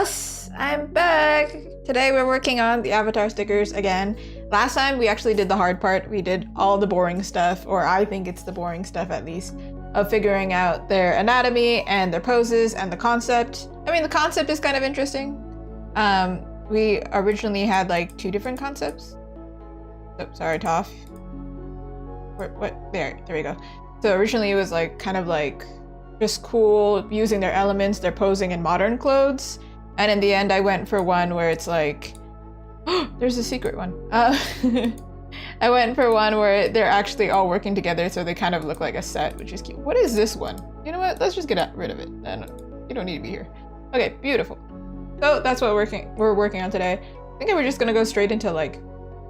us! I'm back! Today we're working on the avatar stickers again. Last time we actually did the hard part. We did all the boring stuff, or I think it's the boring stuff at least, of figuring out their anatomy and their poses and the concept. I mean, the concept is kind of interesting. We originally had like 2 different concepts. Oh, sorry, Toph. What? There we go. So originally it was like kind of like just cool using their elements, their posing in modern clothes. And in the end I went for one where it's like, there's a secret one. I went for one where they're actually all working together so they kind of look like a set, which is cute. What is this one? You know what? Let's just get rid of it. You don't need to be here. Okay, beautiful. So that's what we're working on today. I think we're just gonna go straight into like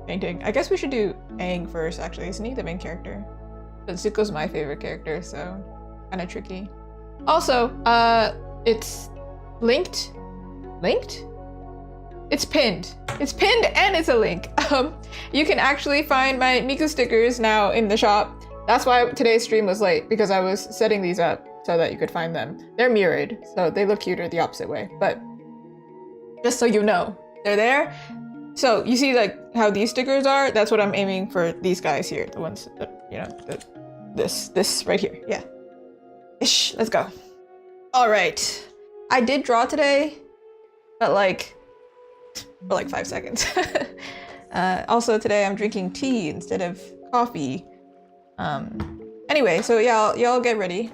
painting. I guess we should do Aang first, actually. Isn't he the main character? But Zuko's my favorite character, so kind of tricky. Also, it's linked? Linked? It's pinned. It's pinned and it's a link. You can actually find my Miku stickers now in the shop. That's why today's stream was late, because I was setting these up so that you could find them. They're mirrored, so they look cuter the opposite way. But just so you know, they're there. So you see like how these stickers are? That's what I'm aiming for these guys here. The ones that, you know, this right here. Yeah. Ish, let's go. All right. I did draw today, but like for like 5 seconds. Also today I'm drinking tea instead of coffee. Anyway, so yeah, y'all get ready.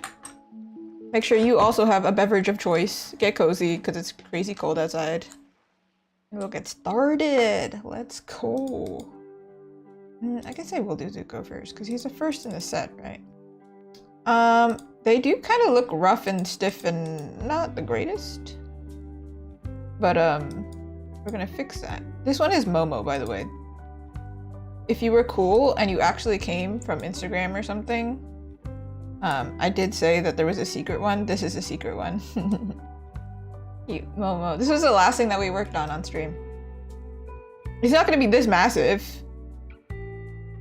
Make sure you also have a beverage of choice. Get cozy because it's crazy cold outside. And we'll get started. Let's go. I guess I will do Zuko first because he's the first in the set, right? They do kind of look rough and stiff and not the greatest. But we're gonna fix that. This one is Momo, by the way. If you were cool and you actually came from Instagram or something, I did say that there was a secret one. This is a secret one. Cute Momo. This was the last thing that we worked on stream. He's not gonna be this massive.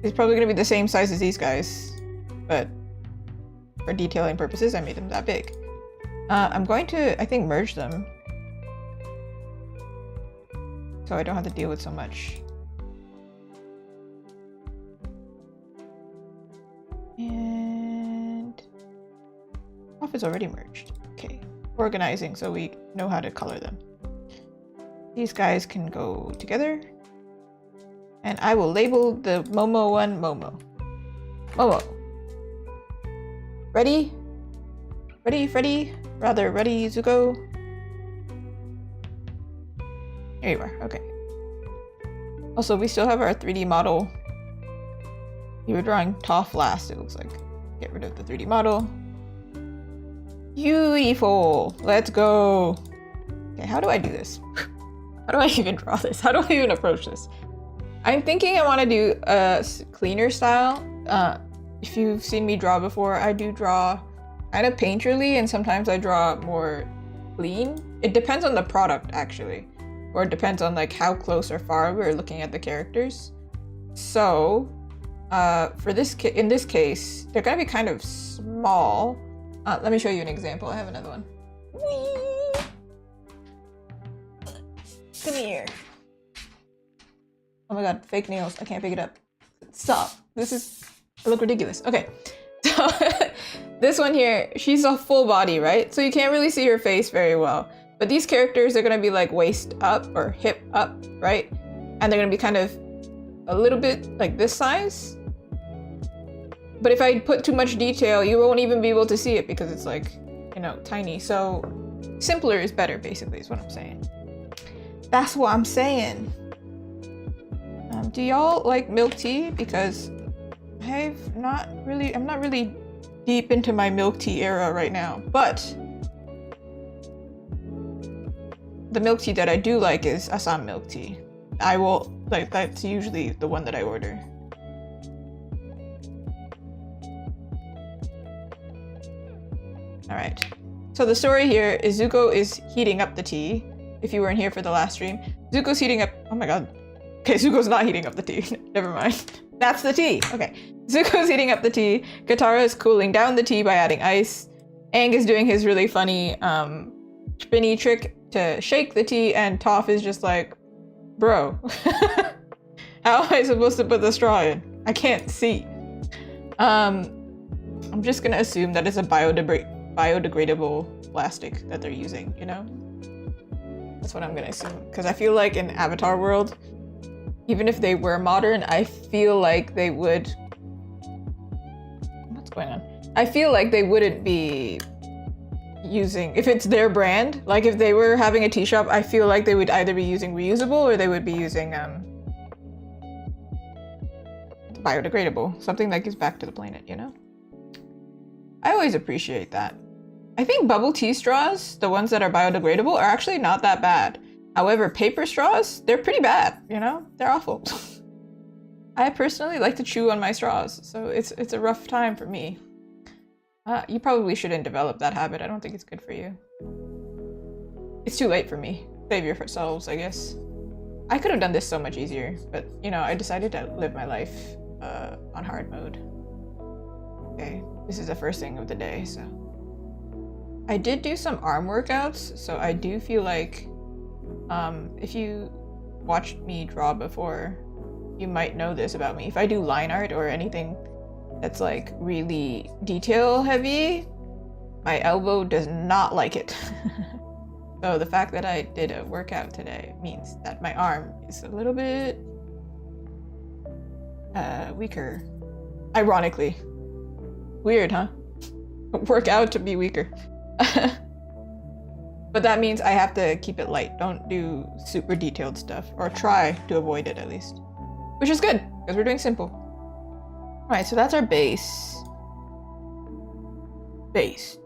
He's probably gonna be the same size as these guys, but for detailing purposes, I made him that big. I'm going to, I think, merge them so I don't have to deal with so much. And off is already merged. Okay, organizing so we know how to color them. These guys can go together. And I will label the Momo one Momo. Momo. Ready? Ready, Freddy? Rather, ready, Zuko? Here you are, okay. Also, we still have our 3D model. You were drawing Toph last, it looks like. Get rid of the 3D model. Beautiful! Let's go! Okay, how do I do this? How do I even draw this? How do I even approach this? I'm thinking I want to do a cleaner style. If you've seen me draw before, I do draw kind of painterly and sometimes I draw more clean. It depends on the product actually, or it depends on like how close or far we're looking at the characters. So for in this case, they're gonna be kind of small. Let me show you an example. I have another one. Whee! Come here. Oh my god, fake nails. I can't pick it up. Stop. I look ridiculous. Okay. So this one here, she's a full body, right? So you can't really see her face very well. But these characters are gonna be like waist up or hip up, right? And they're gonna be kind of a little bit like this size. But if I put too much detail, you won't even be able to see it because it's like, you know, tiny. So simpler is better, basically, is what I'm saying. That's what I'm saying. Do y'all like milk tea? Because I'm not really deep into my milk tea era right now, but the milk tea that I do like is Assam milk tea. That's usually the one that I order. All right, so the story here is Zuko is heating up the tea. If you weren't here for the last stream, Zuko's heating up, oh my god. Okay, Zuko's not heating up the tea, never mind. That's the tea, okay. Zuko's heating up the tea, Katara is cooling down the tea by adding ice, Aang is doing his really funny spinny trick to shake the tea, and Toph is just like, bro, how am I supposed to put the straw in? I can't see. I'm just gonna assume that it's a biodegradable plastic that they're using, you know? That's what I'm gonna assume. Because I feel like in Avatar world, even if they were modern, I feel like they would... What's going on? I feel like they wouldn't be using... If it's their brand, like if they were having a tea shop, I feel like they would either be using reusable or they would be using biodegradable. Something that gives back to the planet, you know? I always appreciate that. I think bubble tea straws, the ones that are biodegradable, are actually not that bad. However, paper straws, they're pretty bad, you know? They're awful. I personally like to chew on my straws, so it's a rough time for me. You probably shouldn't develop that habit. I don't think it's good for you. It's too late for me. Save yourselves, I guess. I could have done this so much easier, but, you know, I decided to live my life on hard mode. Okay, this is the first thing of the day, so... I did do some arm workouts, so I do feel like if you watched me draw before, you might know this about me. If I do line art or anything that's like really detail heavy, my elbow does not like it. So the fact that I did a workout today means that my arm is a little bit weaker. Ironically. Weird, huh? Work out to be weaker. But that means I have to keep it light. Don't do super detailed stuff, or try to avoid it at least. Which is good, because we're doing simple. Alright, so that's our base. Base.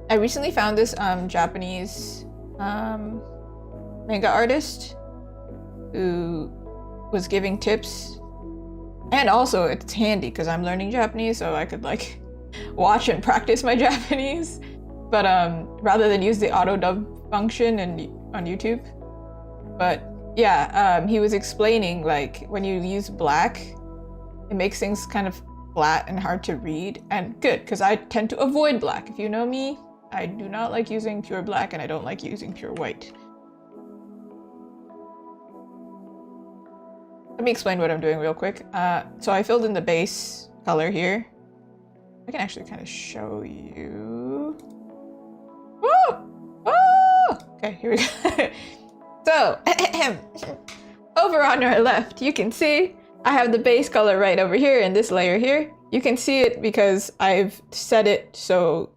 I recently found this Japanese manga artist who was giving tips. And also it's handy because I'm learning Japanese, so I could like watch and practice my Japanese. But rather than use the auto dub function on YouTube. But yeah, he was explaining like when you use black, it makes things kind of flat and hard to read. And good, because I tend to avoid black. If you know me, I do not like using pure black and I don't like using pure white. Let me explain what I'm doing real quick. So I filled in the base color here. I can actually kind of show you. Woo! Oh! Okay, here we go. So, over on our left, you can see I have the base color right over here in this layer here. You can see it because I've set it so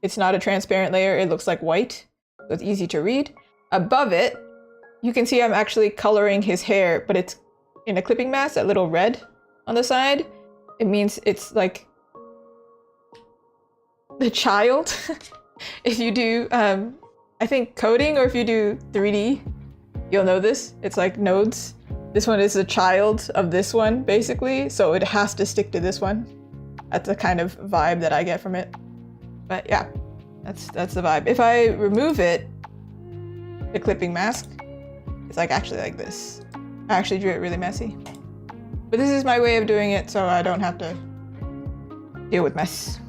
it's not a transparent layer. It looks like white, so it's easy to read. Above it, you can see I'm actually coloring his hair, but it's in a clipping mask, that little red on the side. It means it's like the child. If you do, I think coding, or if you do 3D, you'll know this. It's like nodes. This one is a child of this one, basically. So it has to stick to this one. That's the kind of vibe that I get from it. But yeah, that's the vibe. If I remove it, the clipping mask, it's like actually like this. I actually drew it really messy. But this is my way of doing it, so I don't have to deal with mess.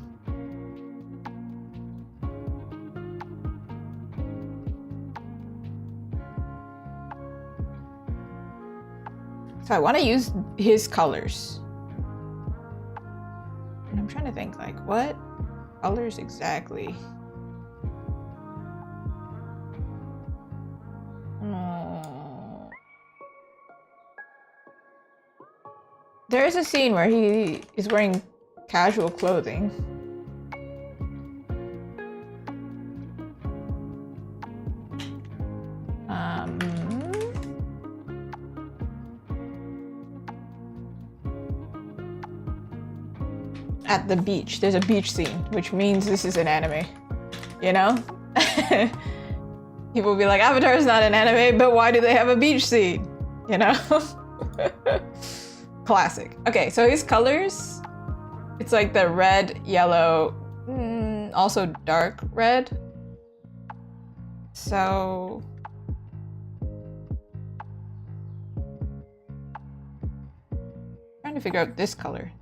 So I want to use his colors. And I'm trying to think, like, what colors exactly? There is a scene where he is wearing casual clothing. At the beach. There's a beach scene, which means this is an anime. You know? People will be like, Avatar is not an anime, but why do they have a beach scene? You know? Classic. Okay, so his colors, it's like the red, yellow, also dark red. So trying to figure out this color.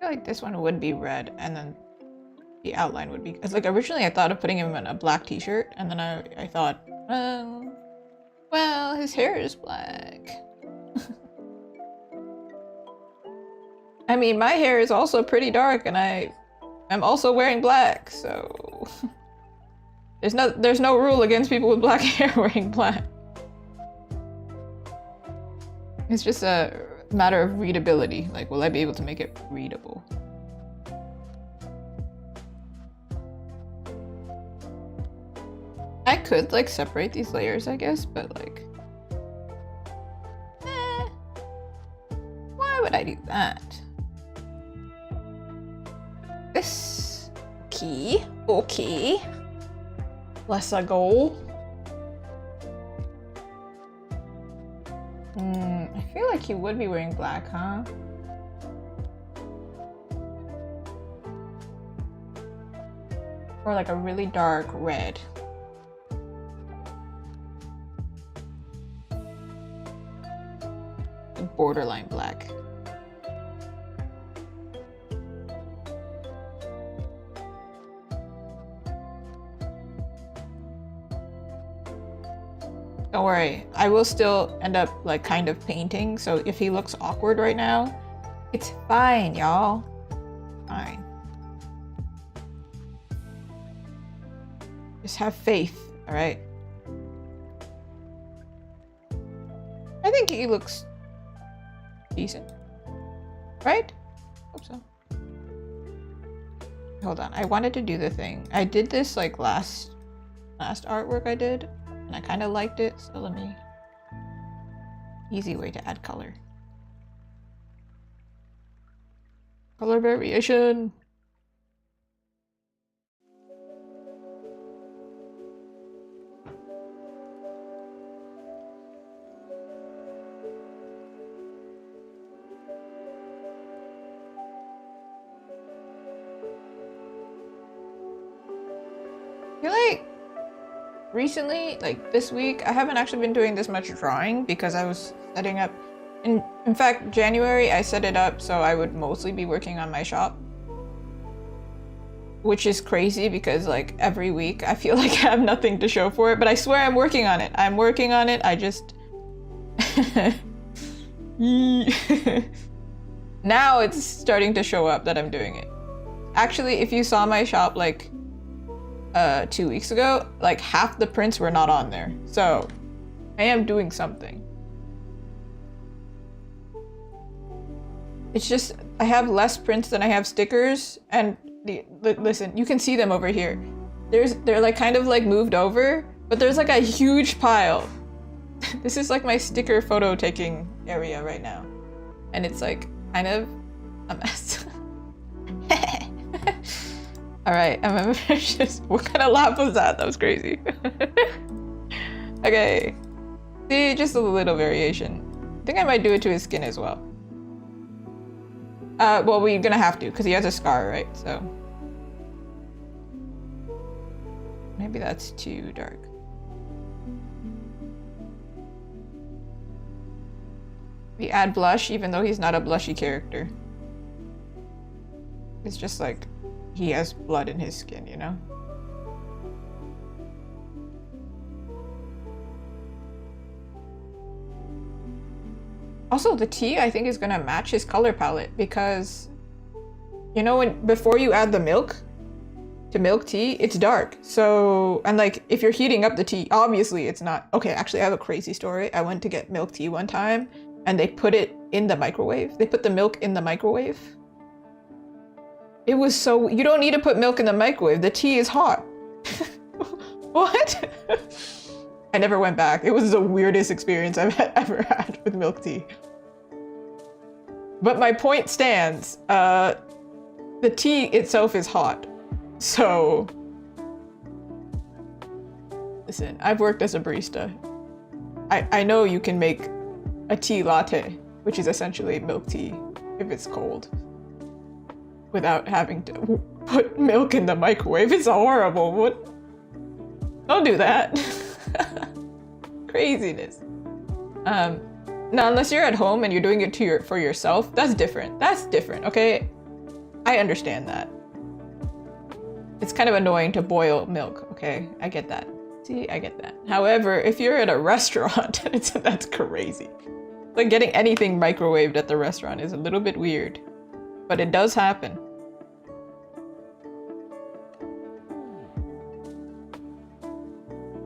feel like this one would be red, and then the outline would be... It's like originally I thought of putting him in a black t-shirt, and then I thought, well, his hair is black. I mean, my hair is also pretty dark, and I'm also wearing black, so... There's no rule against people with black hair wearing black. It's just a matter of readability. Like, will I be able to make it readable? I could, like, separate these layers, I guess, but, like... Why would I do that? This... Okay. Okay. Let's go. I feel like he would be wearing black, huh? Or like a really dark red. Borderline black. Don't worry, I will still end up like kind of painting, so if he looks awkward right now, it's fine, y'all. Fine. Just have faith, alright? I think he looks decent. Right? Hope so. Hold on, I wanted to do the thing. I did this like last artwork I did. And I kind of liked it, so let me... Easy way to add color. Color variation! I feel like recently, like this week, I haven't actually been doing this much drawing because I was setting up... In fact, January I set it up so I would mostly be working on my shop. Which is crazy because like every week I feel like I have nothing to show for it, but I swear I'm working on it. I'm working on it, I just... Now it's starting to show up that I'm doing it. Actually, if you saw my shop like 2 weeks ago, like half the prints were not on there. So I am doing something. It's just I have less prints than I have stickers, and listen, you can see them over here. They're like kind of like moved over, but there's like a huge pile. This is like my sticker photo taking area right now. And it's like kind of a mess. Alright, I'm just... What kind of laugh was that? That was crazy. Okay. See, just a little variation. I think I might do it to his skin as well. Well, we're gonna have to, because he has a scar, right? So... Maybe that's too dark. We add blush, even though he's not a blushy character. It's just like... He has blood in his skin, you know? Also, the tea I think is gonna match his color palette because, you know, before you add the milk to milk tea, it's dark. So, and like if you're heating up the tea, obviously it's not. Okay, actually I have a crazy story. I went to get milk tea one time and they put it in the microwave. They put the milk in the microwave. It was so... You don't need to put milk in the microwave. The tea is hot. What? I never went back. It was the weirdest experience I've ever had with milk tea. But my point stands. The tea itself is hot. So... Listen, I've worked as a barista. I know you can make a tea latte, which is essentially milk tea if it's cold, without having to put milk in the microwave. It's horrible. What? Don't do that. Craziness. Now, unless you're at home and you're doing it for yourself, that's different. That's different, okay? I understand that. It's kind of annoying to boil milk, okay? I get that. See, I get that. However, if you're at a restaurant, that's crazy. Like getting anything microwaved at the restaurant is a little bit weird, but it does happen.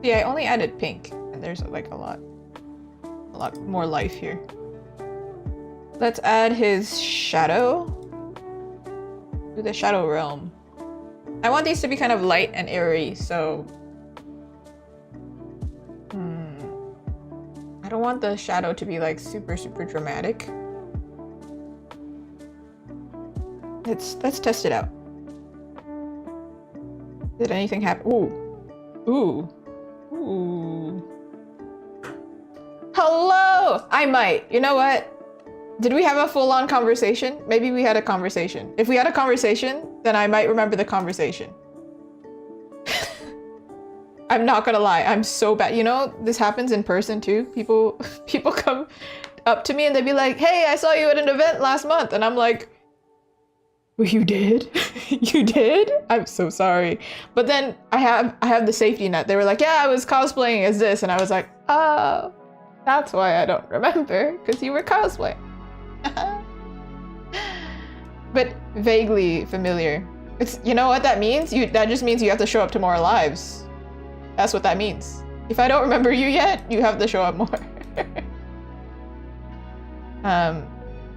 Yeah, I only added pink, and there's like a lot more life here. Let's add his shadow to the shadow realm. I want these to be kind of light and airy, so I don't want the shadow to be like super dramatic. Let's test it out. Did anything happen? Ooh. Hello! I might. You know what? Did we have a full-on conversation? Maybe we had a conversation. If we had a conversation, then I might remember the conversation. I'm not gonna lie, I'm so bad. You know, this happens in person too. People come up to me and they'd be like, hey, I saw you at an event last month. And I'm like, well, you did? You did? I'm so sorry. But then I have the safety net. They were like, yeah, I was cosplaying as this. And I was like, oh, that's why I don't remember, because you were cosplaying. But vaguely familiar. It's, you know what that means? That just means you have to show up to more lives. That's what that means. If I don't remember you yet, you have to show up more.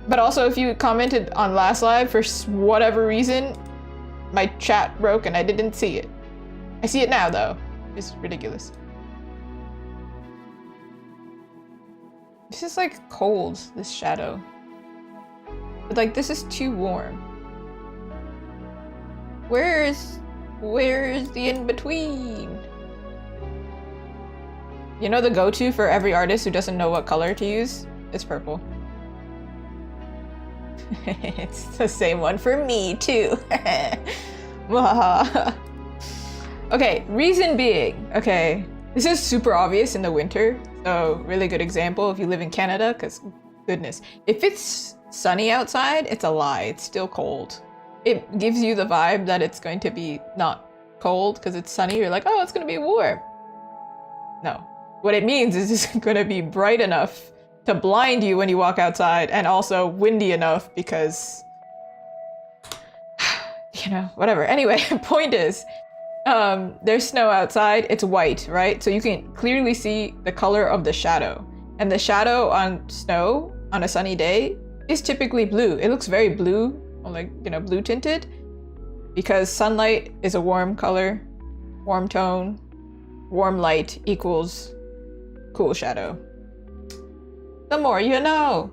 But also if you commented on last live for whatever reason, my chat broke and I didn't see it. I see it now though. It's ridiculous. This is like cold, this shadow. But like this is too warm. Where's the in-between? You know the go-to for every artist who doesn't know what color to use? It's purple. It's the same one for me too. Okay, reason being, okay, this is super obvious in the winter, so really good example if you live in Canada, because goodness, if it's sunny outside, it's a lie, it's still cold. It gives you the vibe that it's going to be not cold because it's sunny, you're like, oh, it's gonna be warm. No. What it means is it's going to be bright enough to blind you when you walk outside, and also windy enough because, you know, whatever. Anyway, point is, there's snow outside, it's white, right? So you can clearly see the color of the shadow. And the shadow on snow on a sunny day is typically blue. It looks very blue, like, you know, blue tinted, because sunlight is a warm color, warm tone, warm light equals cool shadow. The more you know.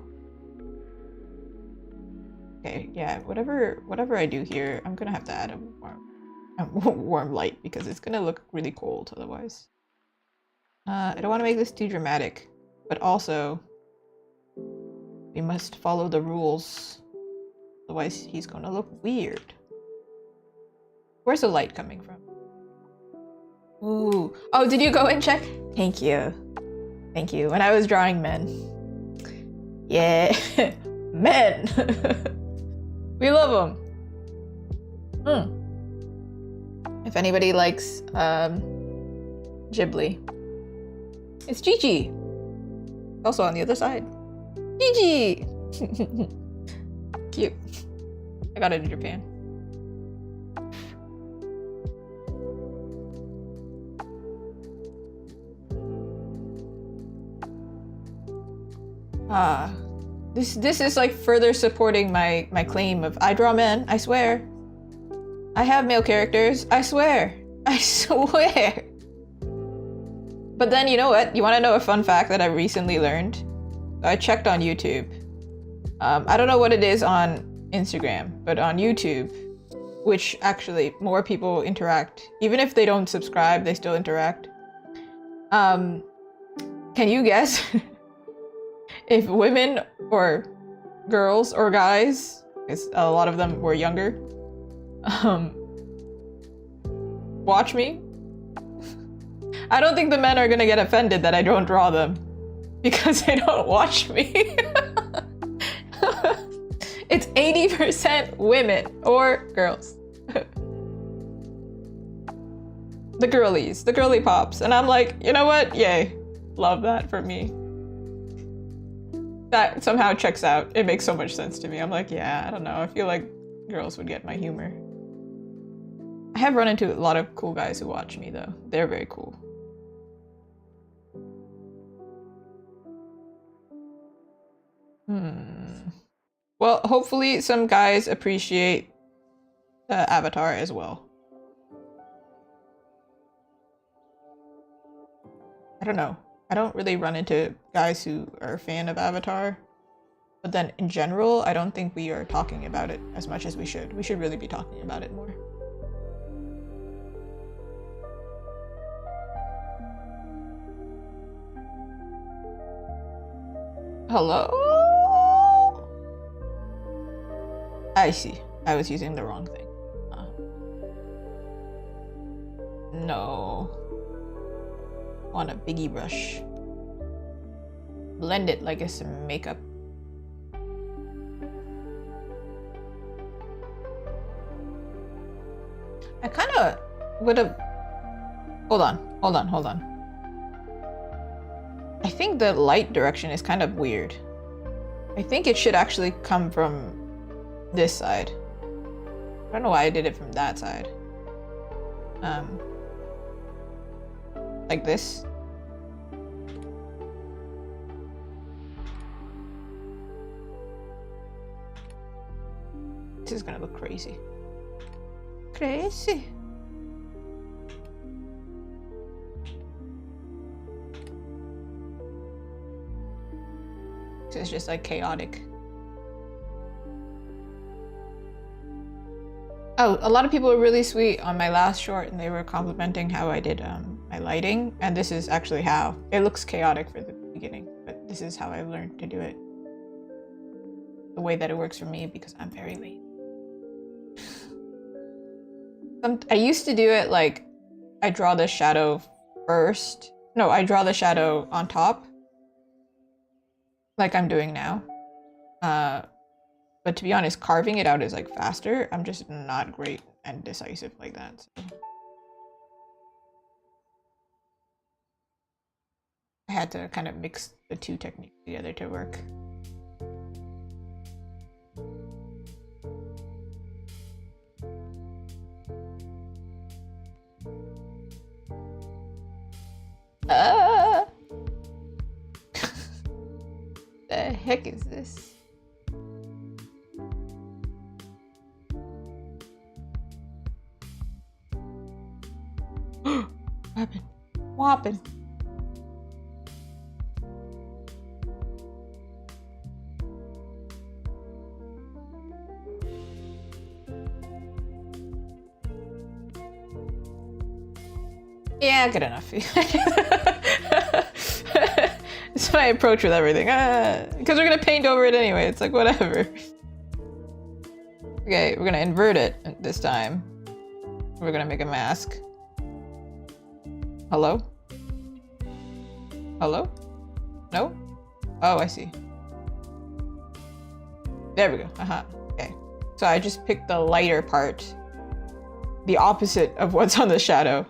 Okay, yeah, whatever I do here, I'm gonna have to add a warm light because it's gonna look really cold otherwise. I don't want to make this too dramatic, but also we must follow the rules, otherwise he's gonna look weird. Where's the light coming from? Ooh. Oh, did you go and check? Thank you. Thank you. When I was drawing men. Yeah. Men. We love them. If anybody likes Ghibli. It's Gigi. Also on the other side. Gigi! Cute. I got it in Japan. This is like further supporting my claim of I draw men, I swear. I have male characters, I swear. I swear. But then you know what? You want to know a fun fact that I recently learned? I checked on YouTube. I don't know what it is on Instagram, but on YouTube, which actually more people interact. Even if they don't subscribe, they still interact. Can you guess if women or girls or guys, because a lot of them were younger, watch me? I don't think the men are gonna get offended that I don't draw them because they don't watch me. It's 80% women or girls. The girlies, the girly pops. And I'm like, you know what? Yay. Love that for me. That somehow checks out. It makes so much sense to me. I'm like, yeah, I don't know. I feel like girls would get my humor. I have run into a lot of cool guys who watch me though. They're very cool. Well, hopefully some guys appreciate Avatar as well. I don't know. I don't really run into guys who are a fan of Avatar. But then in general, I don't think we are talking about it as much as we should. We should really be talking about it more. Hello? I see. I was using the wrong thing. No. On a biggie brush. Blend it like it's some makeup. I kind of would have... Hold on. I think the light direction is kind of weird. I think it should actually come from this side. I don't know why I did it from that side. Like this. This is gonna look crazy. Crazy. So it's just like chaotic. Oh, a lot of people were really sweet on my last short and they were complimenting how I did my lighting, and this is actually how. It looks chaotic for the beginning, but this is how I learned to do it. The way that it works for me because I'm very late. I used to do it like I draw the shadow first. No, I draw the shadow on top. Like I'm doing now. But to be honest, carving it out is like faster. I'm just not great and decisive like that. So. I had to kind of mix the two techniques together to work. The heck is this? Whopping. Yeah, good enough. It's my approach with everything. Because we're gonna paint over it anyway. It's like whatever. Okay, we're gonna invert it this time. We're gonna make a mask. Hello? Hello? No? Oh, I see. There we go. Okay. So I just picked the lighter part. The opposite of what's on the shadow.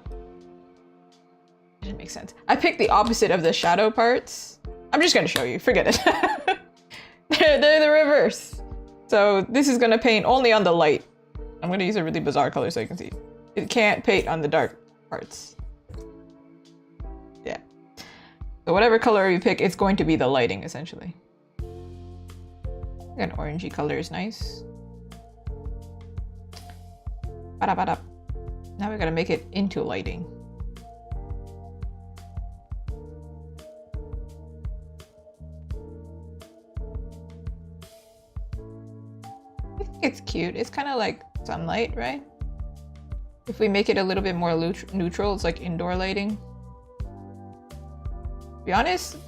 Didn't make sense. I picked the opposite of the shadow parts. I'm just gonna show you. Forget it. They're the reverse. So this is gonna paint only on the light. I'm gonna use a really bizarre color so you can see. It can't paint on the dark parts. Yeah. So whatever color you pick, it's going to be the lighting essentially. An orangey color is nice. Ba-da-ba-da. Now we gotta make it into lighting. I think it's cute. It's kind of like sunlight, right? If we make it a little bit more neutral, it's like indoor lighting. To be honest,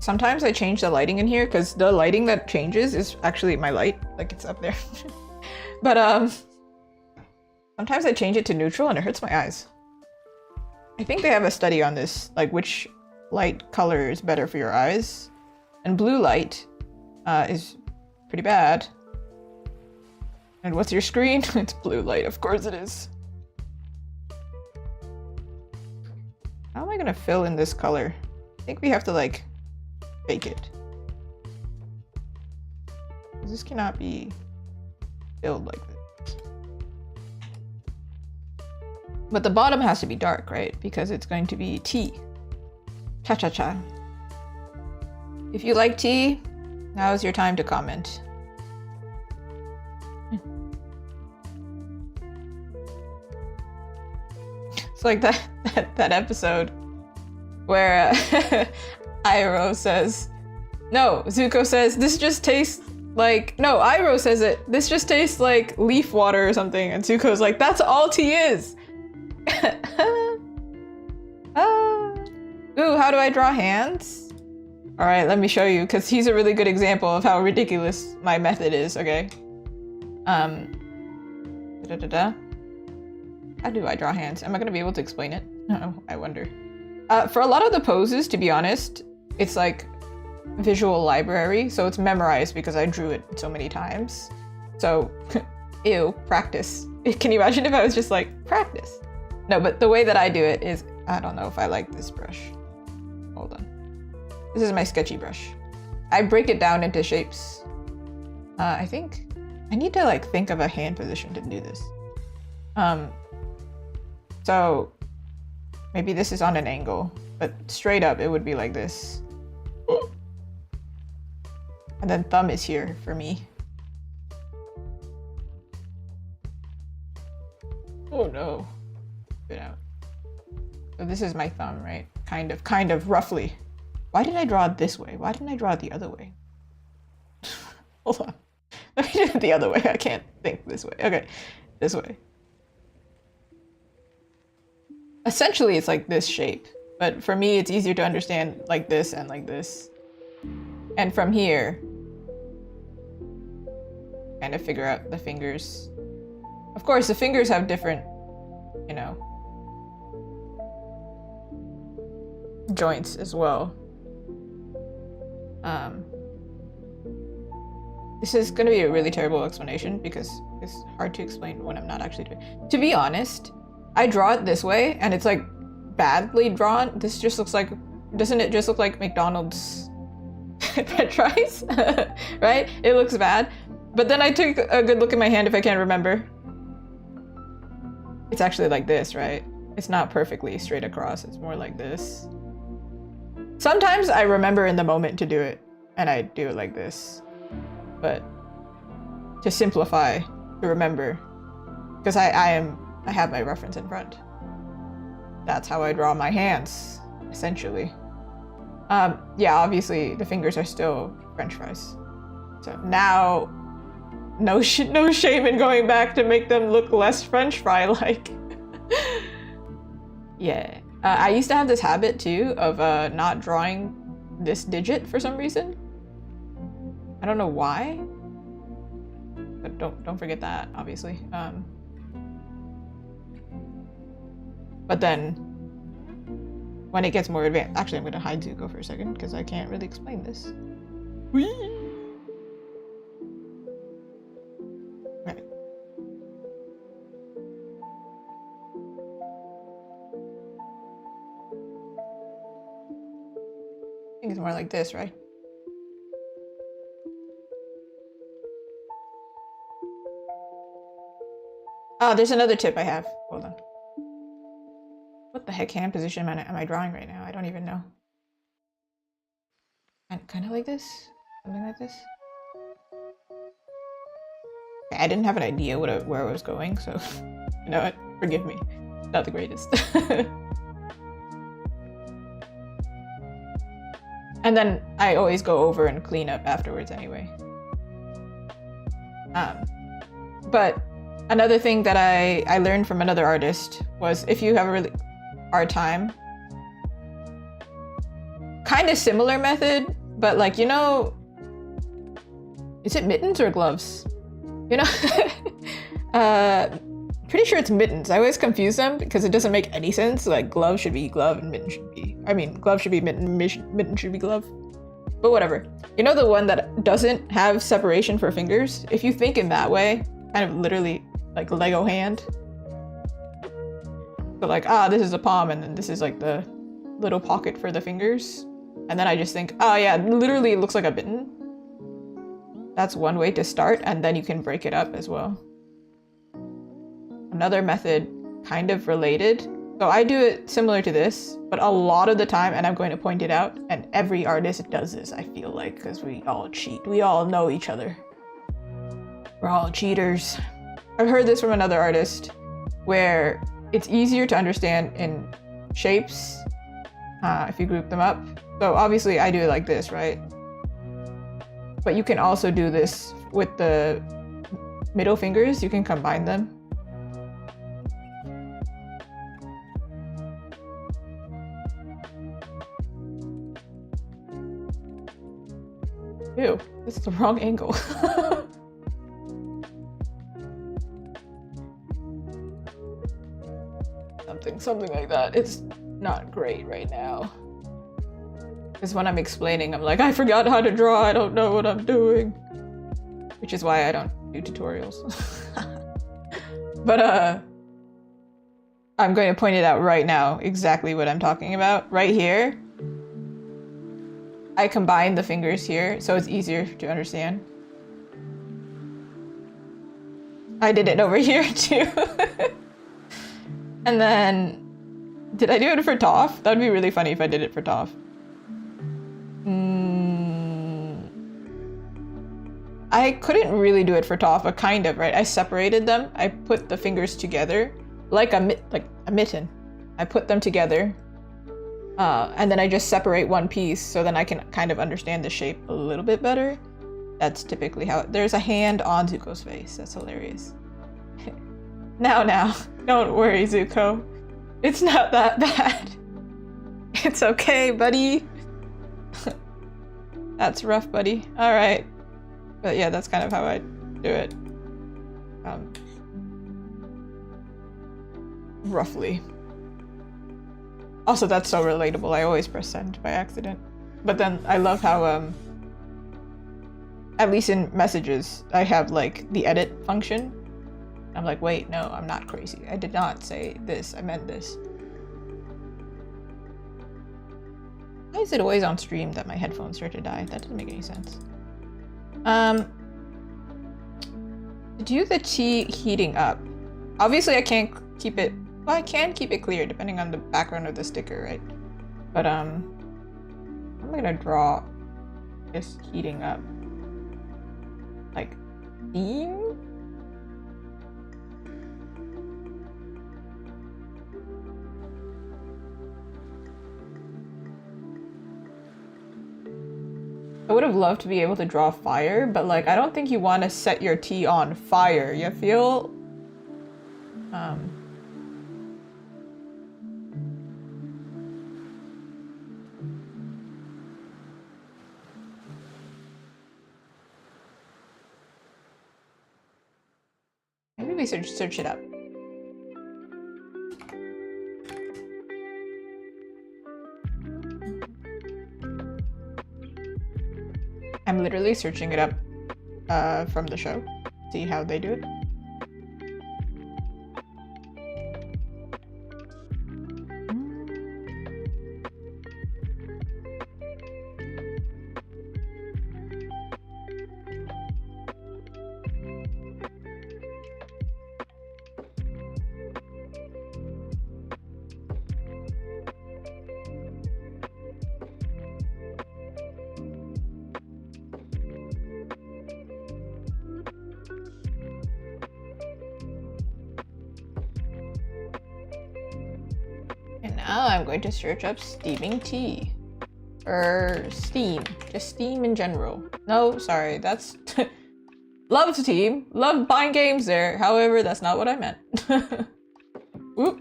sometimes I change the lighting in here because the lighting that changes is actually my light, like it's up there. But sometimes I change it to neutral and it hurts my eyes. I think they have a study on this, like which light color is better for your eyes. And blue light is pretty bad. And what's your screen? It's blue light, of course it is. How am I gonna fill in this color? I think we have to like fake it. This cannot be filled like this. But the bottom has to be dark, right? Because it's going to be tea. Cha-cha-cha. If you like tea, now is your time to comment. It's like that episode where Iroh says, no, Zuko says, this just tastes like, no, Iroh says it, this just tastes like leaf water or something. And Zuko's like, that's all tea is. Ooh, how do I draw hands? All right, let me show you, because he's a really good example of how ridiculous my method is, okay? How do I draw hands? Am I gonna be able to explain it? Oh, I wonder. For a lot of the poses, to be honest, it's like visual library, so it's memorized because I drew it so many times. So, ew, practice. Can you imagine if I was just like, practice? No, but the way that I do it is, I don't know if I like this brush. Hold on. This is my sketchy brush. I break it down into shapes. I think I need to like think of a hand position to do this. So maybe this is on an angle, but straight up it would be like this. And then thumb is here for me. Oh no. Spit out. So this is my thumb, right? Kind of, roughly. Why did I draw it this way? Why didn't I draw it the other way? Hold on. Let me do it the other way. I can't think this way. Okay, this way. Essentially, it's like this shape. But for me, it's easier to understand like this and like this. And from here, kind of figure out the fingers. Of course, the fingers have different, you know, joints as well. This is going to be a really terrible explanation because it's hard to explain when I'm not actually doing it. To be honest, I draw it this way and it's like badly drawn. This just looks like, doesn't it just look like McDonald's french fries? Right? It looks bad. But then I took a good look at my hand if I can't remember. It's actually like this, right? It's not perfectly straight across. It's more like this. Sometimes I remember in the moment to do it and I do it like this. But to simplify, to remember, because I have my reference in front. That's how I draw my hands, essentially. Yeah, obviously the fingers are still french fries. So now, no shame in going back to make them look less french fry-like. Yeah. I used to have this habit too of not drawing this digit for some reason. I don't know why, but don't forget that, obviously. But then when it gets more advanced, actually I'm gonna hide Zuko for a second because I can't really explain this. Whee! Right. I think it's more like this, right? Oh, there's another tip I have. Hold on. What the heck hand position am I drawing right now? I don't even know. And kind of like this? Something like this? Okay, I didn't have an idea where I was going, so you know what? Forgive me. Not the greatest. And then I always go over and clean up afterwards anyway. But another thing that I learned from another artist was if you have a really hard time, kind of similar method, but like, you know, is it mittens or gloves? You know, pretty sure it's mittens. I always confuse them because it doesn't make any sense. Like glove should be glove and mitten should be, I mean, glove should be mitten, mitten should be glove. But whatever. You know the one that doesn't have separation for fingers? If you think in that way, kind of literally like Lego hand. So like, this is a palm, and then this is like the little pocket for the fingers. And then I just think, oh yeah, literally it looks like a mitten. That's one way to start, and then you can break it up as well. Another method, kind of related. So I do it similar to this, but a lot of the time, and I'm going to point it out, and every artist does this, I feel like, because we all cheat. We all know each other. We're all cheaters. I've heard this from another artist, where it's easier to understand in shapes if you group them up. So obviously I do it like this, right? But you can also do this with the middle fingers. You can combine them. Ew, this is the wrong angle. Something like that. It's not great right now. Because when I'm explaining, I'm like, I forgot how to draw, I don't know what I'm doing. Which is why I don't do tutorials. But I'm going to point it out right now, exactly what I'm talking about. Right here, I combine the fingers here, so it's easier to understand. I did it over here too. And then, did I do it for Toph? That'd be really funny if I did it for Toph. I couldn't really do it for Toph, but kind of, right? I separated them. I put the fingers together like a mitten. I put them together, and then I just separate one piece, so then I can kind of understand the shape a little bit better. That's typically how there's a hand on Zuko's face. That's hilarious. Now, don't worry, Zuko. It's not that bad. It's okay, buddy. That's rough, buddy. All right. But yeah, that's kind of how I do it. Roughly. Also, that's so relatable. I always press send by accident. But then I love how, at least in messages, I have like the edit function. I'm like, wait, no, I'm not crazy. I did not say this. I meant this. Why is it always on stream that my headphones start to die? That doesn't make any sense. To do the tea heating up. Obviously I can't keep it, well, I can keep it clear depending on the background of the sticker, right? But I'm gonna draw this heating up. Like, steam? I would have loved to be able to draw fire, but like, I don't think you want to set your tea on fire. You feel? Maybe we search it up. I'm literally searching it up from the show. See how they do it. Now I'm going to search up steaming tea. Or steam. Just steam in general. No, sorry, that's... Love Steam. Love buying games there. However, that's not what I meant. Oop.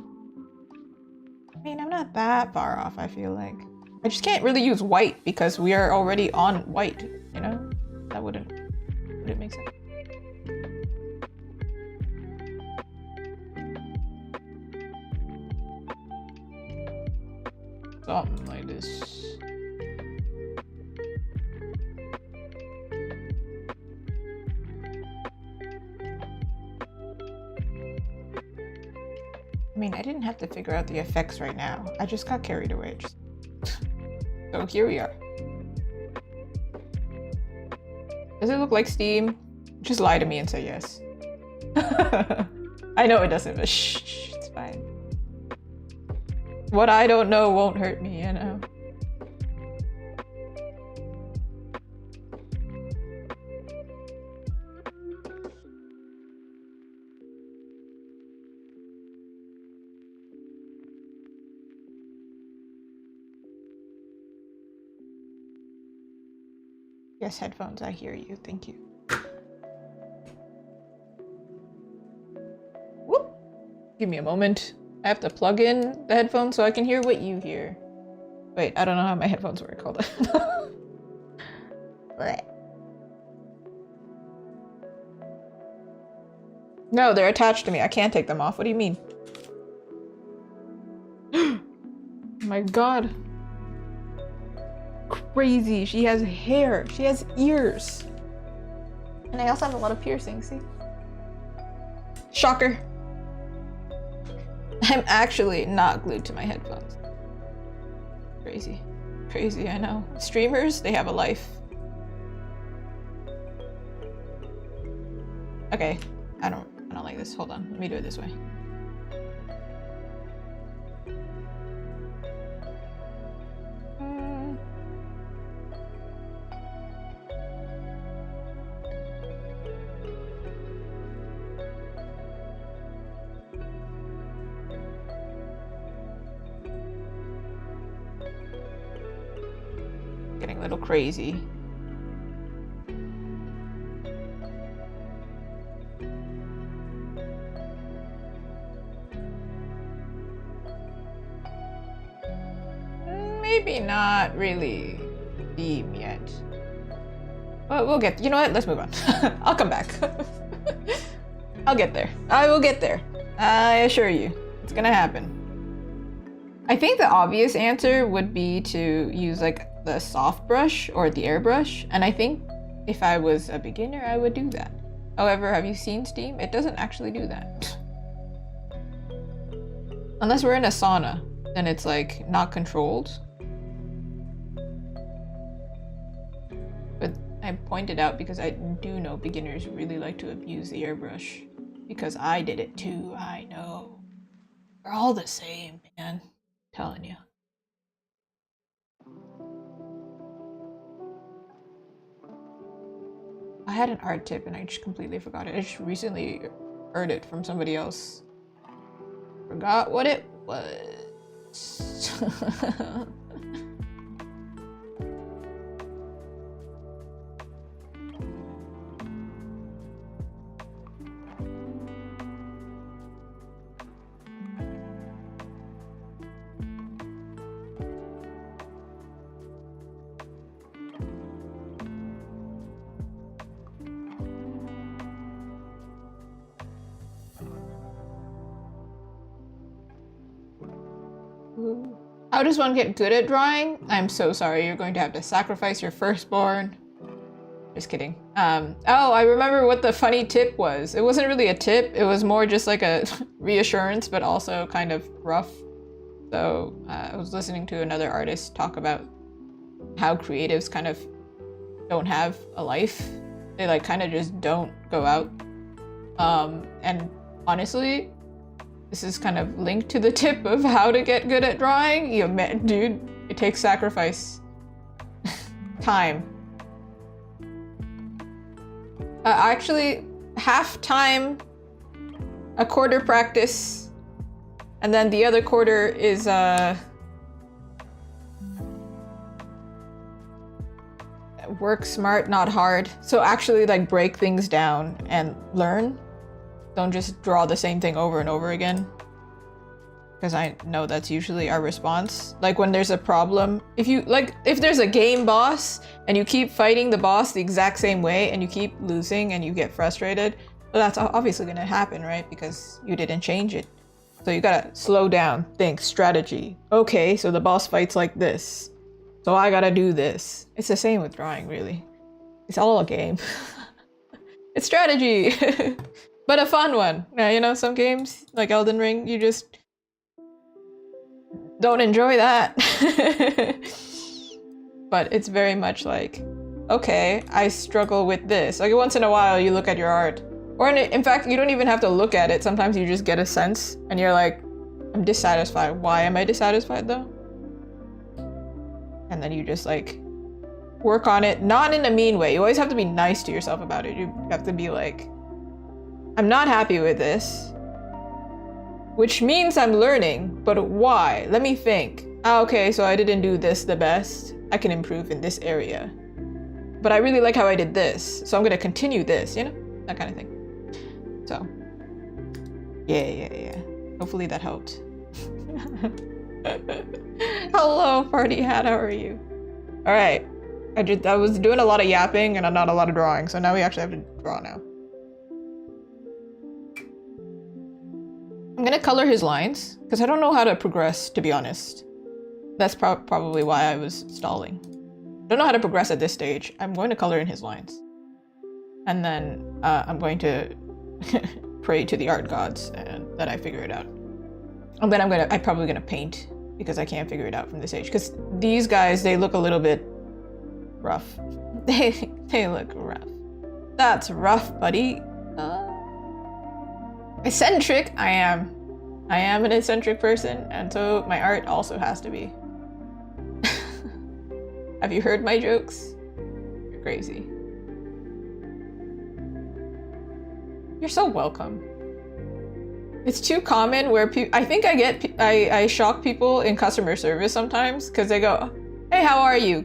I mean, I'm not that far off, I feel like. I just can't really use white because we are already on white, you know? That wouldn't make sense. Something like this. I mean, I didn't have to figure out the effects right now. I just got carried away. So here we are. Does it look like Steam? Just lie to me and say yes. I know it doesn't, but shh, it's fine. What I don't know won't hurt me, you know? Yes, headphones, I hear you. Thank you. Whoop! Give me a moment. I have to plug in the headphones so I can hear what you hear. Wait, I don't know how my headphones work. Hold on. No, they're attached to me. I can't take them off. What do you mean? Oh my god. Crazy. She has hair. She has ears. And I also have a lot of piercings, see? Shocker. I'm actually not glued to my headphones. Crazy. Crazy, I know. Streamers, they have a life. Okay. I don't like this. Hold on. Let me do it this way. Getting a little crazy. Maybe not really theme yet. But we'll get, you know what? Let's move on. I'll come back. I'll get there. I will get there. I assure you. It's gonna happen. I think the obvious answer would be to use like the soft brush or the airbrush, and I think if I was a beginner I would do that. However, have you seen Steam? It doesn't actually do that. Unless we're in a sauna, then it's like not controlled. But I pointed out because I do know beginners really like to abuse the airbrush. Because I did it too, I know. We're all the same, man. I'm telling you. I had an art tip and I just completely forgot it. I just recently heard it from somebody else. Forgot what it was. How does one get good at drawing? I'm so sorry, you're going to have to sacrifice your firstborn. Just kidding. Oh, I remember what the funny tip was. It wasn't really a tip, it was more just like a reassurance, but also kind of rough. So I was listening to another artist talk about how creatives kind of don't have a life. They like kind of just don't go out. And honestly, this is kind of linked to the tip of how to get good at drawing. Dude, it takes sacrifice. Time. Actually, half time, a quarter practice, and then the other quarter is work smart, not hard. So actually like break things down and learn. Don't just draw the same thing over and over again. Because I know that's usually our response. Like when there's a problem, if there's a game boss and you keep fighting the boss the exact same way and you keep losing and you get frustrated, well, that's obviously gonna happen, right? Because you didn't change it. So you gotta slow down, think, strategy. Okay, so the boss fights like this. So I gotta do this. It's the same with drawing, really. It's all a game. It's strategy. But a fun one. Now, you know, some games, like Elden Ring, you just don't enjoy that. But it's very much like, okay, I struggle with this. Like once in a while you look at your art. Or in fact, you don't even have to look at it. Sometimes you just get a sense and you're like, I'm dissatisfied. Why am I dissatisfied though? And then you just like work on it, not in a mean way. You always have to be nice to yourself about it. You have to be like, I'm not happy with this, which means I'm learning, but why? Let me think. Ah, okay, so I didn't do this the best. I can improve in this area. But I really like how I did this, so I'm gonna continue this, you know? That kind of thing. So, yeah. Hopefully that helped. Hello, party hat, how are you? All right, I was doing a lot of yapping and not a lot of drawing, so now we actually have to draw now. I'm gonna color his lines, because I don't know how to progress, to be honest. That's probably why I was stalling. I don't know how to progress at this stage. I'm going to color in his lines. And then I'm going to pray to the art gods and that I figure it out. And then I'm probably gonna paint because I can't figure it out from this age. Because these guys, they look a little bit rough. They look rough. That's rough, buddy. Eccentric, I am. I am an eccentric person, and so my art also has to be. Have you heard my jokes? You're crazy. You're so welcome. It's too common where I think I shock people in customer service sometimes because they go, hey, how are you?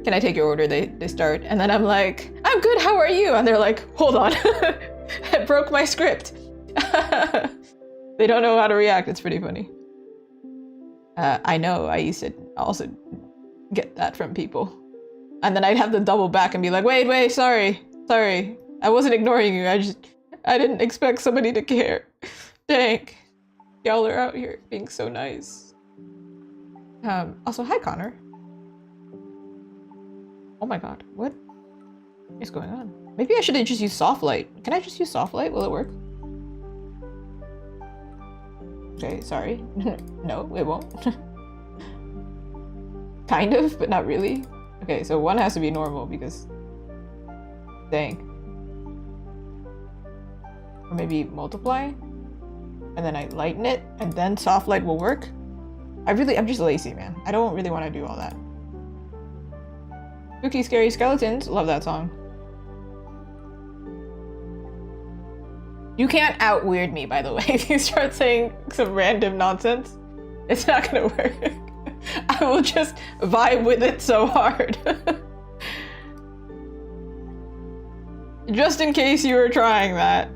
Can I take your order? They start, and then I'm like, I'm good, how are you? And they're like, hold on, it broke my script. They don't know how to react. It's pretty funny. I know, I used to also get that from people. And then I'd have to double back and be like, wait, sorry. I wasn't ignoring you. I didn't expect somebody to care. Dang. Y'all are out here being so nice. Also, hi, Connor. Oh my god, what is going on? Maybe I should have just used soft light. Can I just use soft light? Will it work? Okay, sorry. No, it won't. Kind of, but not really. Okay, so one has to be normal because... Dang. Or maybe multiply? And then I lighten it, and then soft light will work? I'm just lazy, man. I don't really want to do all that. Spooky Scary Skeletons, love that song. You can't out-weird me, by the way. If you start saying some random nonsense, it's not gonna work. I will just vibe with it so hard. Just in case you were trying that.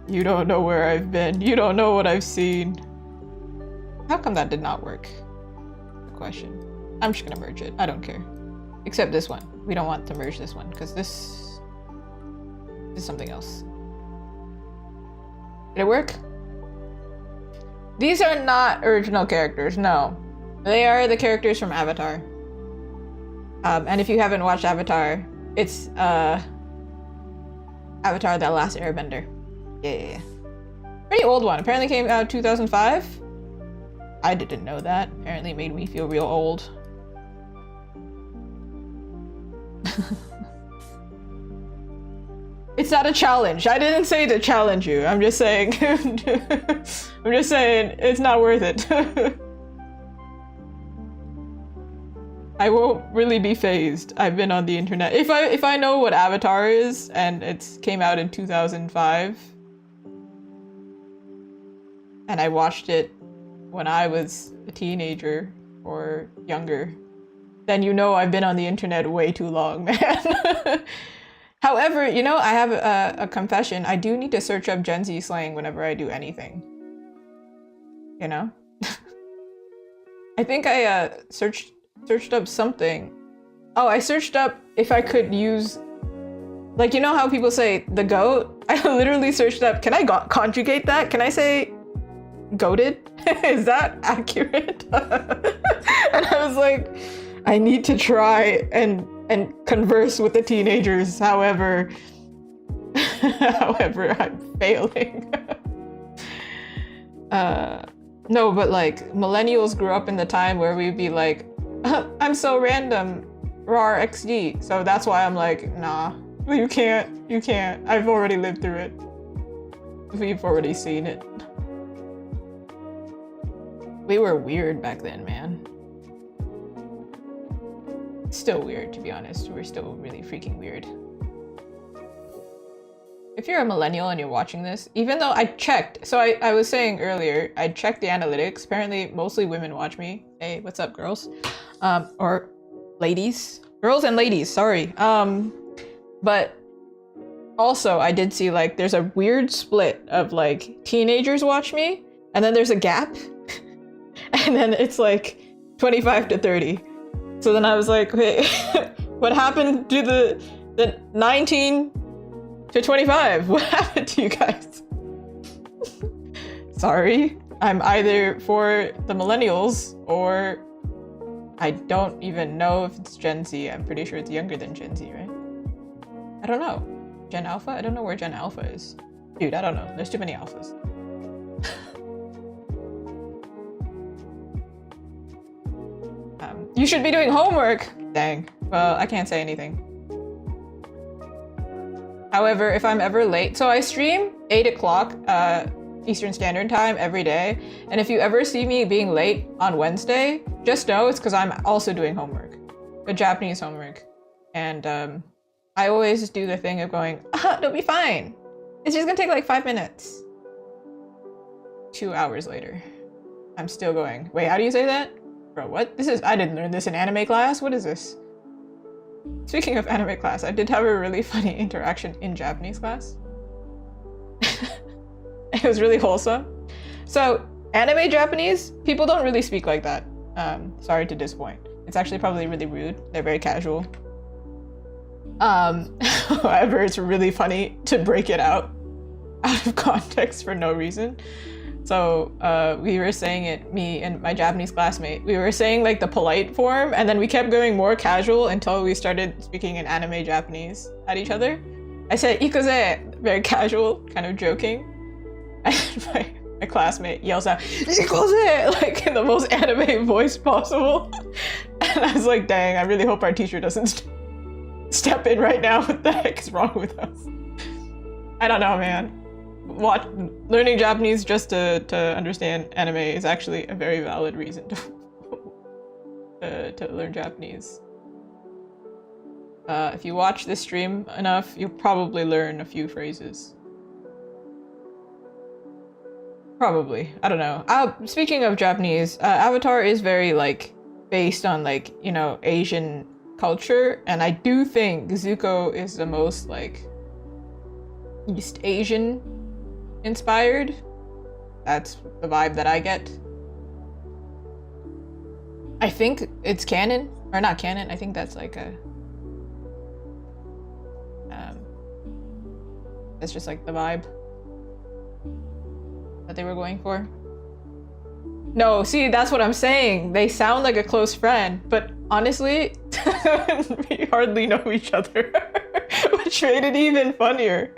You don't know where I've been. You don't know what I've seen. How come that did not work? Good question. I'm just gonna merge it. I don't care. Except this one. We don't want to merge this one because this is something else. Did it work? These are not original characters, no. They are the characters from Avatar. And if you haven't watched Avatar, it's Avatar: The Last Airbender. Yeah. Pretty old one. Apparently came out 2005. I didn't know that. Apparently it made me feel real old. It's not a challenge. I didn't say to challenge you. I'm just saying. I'm just saying it's not worth it. I won't really be phased. I've been on the internet. If I know what Avatar is and it came out in 2005 and I watched it when I was a teenager or younger, then you know I've been on the internet way too long, man. However, you know, I have a confession. I do need to search up Gen Z slang whenever I do anything. You know? I think I searched up something. Oh, I searched up if I could use... Like, you know how people say, the goat? I literally searched up, can I conjugate that? Can I say goated? Is that accurate? And I was like, I need to try and converse with the teenagers. However, I'm failing. No, but like millennials grew up in the time where we'd be like, I'm so random, rar XD. So that's why I'm like, nah, you can't. I've already lived through it. We've already seen it. We were weird back then, man. Still weird, to be honest. We're still really freaking weird. If you're a millennial and you're watching this, even though I checked, so I was saying earlier, I checked the analytics. Apparently, mostly women watch me. Hey, what's up, girls? Or ladies. Girls and ladies, sorry. But also, I did see, like, there's a weird split of, like, teenagers watch me, and then there's a gap, and then it's, like, 25 to 30. So then I was like, wait, what happened to the 19 to 25? What happened to you guys? Sorry, I'm either for the millennials or I don't even know if it's Gen Z. I'm pretty sure it's younger than Gen Z, right? I don't know. Gen Alpha? I don't know where Gen Alpha is. Dude, I don't know. There's too many alphas. You should be doing homework! Dang. Well, I can't say anything. However, if I'm ever late, so I stream 8 o'clock Eastern Standard Time every day, and if you ever see me being late on Wednesday, just know it's because I'm also doing homework. The Japanese homework. And I always do the thing of going, it'll be fine. It's just gonna take like 5 minutes. 2 hours later. I'm still going, wait, how do you say that? Bro, what? I didn't learn this in anime class. What is this? Speaking of anime class, I did have a really funny interaction in Japanese class. It was really wholesome. So, anime Japanese, people don't really speak like that. Sorry to disappoint. It's actually probably really rude. They're very casual. However, it's really funny to break it out of context for no reason. So we were saying it, me and my Japanese classmate, we were saying like the polite form, and then we kept going more casual until we started speaking in anime Japanese at each other. I said, ikuze, very casual, kind of joking. And my classmate yells out, ikuze, like in the most anime voice possible. And I was like, dang, I really hope our teacher doesn't step in right now. What the heck is wrong with us? I don't know, man. Learning Japanese just to understand anime is actually a very valid reason to learn Japanese. If you watch this stream enough, you'll probably learn a few phrases. Probably. I don't know. Speaking of Japanese, Avatar is very like based on like, you know, Asian culture, and I do think Zuko is the most like East Asian inspired. That's the vibe that I get. I think it's canon, or not canon. I think that's like a that's just like the vibe that they were going for. No, see, that's what I'm saying. They sound like a close friend, but honestly, we hardly know each other, which made it even funnier.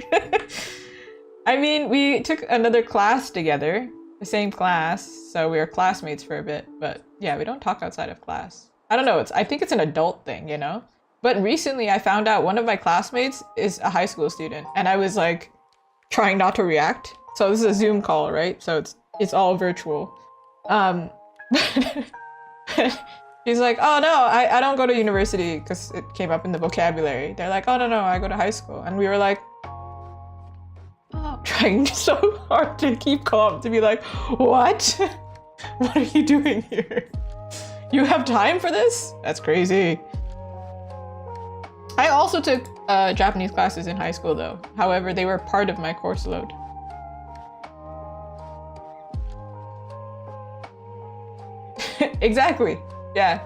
I mean, we took another class together, the same class, so we were classmates for a bit, but yeah, we don't talk outside of class. I don't know, I think it's an adult thing, you know? But recently I found out one of my classmates is a high school student, and I was like, trying not to react. So this is a Zoom call, right? So it's all virtual. He's like, oh no, I don't go to university, because it came up in the vocabulary. They're like, oh no, I go to high school. And we were like, trying so hard to keep calm, to be like, what? What are you doing here? You have time for this? That's crazy. I also took Japanese classes in high school though. However, they were part of my course load. Exactly, yeah.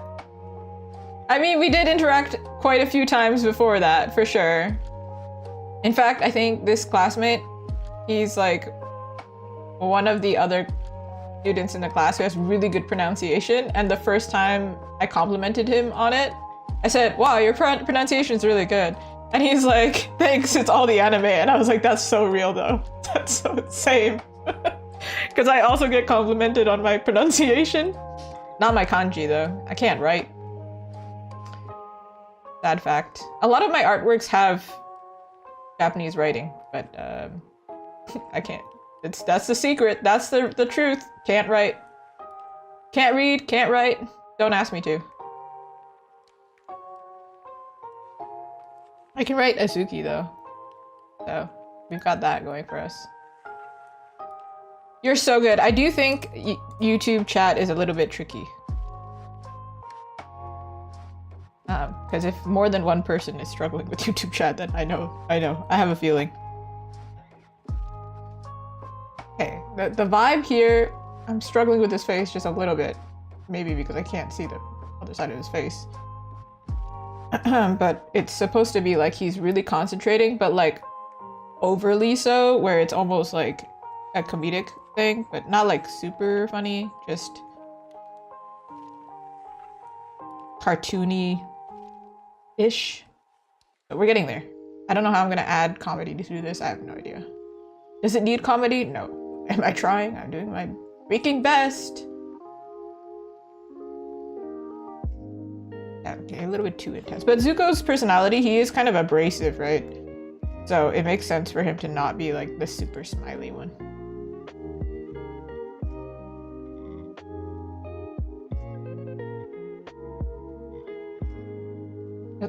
I mean, we did interact quite a few times before that, for sure. In fact, I think this classmate, he's like one of the other students in the class who has really good pronunciation, and the first time I complimented him on it, I said, wow, your pronunciation is really good. And he's like, thanks, it's all the anime. And I was like, that's so real though. That's so same. Because I also get complimented on my pronunciation. Not my kanji though. I can't write. Sad fact. A lot of my artworks have Japanese writing, but I can't. That's the secret. That's the truth. Can't write. Can't read, can't write. Don't ask me to. I can write Azuki though. So we've got that going for us. You're so good. I do think YouTube chat is a little bit tricky. Because if more than one person is struggling with YouTube chat, then I know, I have a feeling. Okay, the vibe here, I'm struggling with his face just a little bit. Maybe because I can't see the other side of his face. But it's supposed to be like he's really concentrating, but like overly so, where it's almost like a comedic thing, but not like super funny, just cartoony-ish. But we're getting there. I don't know how I'm gonna add comedy to do this. I have no idea. Does it need comedy? No. Am I trying? I'm doing my freaking best. Okay, a little bit too intense. But Zuko's personality, he is kind of abrasive, right? So it makes sense for him to not be like the super smiley one.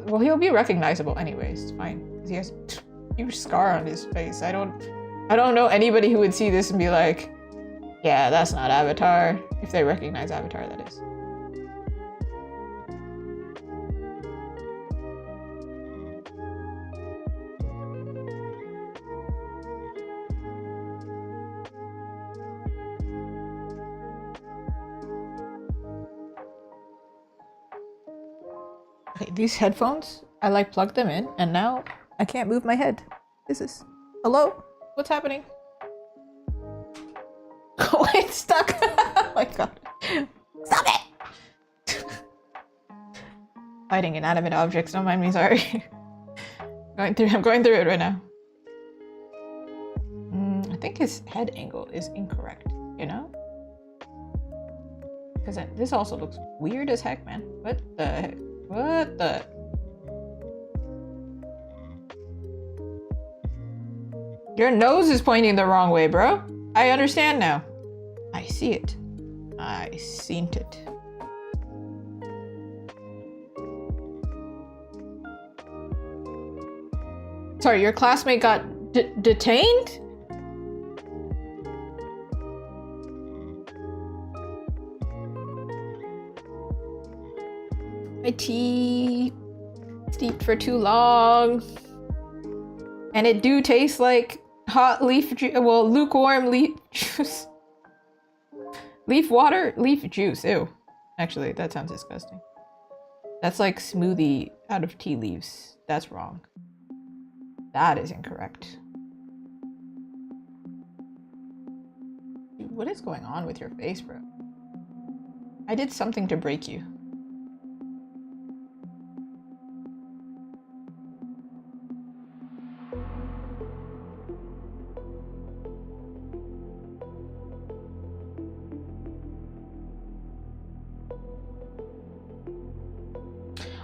Well, he'll be recognizable anyways. It's fine. He has a huge scar on his face. I don't know anybody who would see this and be like, yeah, that's not Avatar. If they recognize Avatar, that is. Okay, these headphones, I like plugged them in and now I can't move my head. Hello? What's happening? Oh, it's stuck. Oh my god. Stop it! Fighting inanimate objects, don't mind me, sorry. I'm going through it right now. I think his head angle is incorrect, you know? Because this also looks weird as heck, man. What the heck? What the? Your nose is pointing the wrong way, bro. I understand now. I see it. I seen it. Sorry, your classmate got detained? My tea steeped for too long. And it do taste like hot leaf juice, well, lukewarm leaf juice. Leaf water? Leaf juice, ew. Actually, that sounds disgusting. That's like smoothie out of tea leaves. That's wrong. That is incorrect. Dude, what is going on with your face, bro? I did something to break you.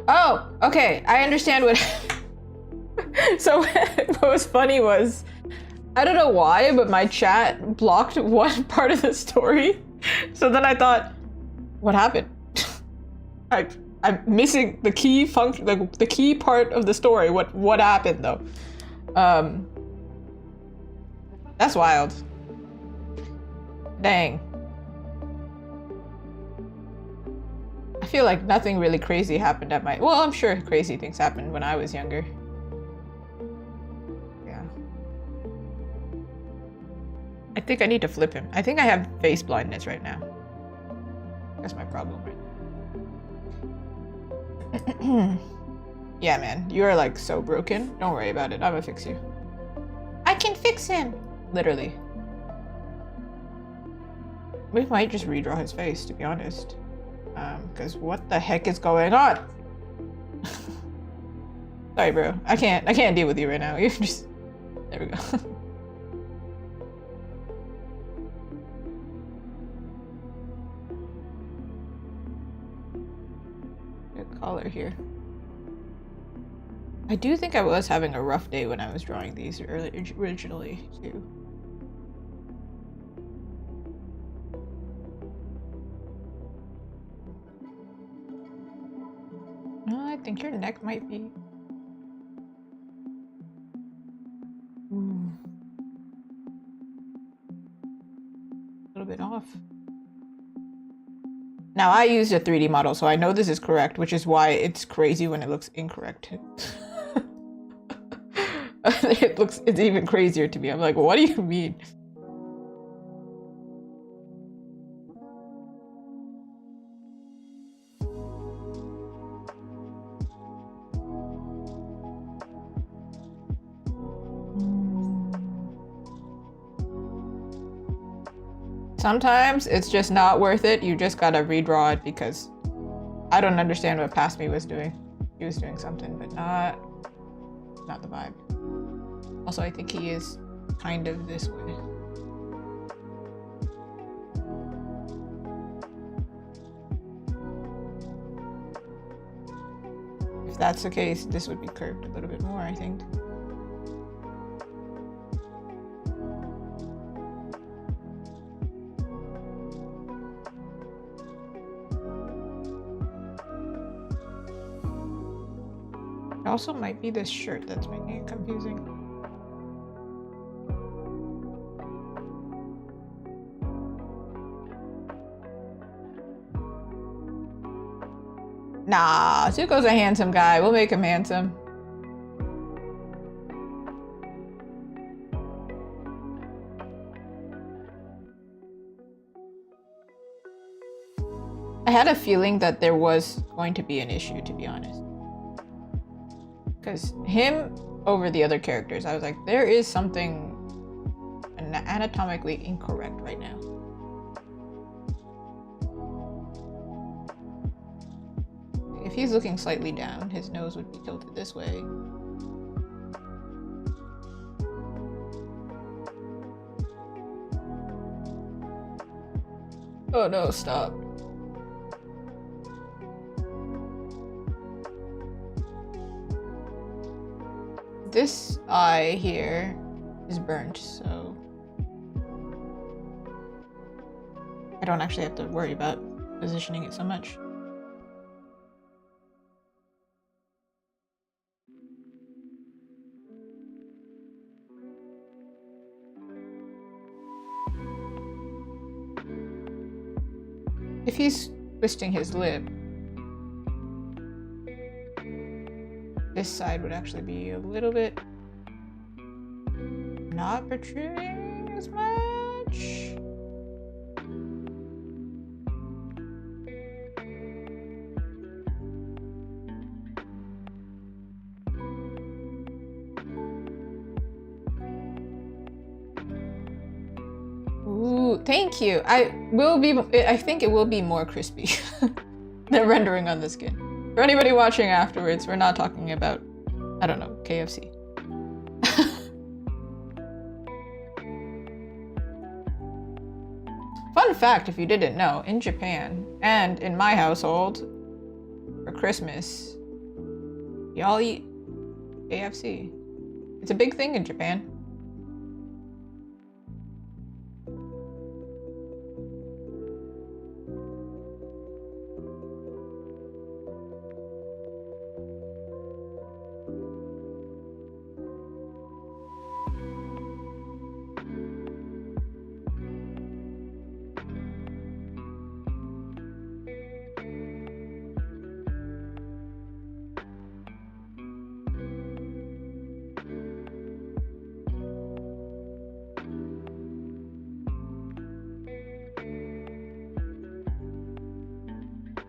Oh, okay. I understand what. So what was funny was, I don't know why, but my chat blocked one part of the story. So then I thought, what happened? I'm missing the key function, the key part of the story. What happened though? That's wild. Dang. I feel like nothing really crazy happened at my... Well, I'm sure crazy things happened when I was younger. Yeah. I think I need to flip him. I think I have face blindness right now. That's my problem right now. Yeah, man. You are like so broken. Don't worry about it. I'm gonna fix you. I can fix him! Literally. We might just redraw his face, to be honest. Because what the heck is going on? Sorry, bro. I can't deal with you right now. You're just... There we go. color here. I do think I was having a rough day when I was drawing these originally, too. I think your neck might be... Ooh. A little bit off. Now, I used a 3D model, so I know this is correct, which is why it's crazy when it looks incorrect. It's even crazier to me. I'm like, what do you mean? Sometimes it's just not worth it. You just gotta redraw it because I don't understand what past me was doing. He was doing something, but not the vibe. Also, I think he is kind of this way. If that's the case, this would be curved a little bit more, I think. It also might be this shirt that's making it confusing. Nah, Zuko's a handsome guy. We'll make him handsome. I had a feeling that there was going to be an issue, to be honest. Because him over the other characters, I was like, there is something anatomically incorrect right now. If he's looking slightly down, his nose would be tilted this way. Oh no, stop. This eye here is burnt, so I don't actually have to worry about positioning it so much. If he's twisting his lip, this side would actually be a little bit not protruding as much. Ooh, thank you. I think it will be more crispy than rendering on the skin. For anybody watching afterwards, we're not talking about, I don't know, KFC. Fun fact, if you didn't know, in Japan, and in my household, for Christmas, y'all eat KFC. It's a big thing in Japan.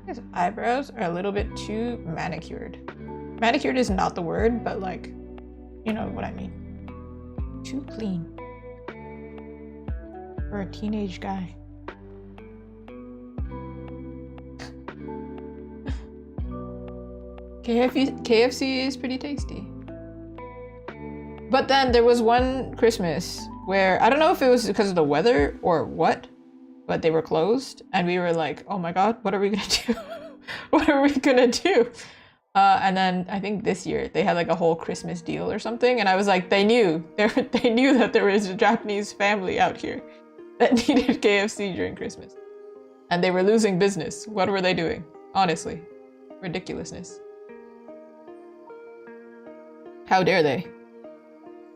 His eyebrows are a little bit too manicured. Manicured is not the word, but like, you know what I mean. Too clean. For a teenage guy. KFC is pretty tasty. But then there was one Christmas where, I don't know if it was because of the weather or what, but they were closed and we were like, oh my god, what are we gonna do? What are we gonna do? And then I think this year they had like a whole Christmas deal or something, and I was like, they knew they knew that there was a Japanese family out here that needed KFC during Christmas, and they were losing business. What were they doing? Honestly, ridiculousness. How dare they?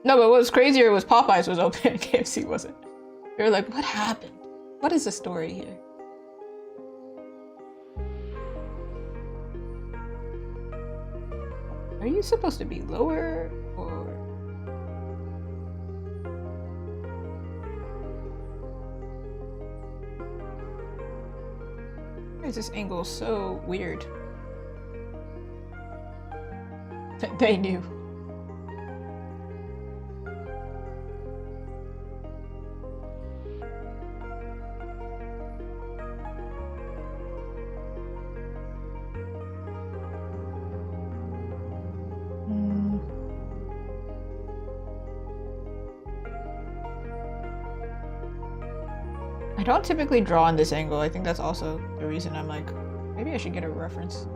No, but what was crazier was Popeyes was open and KFC wasn't. They were like, what happened? What is the story here? Are you supposed to be lower or? Why is this angle so weird? They knew. I don't typically draw on this angle. I think that's also the reason I'm like, maybe I should get a reference.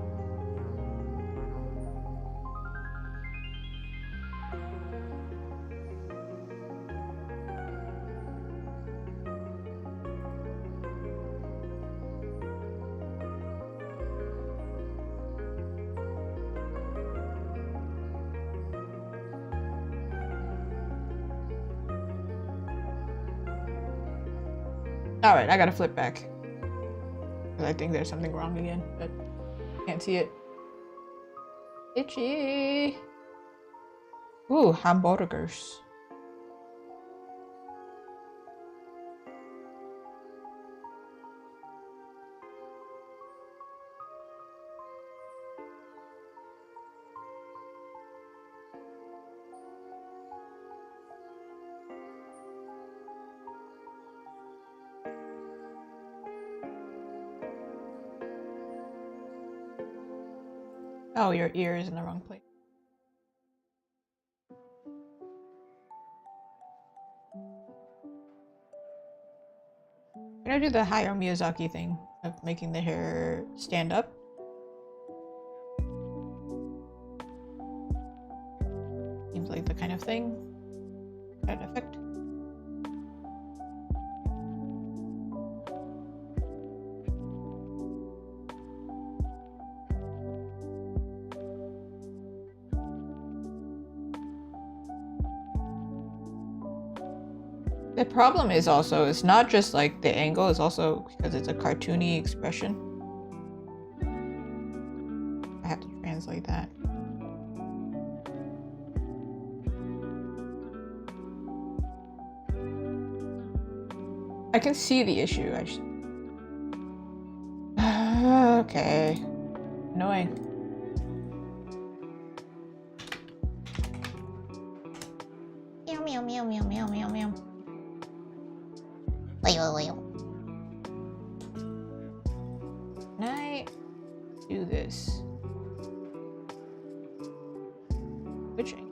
Alright, I gotta flip back. I think there's something wrong again, but can't see it. Itchy! Ooh, hamburgers. Oh, your ear is in the wrong place. Can I do the Hayao Miyazaki thing of making the hair stand up? Seems like the kind of thing. That effect. The problem is also, it's not just like the angle, it's also because it's a cartoony expression. I have to translate that. I can see the issue, actually. Okay. Annoying. Meow, meow, meow, meow, meow, meow, meow. Can I do this? Switching.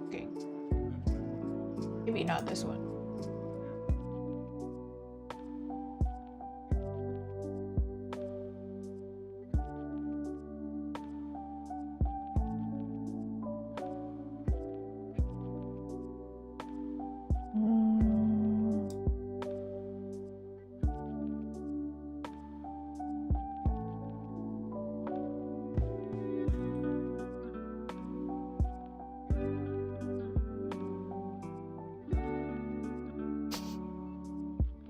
Okay. Maybe not this one.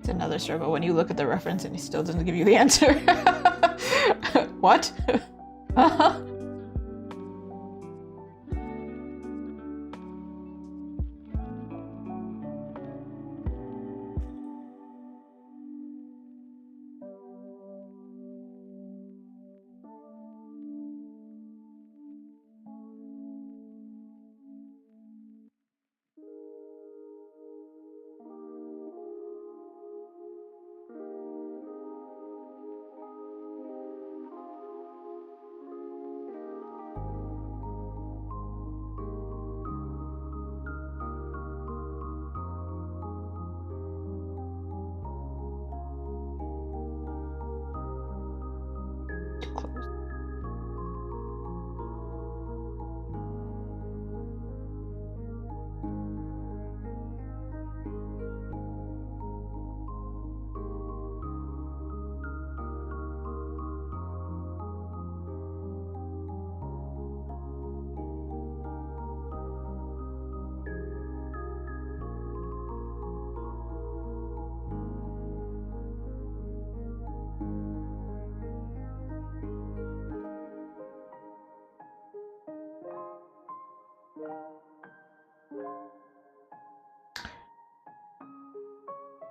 It's another struggle when you look at the reference and it still doesn't give you the answer. What?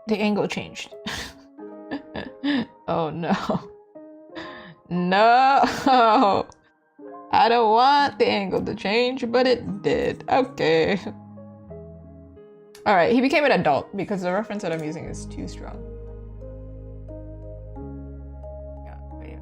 The angle changed. Oh no. No! I don't want the angle to change, but it did. Okay. Alright, he became an adult because the reference that I'm using is too strong. Yeah, wait.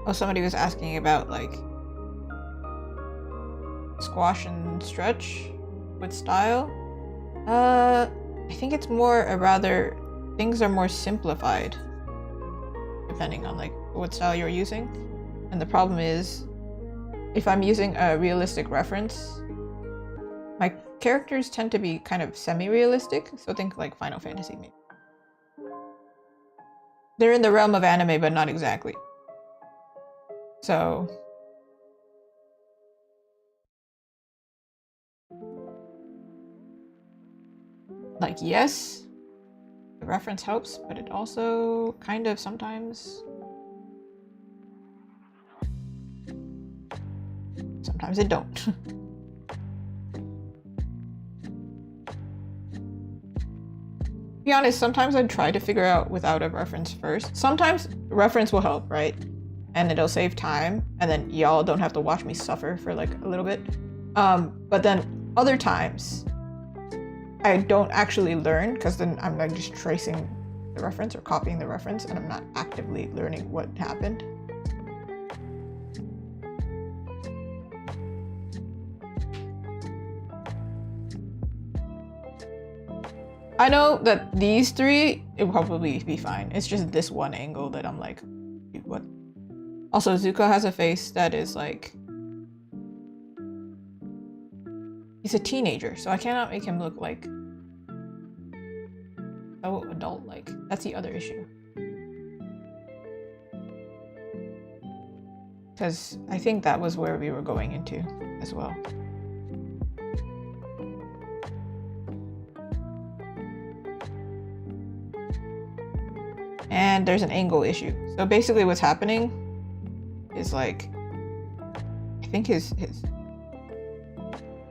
Oh, somebody was asking about like squash and stretch with style. I think it's more a rather things are more simplified depending on like what style you're using. And the problem is if I'm using a realistic reference, my characters tend to be kind of semi-realistic, so think like Final Fantasy maybe. They're in the realm of anime, but not exactly. So like, yes, the reference helps, but it also kind of sometimes it don't. To be honest, sometimes I try to figure out without a reference first. Sometimes reference will help, right? And it'll save time, and then y'all don't have to watch me suffer for like a little bit. But then other times I don't actually learn because then I'm like just tracing the reference or copying the reference and I'm not actively learning what happened. I know that these three, it will probably be fine. It's just this one angle that I'm like, dude, what? Also, Zuko has a face that is like... He's a teenager, so I cannot make him look like... so adult-like. That's the other issue. Because I think that was where we were going into as well. And there's an angle issue. So basically what's happening is like, I think his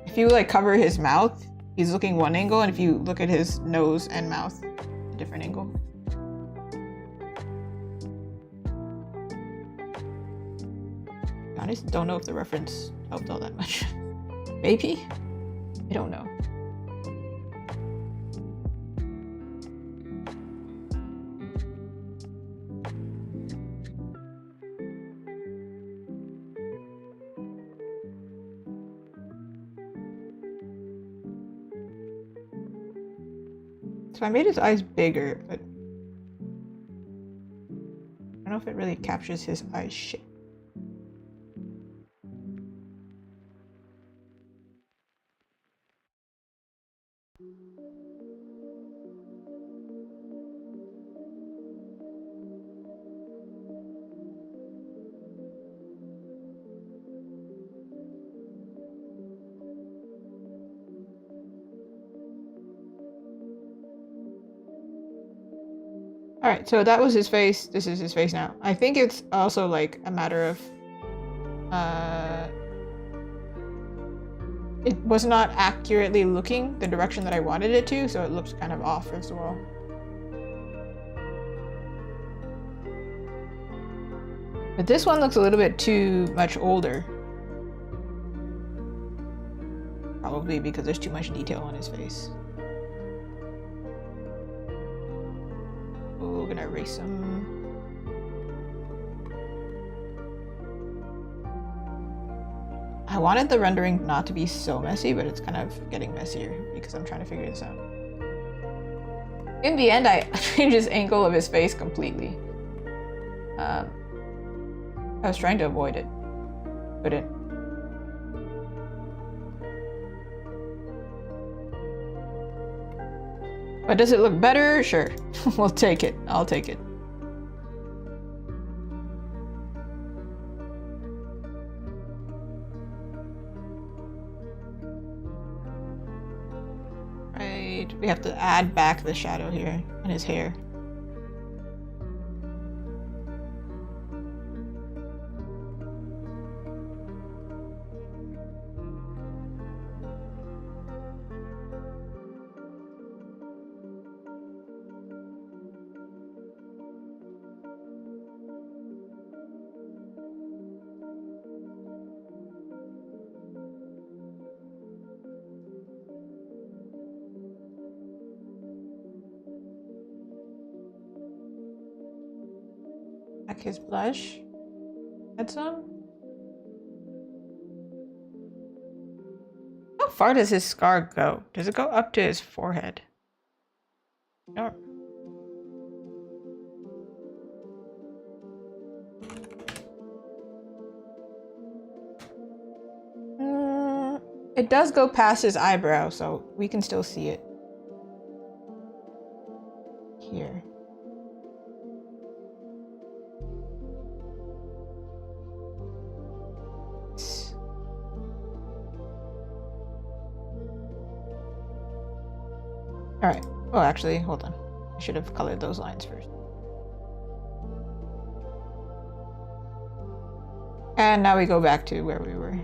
if you like cover his mouth, he's looking one angle, and if you look at his nose and mouth, a different angle. I honestly don't know if the reference helped all that much. Maybe? I don't know. So I made his eyes bigger, but I don't know if it really captures his eye shape. Alright, so that was his face. This is his face now. I think it's also like a matter of it was not accurately looking the direction that I wanted it to, so it looks kind of off as well. But this one looks a little bit too much older. Probably because there's too much detail on his face. Oh, gonna erase him. I wanted the rendering not to be so messy, but it's kind of getting messier because I'm trying to figure this out. In the end, I changed his angle of his face completely. I was trying to avoid it. Couldn't. But does it look better? Sure. We'll take it. I'll take it. need. We have to add back the shadow here in his hair. Back his blush. Add some. How far does his scar go? Does it go up to his forehead? No. It does go past his eyebrow, so we can still see it. Here. Alright. Oh, actually, hold on. I should have colored those lines first. And now we go back to where we were.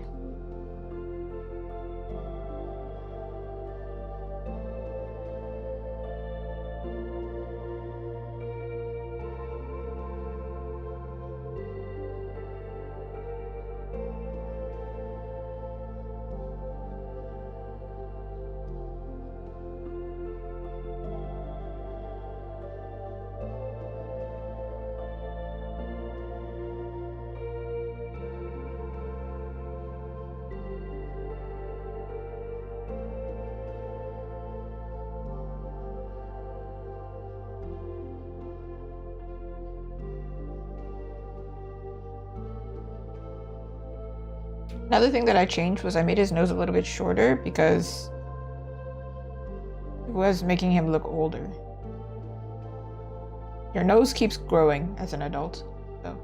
Another thing that I changed was I made his nose a little bit shorter because it was making him look older. Your nose keeps growing as an adult, so.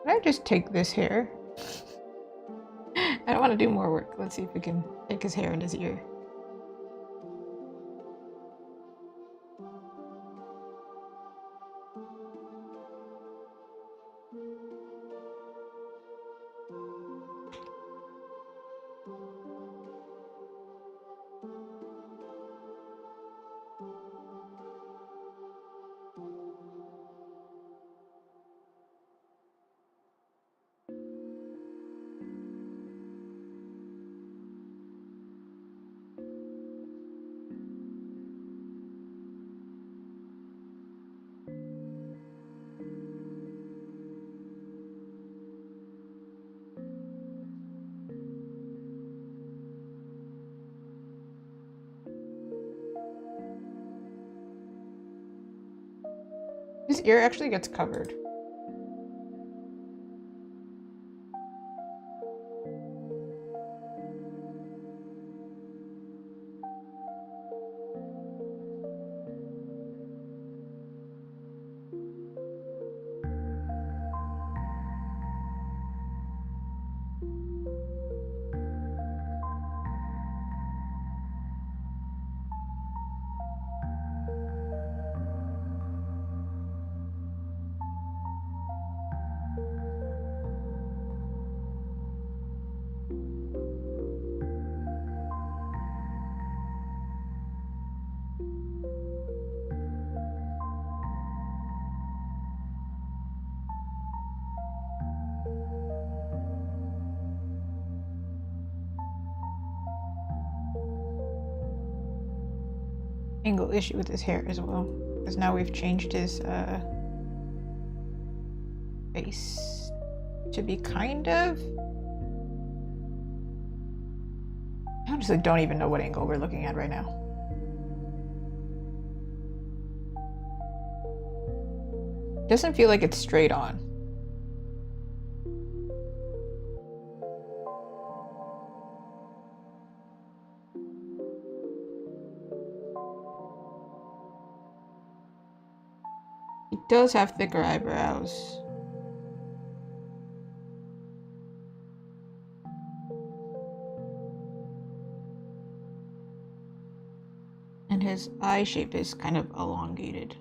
Can I just take this hair? I don't want to do more work. Let's see if we can take his hair and his ear. His ear actually gets covered. Angle issue with his hair as well, because now we've changed his face to be kind of. I honestly don't even know what angle we're looking at right now. Doesn't feel like it's straight on. He does have thicker eyebrows. And his eye shape is kind of elongated.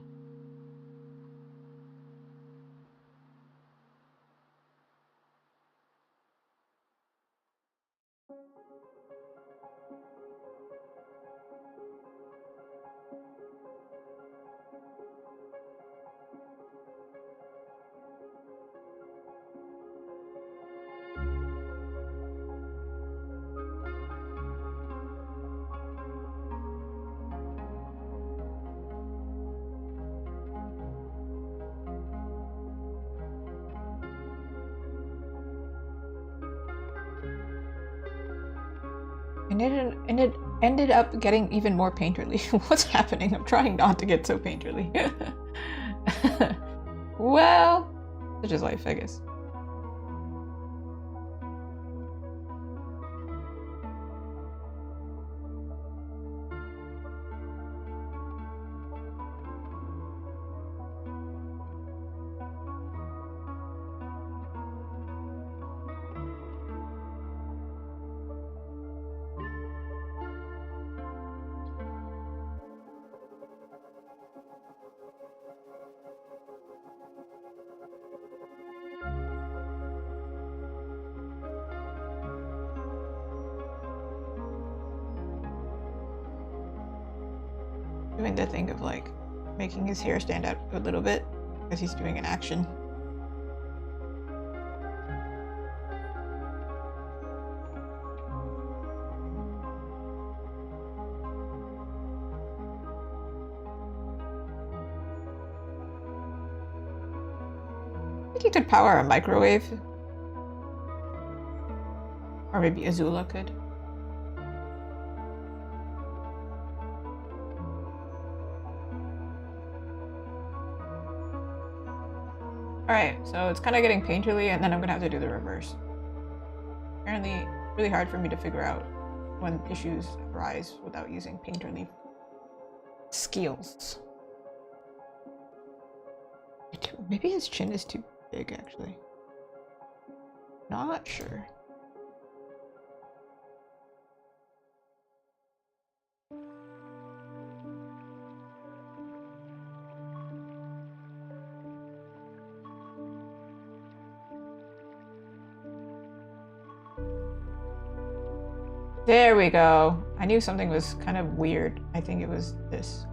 And it ended up getting even more painterly. What's happening? I'm trying not to get so painterly. Well, such is life, I guess. Doing the thing of like making his hair stand out a little bit because he's doing an action. I think you could power a microwave. Or maybe Azula could. Alright, so it's kind of getting painterly, and then I'm gonna have to do the reverse. Apparently, really hard for me to figure out when issues arise without using painterly skills. Maybe his chin is too big, actually. Not sure. There we go. I knew something was kind of weird. I think it was this.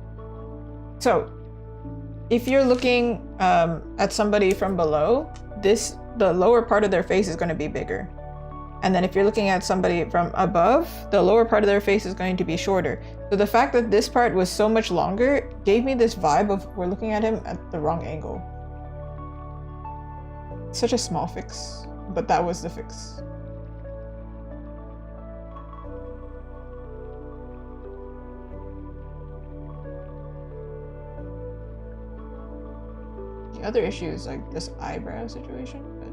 So, if you're looking at somebody from below, the lower part of their face is going to be bigger. And then if you're looking at somebody from above, the lower part of their face is going to be shorter. So the fact that this part was so much longer gave me this vibe of we're looking at him at the wrong angle. Such a small fix, but that was the fix. The other issue is like this eyebrow situation, but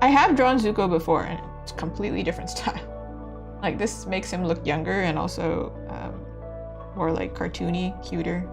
I have drawn Zuko before and it's a completely different style. Like this makes him look younger and also more like cartoony, cuter.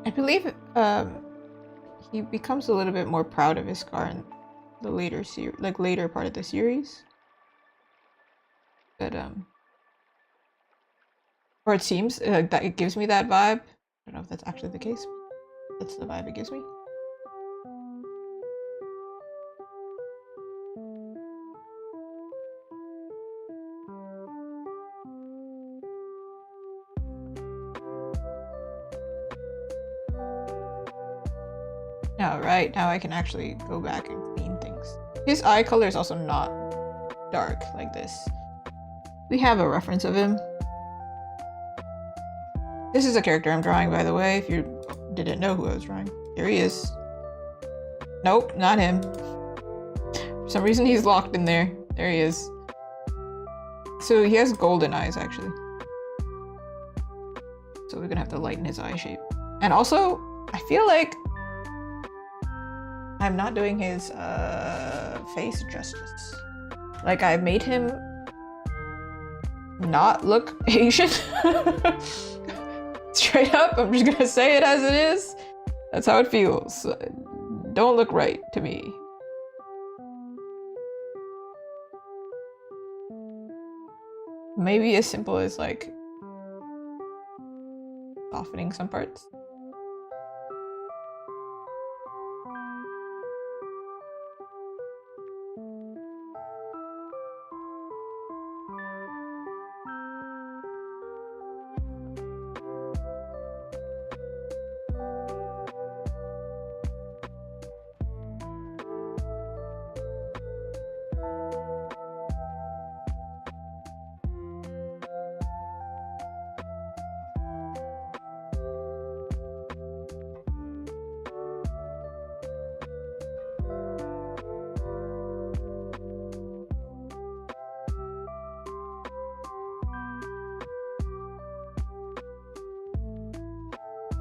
I believe he becomes a little bit more proud of his scar in the later later part of the series. But or it seems that it gives me that vibe. I don't know if that's actually the case. That's the vibe it gives me. Alright, now I can actually go back and clean things. His eye color is also not dark like this. We have a reference of him. This is a character I'm drawing, by the way, if you didn't know who I was drawing. Here he is. Nope, not him. For some reason he's locked in there. There he is. So he has golden eyes, actually. So we're gonna have to lighten his eye shape. And also, I feel like I'm not doing his face justice. Like, I've made him not look Asian. Straight up, I'm just gonna say it as it is. That's how it feels. Don't look right to me. Maybe as simple as like softening some parts.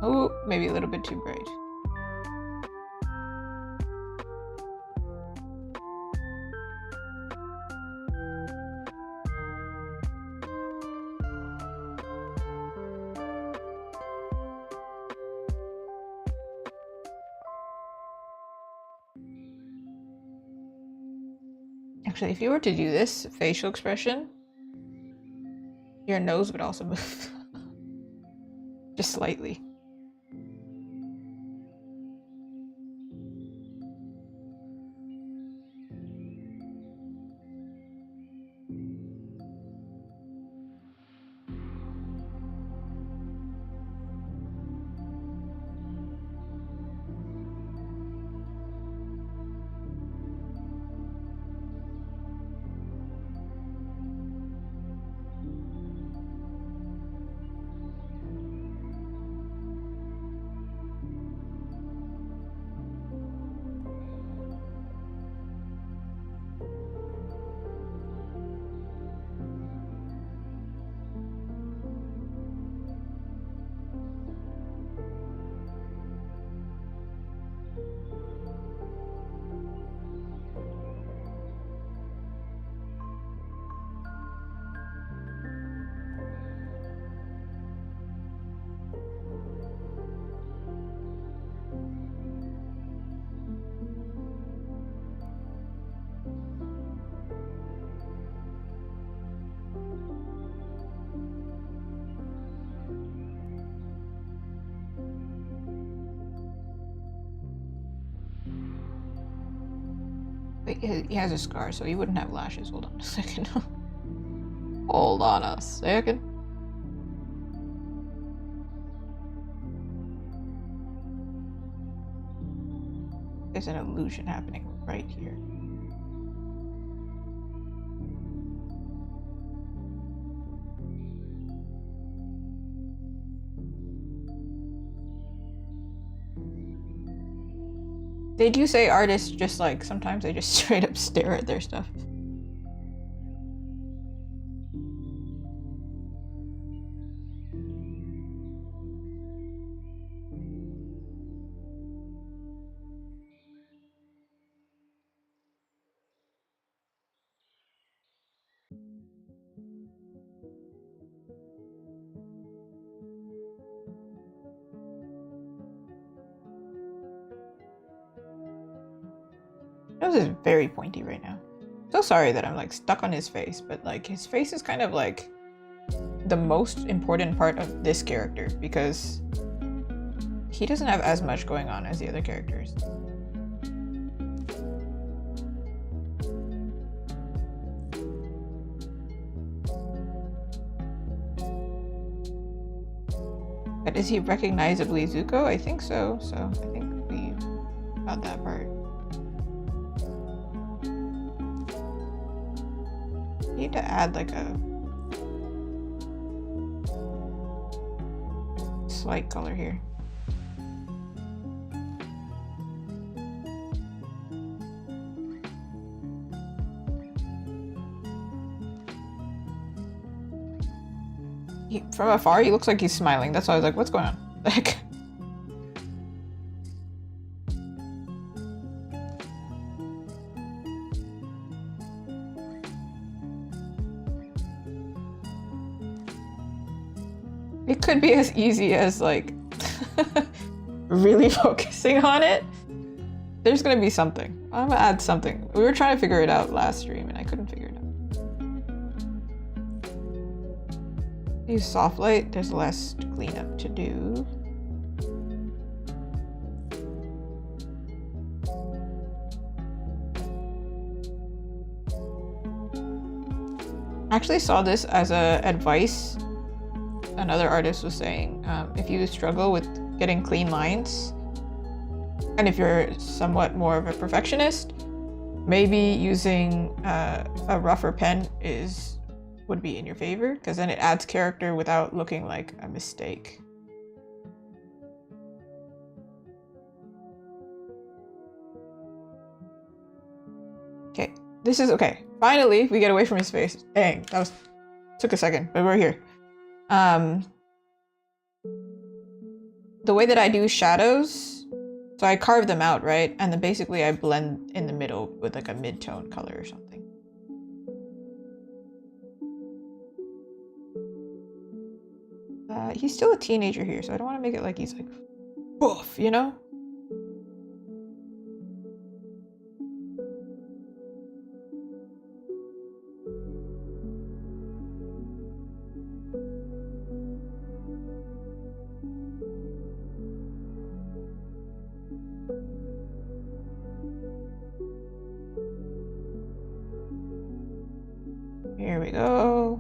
Oh, maybe a little bit too bright. Actually, if you were to do this facial expression, your nose would also move. Just slightly. Wait, he has a scar, so he wouldn't have lashes. Hold on a second. Hold on a second. There's an illusion happening right here. They do say artists just like, sometimes they just straight up stare at their stuff. Nose is very pointy right now. So sorry that I'm like stuck on his face, but like his face is kind of like the most important part of this character because he doesn't have as much going on as the other characters. But is he recognizably Zuko? I think so. So I think we got that part. Need to add like a slight color here. From afar, he looks like he's smiling. That's why I was like, what's going on? Like, it could be as easy as like really focusing on it. There's gonna be something. I'm gonna add something. We were trying to figure it out last stream and I couldn't figure it out. Use soft light, there's less cleanup to do. I actually saw this as a advice. Another artist was saying, if you struggle with getting clean lines, and if you're somewhat more of a perfectionist, maybe using a rougher pen would be in your favor, because then it adds character without looking like a mistake. Okay, this is okay. Finally, we get away from his face. Dang, took a second, but we're here. The way that I do shadows, so I carve them out, right? And then basically I blend in the middle with like a mid-tone color or something. He's still a teenager here, so I don't want to make it like he's like, boof, you know? Here we go.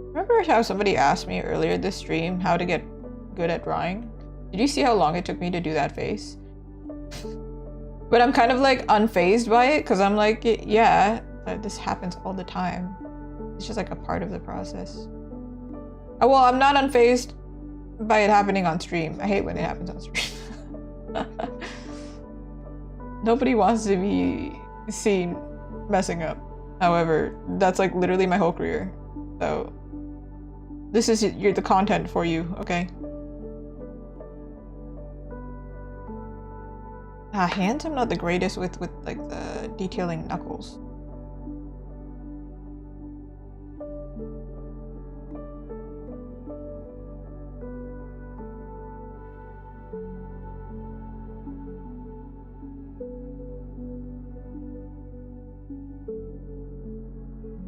Remember how somebody asked me earlier this stream how to get good at drawing? Did you see how long it took me to do that face? But I'm kind of like unfazed by it because I'm like, yeah, this happens all the time. It's just like a part of the process. Oh, well, I'm not unfazed by it happening on stream. I hate when it happens on stream. Nobody wants to be seen messing up. However, that's like literally my whole career. So this is the content for you, okay? Hands I'm not the greatest with like the detailing knuckles.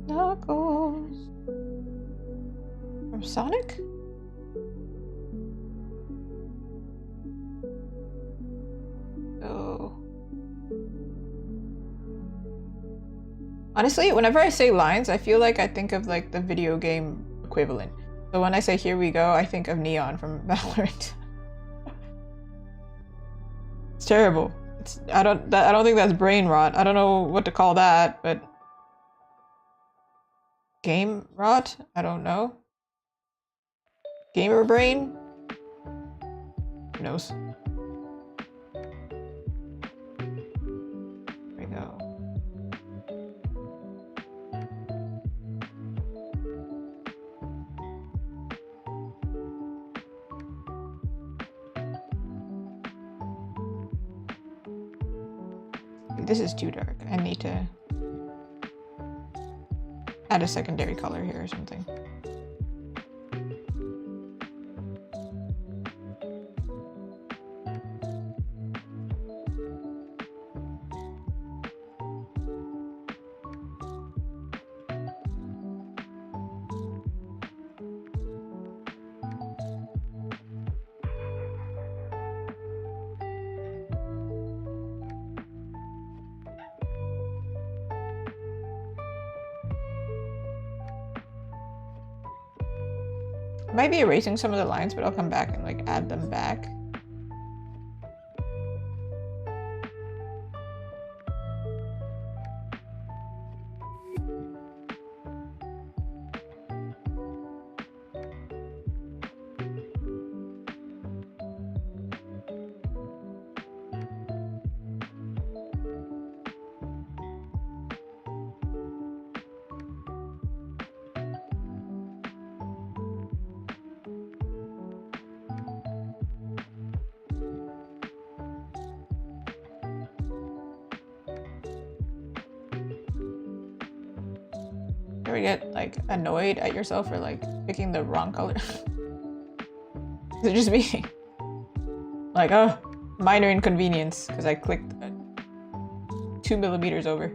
Knuckles. From Sonic? Oh. Honestly, whenever I say lines, I feel like I think of like the video game equivalent. So when I say here we go, I think of Neon from Valorant. It's terrible. I don't think that's brain rot. I don't know what to call that, but game rot? I don't know. Gamer brain? Who knows? There we go. This is too dark. I need to add a secondary color here or something. I might be erasing some of the lines, but I'll come back and like add them back. Ever get like annoyed at yourself for like picking the wrong color? Is it just me? Like, oh, minor inconvenience because I clicked 2 millimeters over.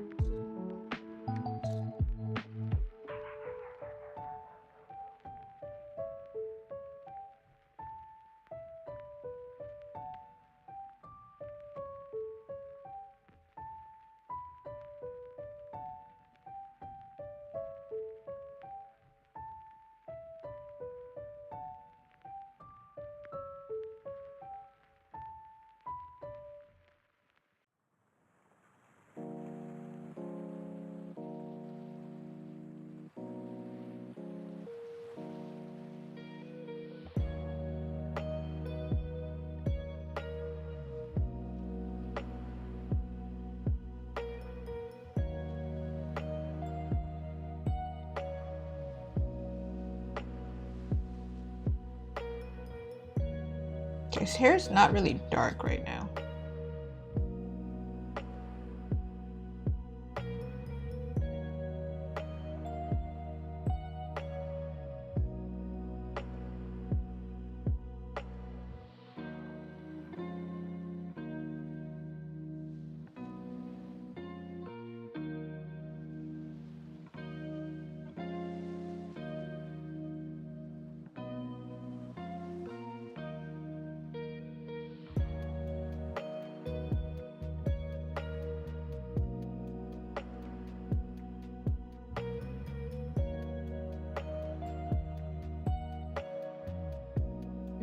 His hair's not really dark right now.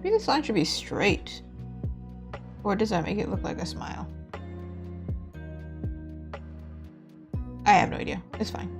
Maybe this line should be straight. Or does that make it look like a smile? I have no idea. It's fine.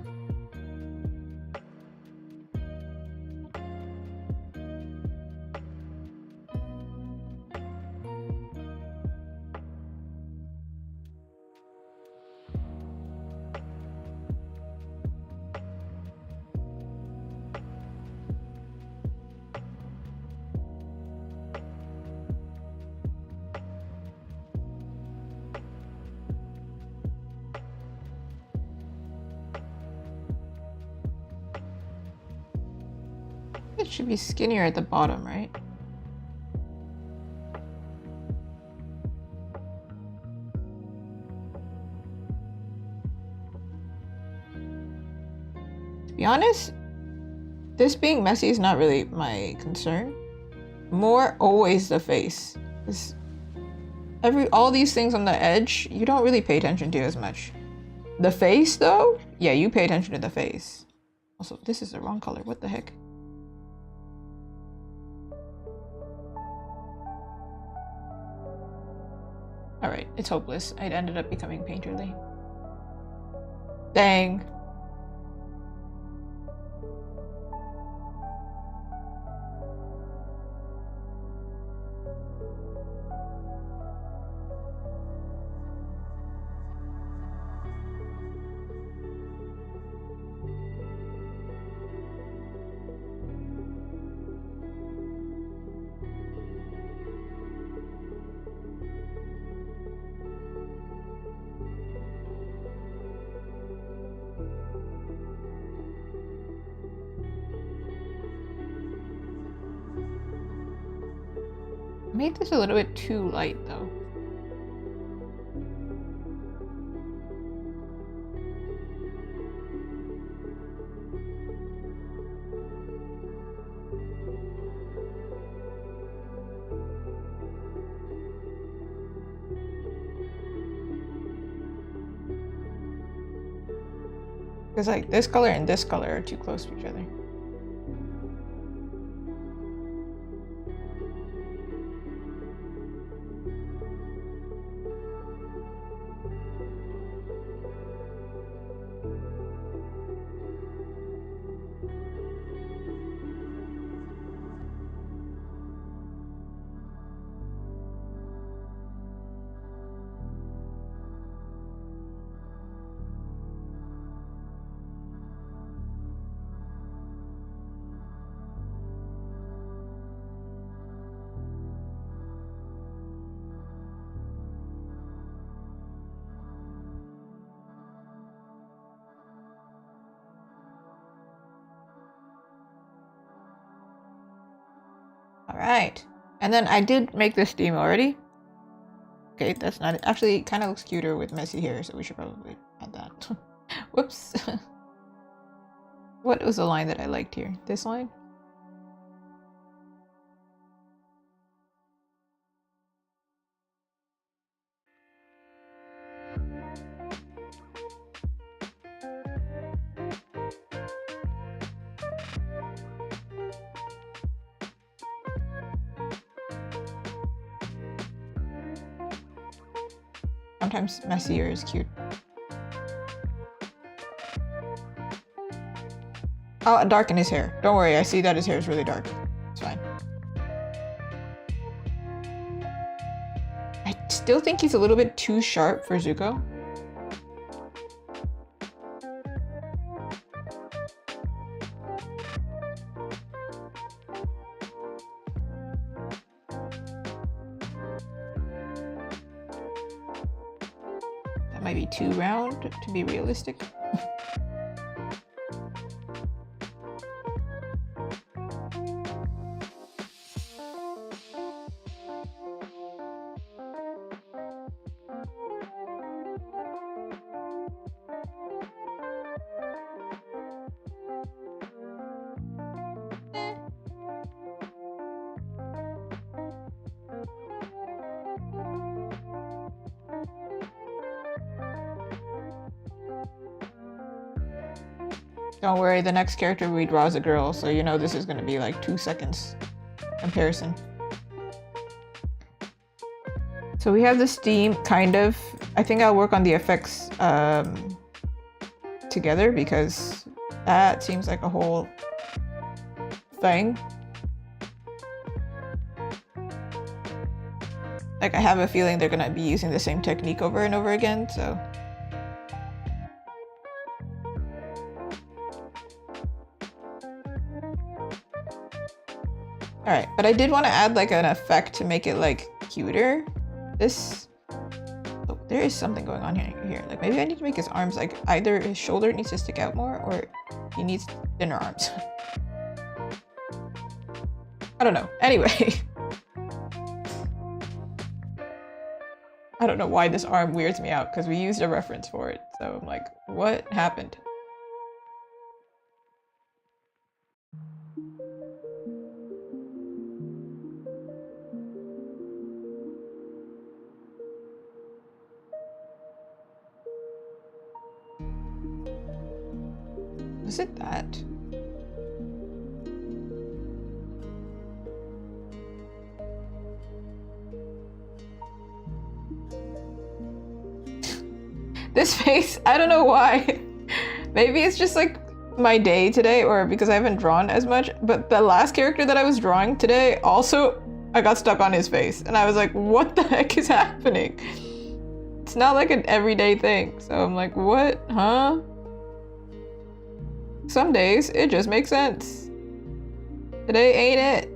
It should be skinnier at the bottom, right? To be honest, this being messy is not really my concern. More always the face. All these things on the edge, you don't really pay attention to as much. The face though, yeah, you pay attention to the face. Also, this is the wrong color, what the heck? Alright, it's hopeless. It ended up becoming painterly. Dang. I made this a little bit too light though. Because like this color and this color are too close to each other. Alright. And then I did make this theme already. Okay, that's not it. Actually, it kind of looks cuter with messy hair, so we should probably add that. Whoops. What was the line that I liked here? This line? Sometimes messier is cute. I'll darken his hair. Don't worry, I see that his hair is really dark. It's fine. I still think he's a little bit too sharp for Zuko. That might be too round to be realistic. Don't worry, the next character we draw is a girl, so you know this is going to be like 2 seconds comparison. So we have this theme, kind of. I think I'll work on the effects together because that seems like a whole thing. Like, I have a feeling they're going to be using the same technique over and over again, so... Alright, but I did want to add like an effect to make it like cuter. This... Oh, there is something going on here. Like maybe I need to make his arms like either his shoulder needs to stick out more or he needs thinner arms. I don't know. Anyway. I don't know why this arm weirds me out because we used a reference for it. So I'm like, what happened? Was it that? This face, I don't know why. Maybe it's just like my day today or because I haven't drawn as much, but the last character that I was drawing today also, I got stuck on his face and I was like, what the heck is happening? It's not like an everyday thing. So I'm like, what? Huh? Some days, it just makes sense. Today ain't it.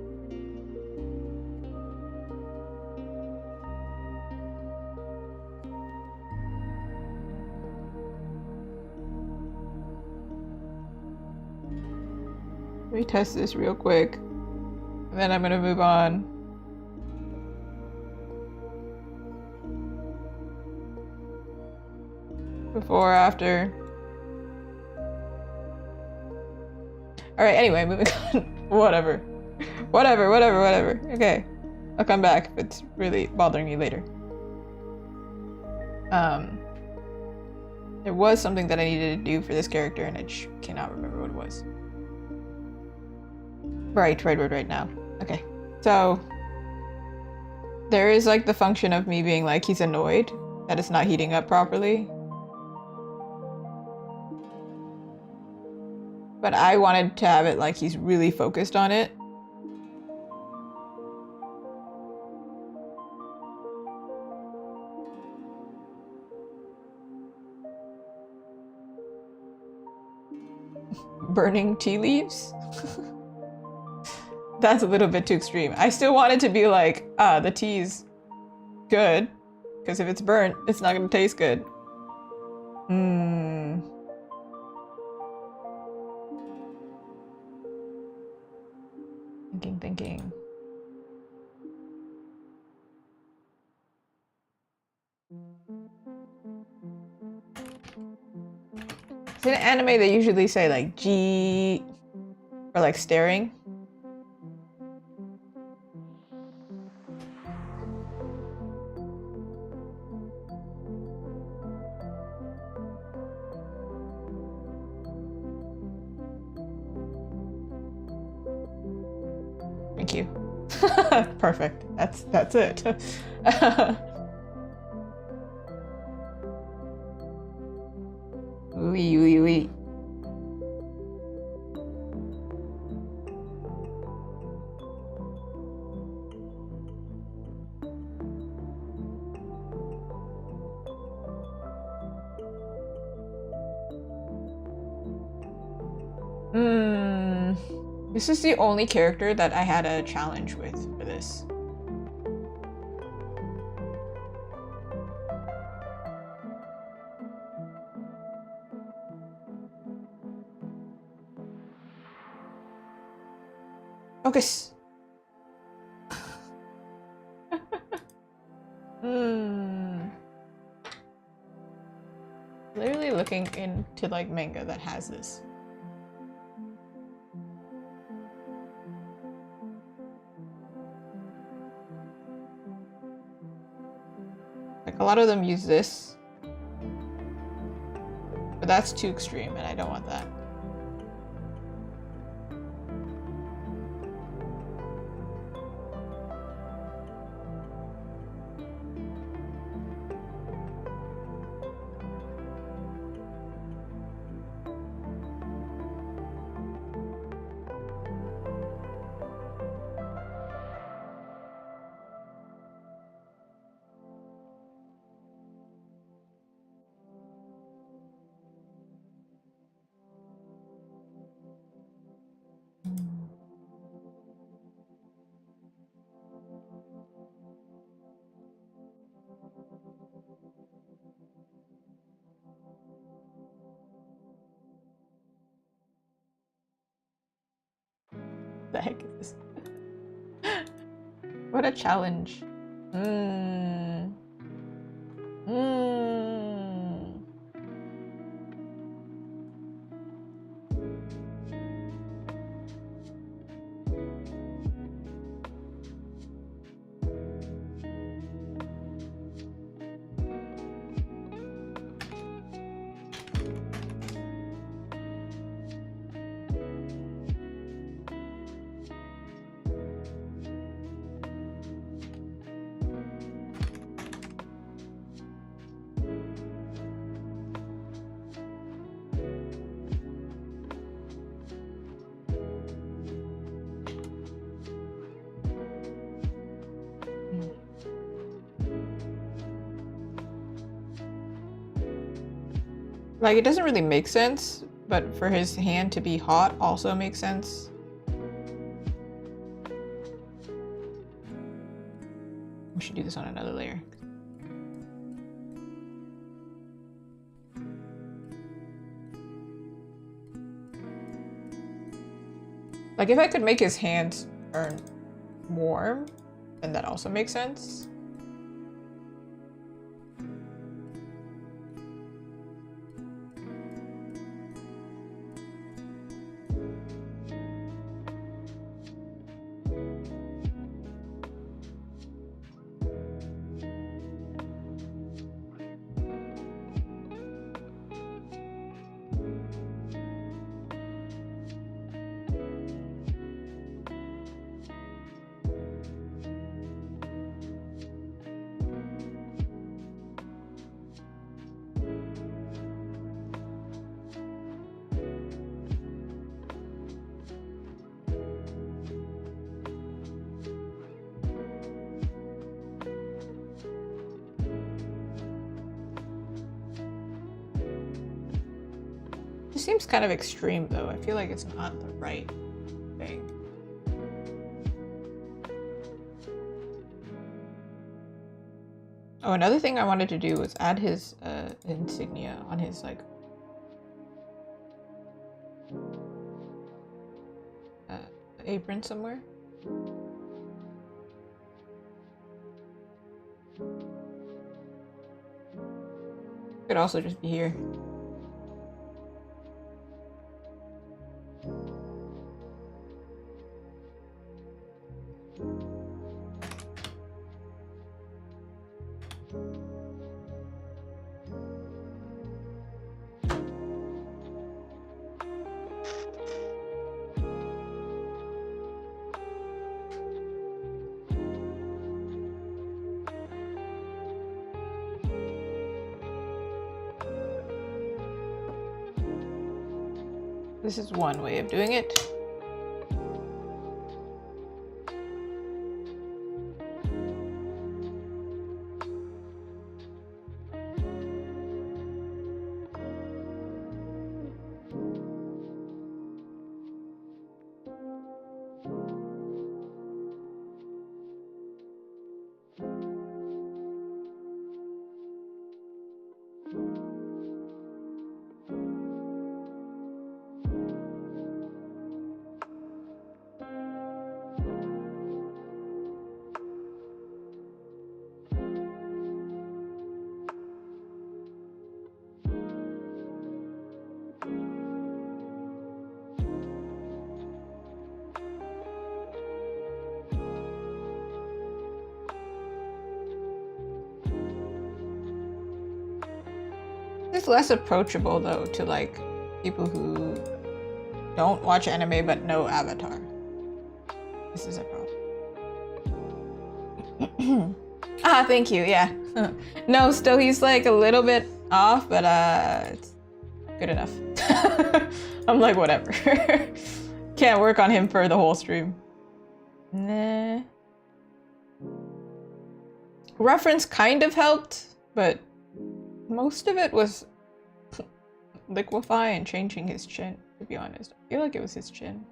Let me test this real quick. And then I'm gonna move on. Before, after. Alright, anyway, moving on. Whatever. Whatever. Okay. I'll come back if it's really bothering me later. There was something that I needed to do for this character and I cannot remember what it was. Right now. Okay. So, there is like the function of me being like, he's annoyed that it's not heating up properly. But I wanted to have it like he's really focused on it. Burning tea leaves? That's a little bit too extreme. I still want it to be like, the tea's good. Because if it's burnt, it's not going to taste good. Thinking. In anime, they usually say like G or like staring. Thank you. Perfect. That's it. Oui, oui, oui. This is the only character that I had a challenge with for this. Focus. Literally looking into like manga that has this. Like a lot of them use this, but that's too extreme and I don't want that. The heck is this? What a challenge. Like, it doesn't really make sense, but for his hand to be hot also makes sense. We should do this on another layer. Like, if I could make his hands turn warm, then that also makes sense. It seems kind of extreme though. I feel like it's not the right thing. Oh, another thing I wanted to do was add his insignia on his like apron somewhere. Could also just be here. This is one way of doing it. It's less approachable though to like people who don't watch anime but know Avatar. This is a problem. Ah, thank you, yeah. No, still he's like a little bit off, but it's good enough. I'm like, whatever. Can't work on him for the whole stream. Nah. Reference kind of helped, but most of it was liquefy and changing his chin, to be honest. I feel like it was his chin.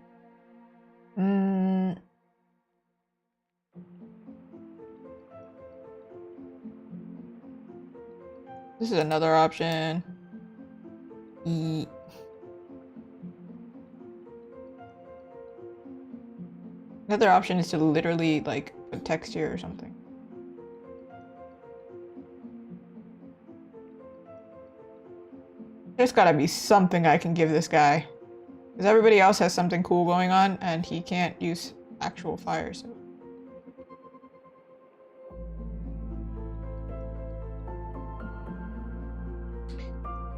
This is another option. Another option is to literally like put text here or something. There's gotta be something I can give this guy. Because everybody else has something cool going on and he can't use actual fire, so.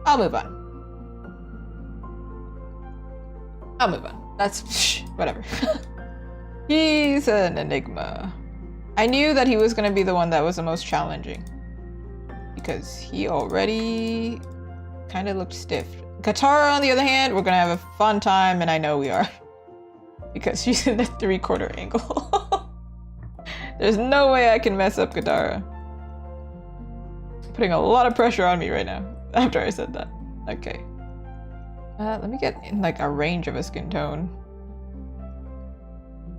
I'll move on. I'll move on. That's whatever. He's an enigma. I knew that he was gonna be the one that was the most challenging. Because he already kind of looked stiff. Katara, on the other hand, we're gonna have a fun time, and I know we are. Because she's in the 3/4 angle. There's no way I can mess up Katara. Putting a lot of pressure on me right now, after I said that. Okay. Let me get in like a range of a skin tone.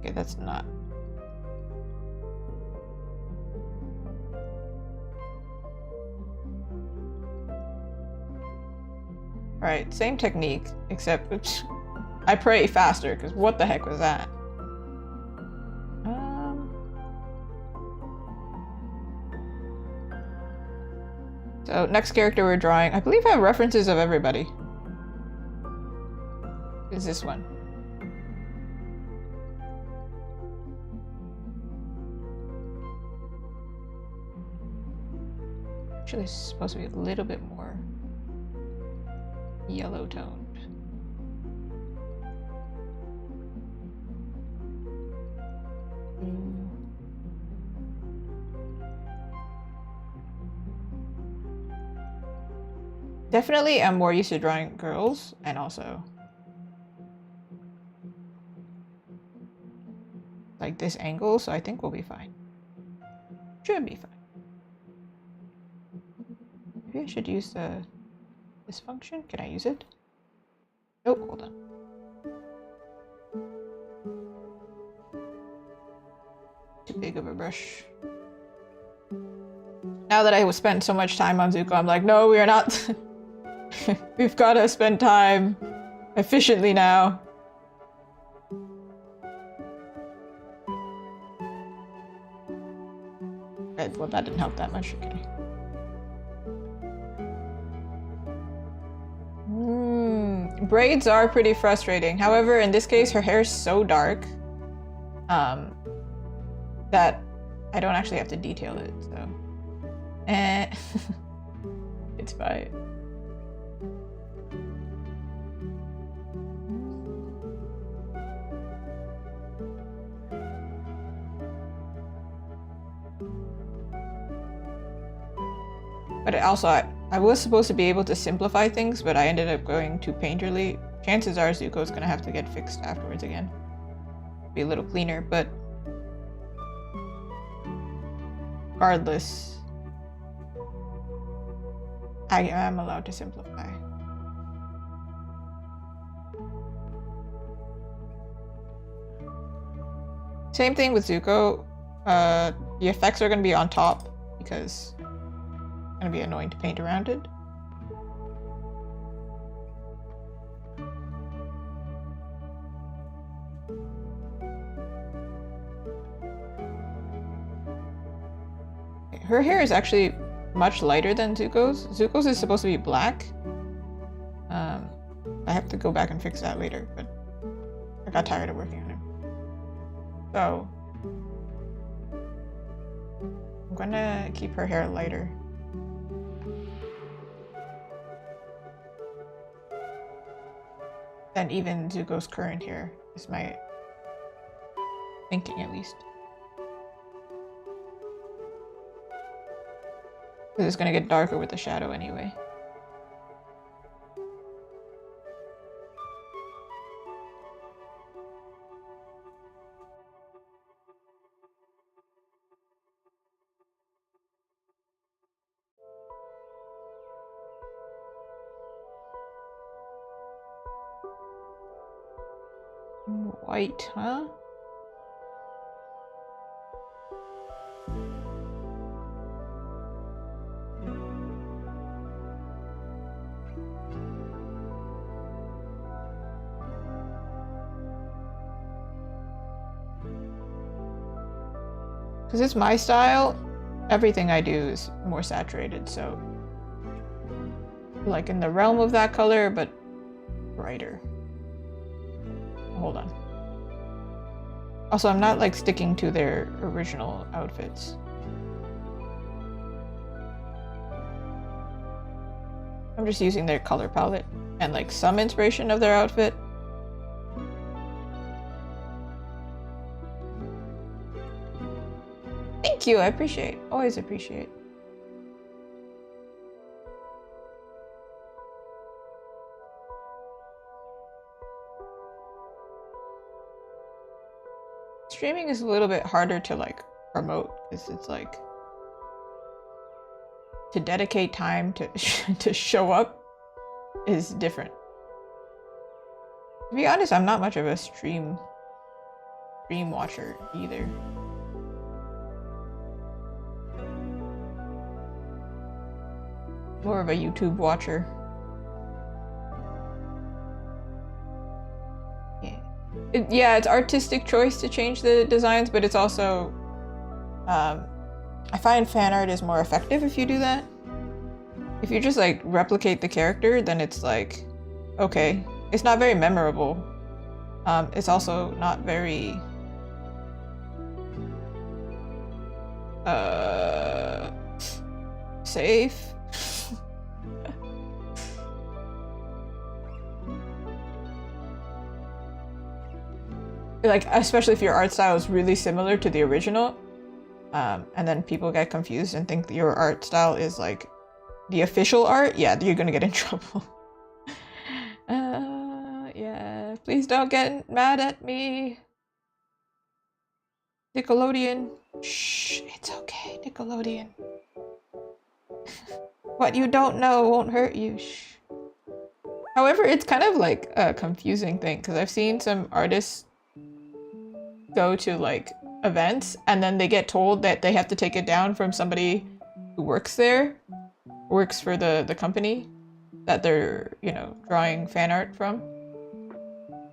Okay, that's not. Alright, same technique, except oops, I pray faster, because what the heck was that? So, next character we're drawing, I believe I have references of everybody. Is this one. Actually, it's supposed to be a little bit more yellow toned. Definitely I'm more used to drawing girls, and also like this angle, so I think we'll be fine. Should be fine. Maybe I should use this function. Can I use it? Oh, hold on. Too big of a brush. Now that I spent so much time on Zuko, I'm like, no, we are not. We've got to spend time efficiently now. Right, well, that didn't help that much. Okay. Braids are pretty frustrating. However, in this case, her hair is so dark. that I don't actually have to detail it, so. It's fine. But also, I was supposed to be able to simplify things, but I ended up going too painterly. Chances are Zuko's gonna have to get fixed afterwards again. Be a little cleaner, but regardless, I am allowed to simplify. Same thing with Zuko. The effects are gonna be on top because it's gonna be annoying to paint around it. Her hair is actually much lighter than Zuko's. Zuko's is supposed to be black. I have to go back and fix that later, but I got tired of working on him. So I'm gonna keep her hair lighter. Than even Zuko's current hair, is my thinking at least. Because it's gonna get darker with the shadow anyway. White, huh? Because it's my style, everything I do is more saturated, so like in the realm of that color, but brighter. Hold on. Also, I'm not like sticking to their original outfits. I'm just using their color palette and like some inspiration of their outfit. Thank you, I appreciate. Always appreciate. Streaming is a little bit harder to like promote because it's like to dedicate time to to show up is different. To be honest, I'm not much of a stream watcher either. More of a YouTube watcher. Yeah, it's artistic choice to change the designs, but it's also I find fan art is more effective if you do that. If you just like replicate the character, then it's like, okay, it's not very memorable. It's also not very safe. Like, especially if your art style is really similar to the original, and then people get confused and think that your art style is like the official art, yeah, you're gonna get in trouble. Yeah, please don't get mad at me. Nickelodeon. Shh, it's okay, Nickelodeon. What you don't know won't hurt you. Shh. However, it's kind of like a confusing thing, because I've seen some artists go to like events and then they get told that they have to take it down from somebody who works there, works for the company that they're, you know, drawing fan art from.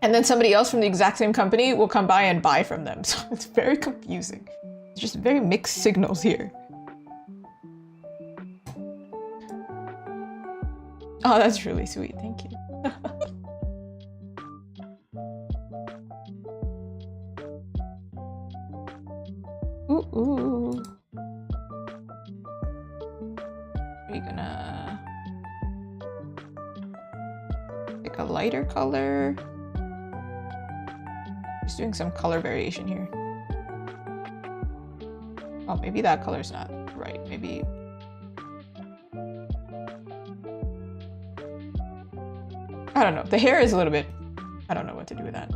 And then somebody else from the exact same company will come by and buy from them. So it's very confusing. It's just very mixed signals here. Oh, that's really sweet. Thank you. Ooh, ooh. Are you gonna pick a lighter color? Just doing some color variation here. Oh, maybe that color's not right. Maybe. I don't know. The hair is a little bit. I don't know what to do with that.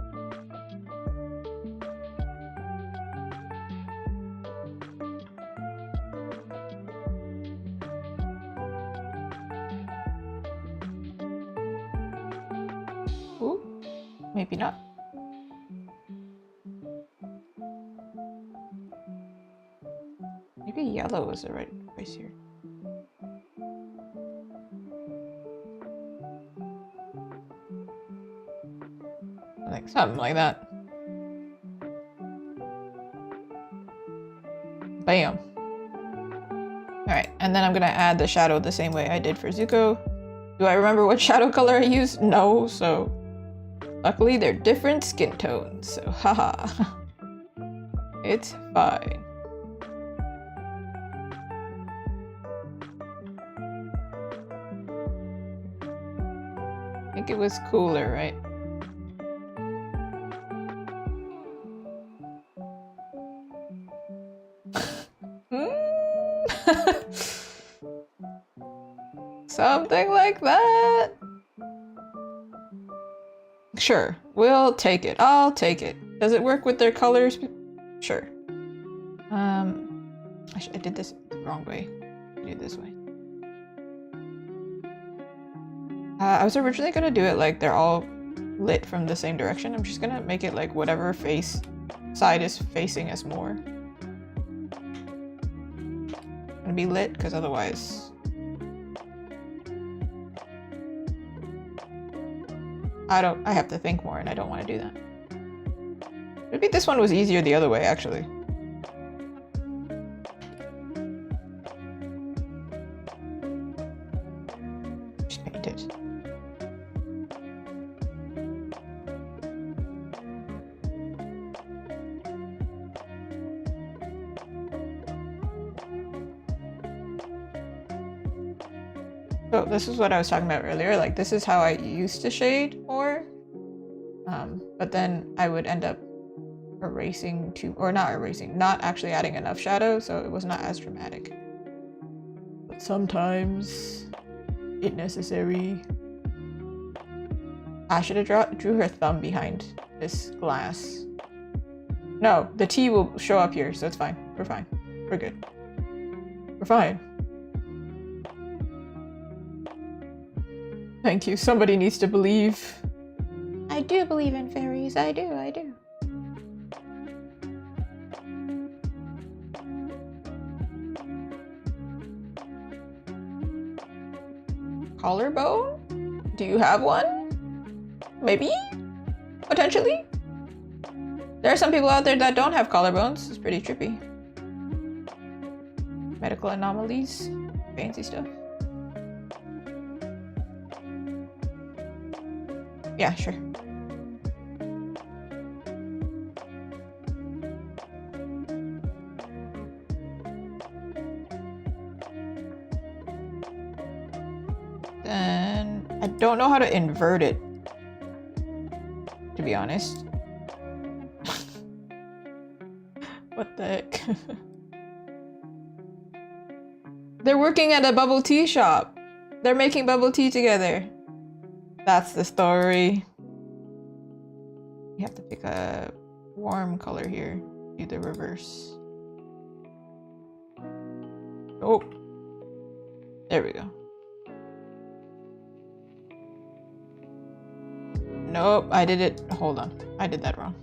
Ooh, maybe not. Maybe yellow is the right place here. Like something like that. Bam. Alright, and then I'm gonna add the shadow the same way I did for Zuko. Do I remember what shadow color I used? No, so luckily they're different skin tones, so haha. It's fine. I think it was cooler, right? Something like that. Sure, we'll take it. I'll take it. Does it work with their colors? Sure. I did this the wrong way. I do it this way. I was originally gonna do it like they're all lit from the same direction. I'm just gonna make it like whatever face side is facing us more. Gonna be lit because otherwise. I have to think more and I don't want to do that. Maybe this one was easier the other way, actually. Just paint it. So this is what I was talking about earlier, like this is how I used to shade more, but then I would end up erasing not actually adding enough shadow, so it was not as dramatic. But sometimes it's necessary. I should have drew her thumb behind this glass. No, the T will show up here, so it's fine. We're fine. We're good. We're fine. Thank you. Somebody needs to believe. I do believe in fairies. I do. I do. Collarbone? Do you have one? Maybe? Potentially? There are some people out there that don't have collarbones. It's pretty trippy. Medical anomalies. Fancy stuff. Yeah, sure. Then I don't know how to invert it, to be honest. What the heck? They're working at a bubble tea shop. They're making bubble tea together. That's the story. You have to pick a warm color here. Do the reverse. Oh. There we go. Nope, I did it. Hold on. I did that wrong.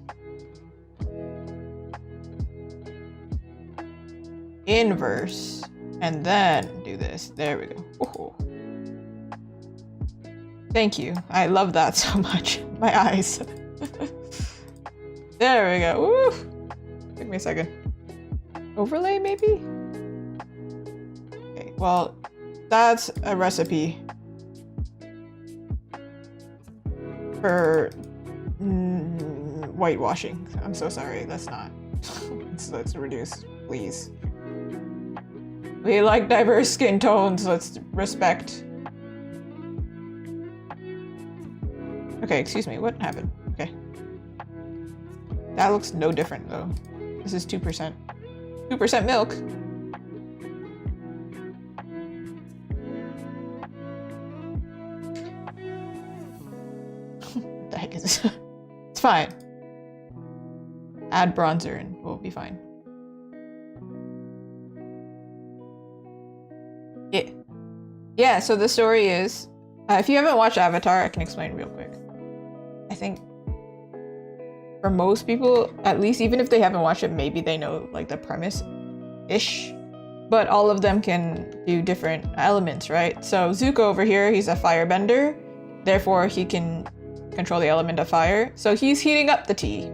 Inverse. And then do this. There we go. Oh. Thank you. I love that so much. My eyes. There we go. Woo! Took me a second. Overlay, maybe? Okay, well, that's a recipe for whitewashing. I'm so sorry. That's not. Let's reduce. Please. We like diverse skin tones, let's respect. Okay, excuse me, what happened? Okay. That looks no different though. This is 2%. 2% milk. What the heck is this? It's fine. Add bronzer and we'll be fine. Yeah, so the story is, if you haven't watched Avatar, I can explain real quick. I think for most people, at least even if they haven't watched it, maybe they know like the premise-ish. But all of them can do different elements, right? So Zuko over here, he's a firebender. Therefore, he can control the element of fire. So he's heating up the tea.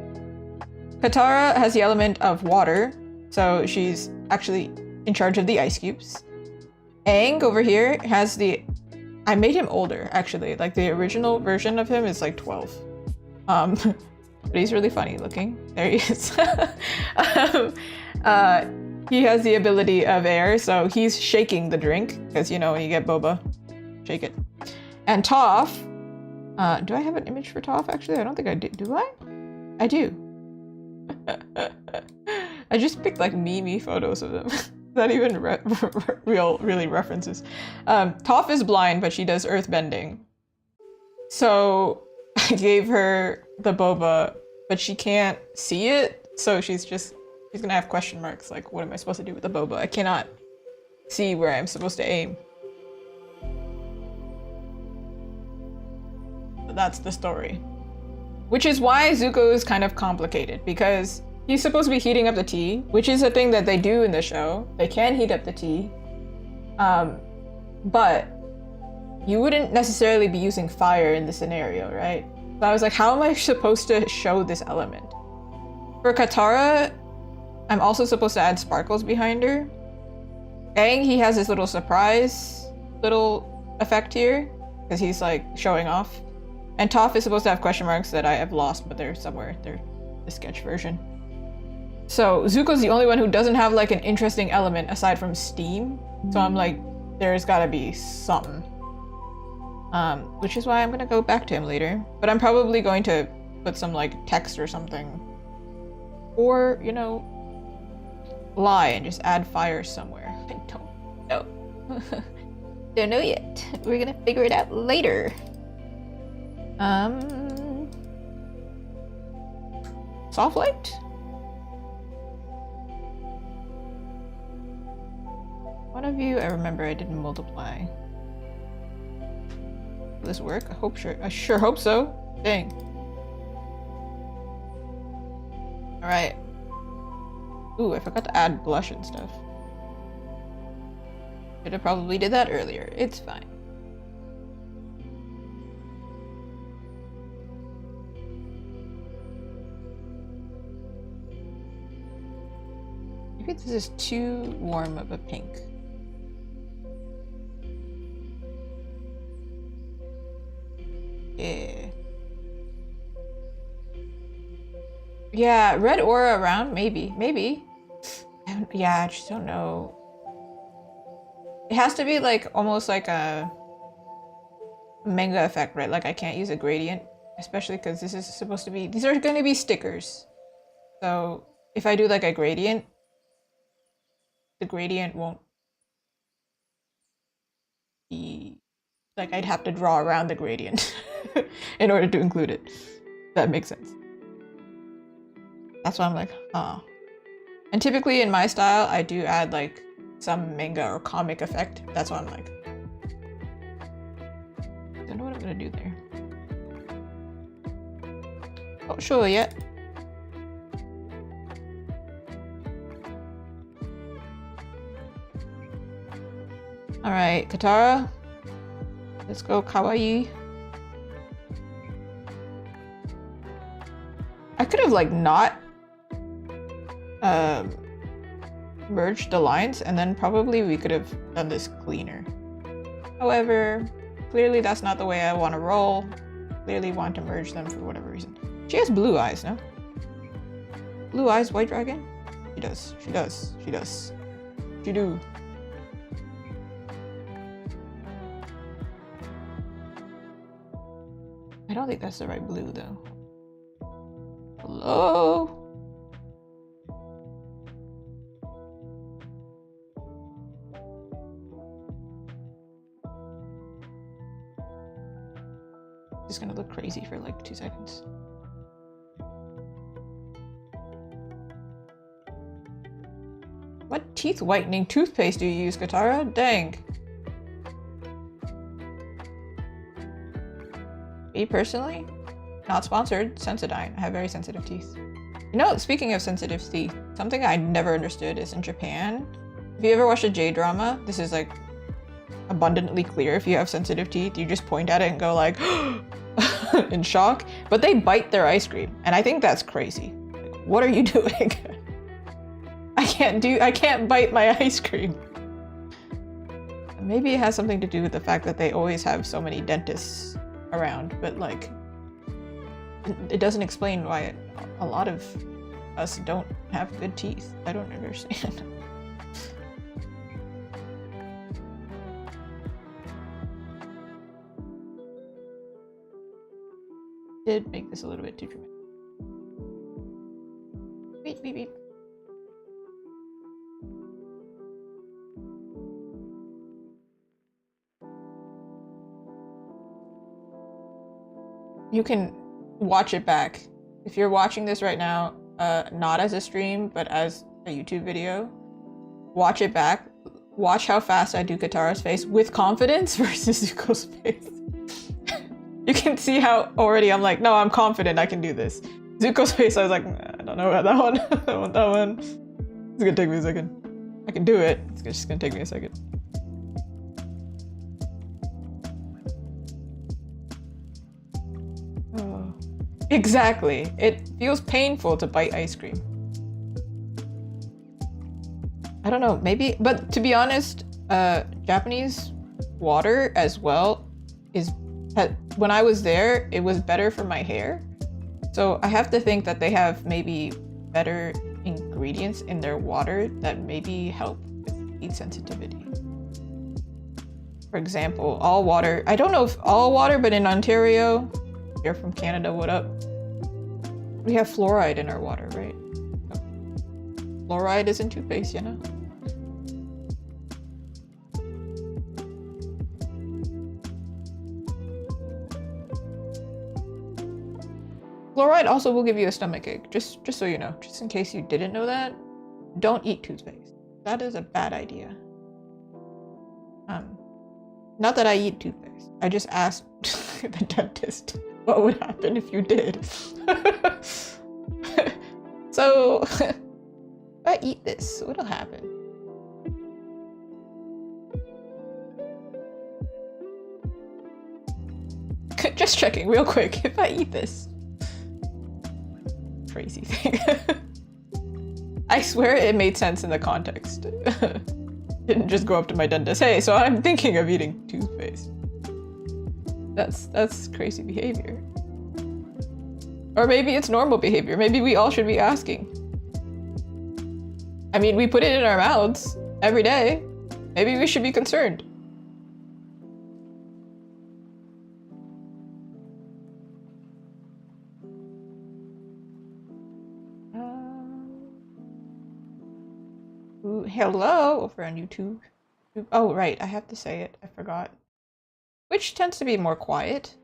Katara has the element of water. So she's actually in charge of the ice cubes. Aang over here has the... I made him older, actually. Like, the original version of him is like 12. But he's really funny looking. There he is. He has the ability of air, so he's shaking the drink. Because, you know, when you get boba, shake it. And Toph... do I have an image for Toph, actually? I don't think I do. Do I? I do. I just picked, like, meme photos of them. Not even really references. Toph is blind, but she does earthbending. So I gave her the boba, but she can't see it. So she's gonna have question marks. Like, what am I supposed to do with the boba? I cannot see where I'm supposed to aim. So that's the story. Which is why Zuko is kind of complicated, because he's supposed to be heating up the tea, which is a thing that they do in the show. They can heat up the tea. But you wouldn't necessarily be using fire in the scenario, right? So I was like, how am I supposed to show this element? For Katara, I'm also supposed to add sparkles behind her. Aang, he has this little surprise little effect here, because he's like showing off. And Toph is supposed to have question marks that I have lost, but they're somewhere. They're the sketch version. So Zuko's the only one who doesn't have like an interesting element aside from steam. So I'm like, there's gotta be something. Which is why I'm gonna go back to him later. But I'm probably going to put some like text or something. Or, you know, lie and just add fire somewhere. I don't know. Don't know yet. We're gonna figure it out later. Soft light? One of you, I remember I didn't multiply. Will this work? I sure hope so. Dang. Alright. Ooh, I forgot to add blush and stuff. Should have probably did that earlier. It's fine. Maybe this is too warm of a pink. Yeah, red aura around? Maybe. Yeah, I just don't know. It has to be like almost like a manga effect, right? Like I can't use a gradient, especially because this is supposed to be, these are going to be stickers. So if I do like a gradient, the gradient won't be, like I'd have to draw around the gradient in order to include it. That makes sense. That's why I'm like, oh. And typically in my style, I do add like some manga or comic effect. That's why I'm like, I don't know what I'm gonna do there. Not sure yet. All right, Katara, let's go kawaii. I could have like not merged the lines and then probably we could have done this cleaner. However, clearly that's not the way I want to roll. Clearly want to merge them for whatever reason. She has blue eyes, no? Blue eyes, white dragon? She does. She does. She does. She do. I don't think that's the right blue though. Hello? Just gonna look crazy for like 2 seconds. What teeth whitening toothpaste do you use, Katara? Dang. Me personally, not sponsored, Sensodyne. I have very sensitive teeth. You know, speaking of sensitive teeth, something I never understood is in Japan, if you ever watch a J-drama, this is like abundantly clear. If you have sensitive teeth, you just point at it and go like, in shock, but they bite their ice cream. And I think that's crazy. Like, what are you doing? I can't bite my ice cream. Maybe it has something to do with the fact that they always have so many dentists around, but like, it doesn't explain why a lot of us don't have good teeth. I don't understand. Did make this a little bit too dramatic. Wait, wait, wait. You can watch it back. If you're watching this right now, not as a stream, but as a YouTube video, watch it back. Watch how fast I do Katara's face with confidence versus Zuko's face. You can see how already I'm like, no, I'm confident I can do this. Zuko's face, I was like, I don't know about that one. I don't want that one. It's gonna take me a second. I can do it. It's just gonna take me a second. Oh. Exactly. It feels painful to bite ice cream. I don't know, maybe, but to be honest, Japanese water as well is, when I was there, it was better for my hair. So I have to think that they have maybe better ingredients in their water that maybe help with heat sensitivity. For example, all water, I don't know if all water, but in Ontario, you're from Canada, what up? We have fluoride in our water, right? Fluoride is in toothpaste, you know? Fluoride also will give you a stomachache, just so you know. Just in case you didn't know that, don't eat toothpaste. That is a bad idea. Not that I eat toothpaste. I just asked the dentist what would happen if you did. So, if I eat this, what'll happen? Just checking real quick, if I eat this. Crazy thing. I swear it made sense in the context. Didn't just go up to my dentist, hey, so I'm thinking of eating toothpaste. That's crazy behavior. Or maybe it's normal behavior. Maybe we all should be asking. I mean, we put it in our mouths every day. Maybe we should be concerned. Ooh, hello over on YouTube. Oh, right, I have to say it. I forgot. Which tends to be more quiet.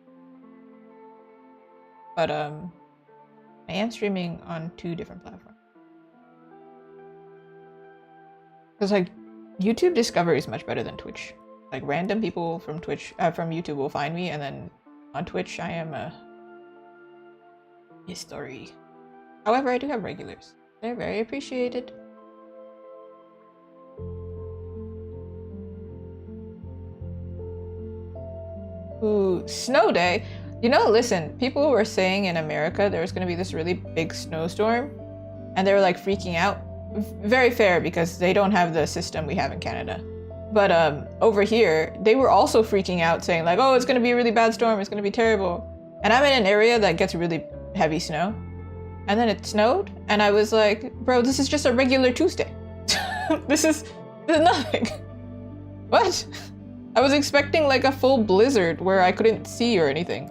But, I am streaming on 2 different platforms. Because, like, YouTube discovery is much better than Twitch. Like, random people from Twitch, from YouTube will find me, and then on Twitch, I am a history. However, I do have regulars. They're very appreciated. Ooh, snow day. You know, listen, people were saying in America there was going to be this really big snowstorm, and they were like freaking out. Very fair, because they don't have the system we have in Canada. But over here, they were also freaking out, saying like, oh, it's going to be a really bad storm, it's going to be terrible. And I'm in an area that gets really heavy snow. and then it snowed, and I was like, bro, this is just a regular Tuesday. This is nothing. What? I was expecting like a full blizzard where I couldn't see or anything.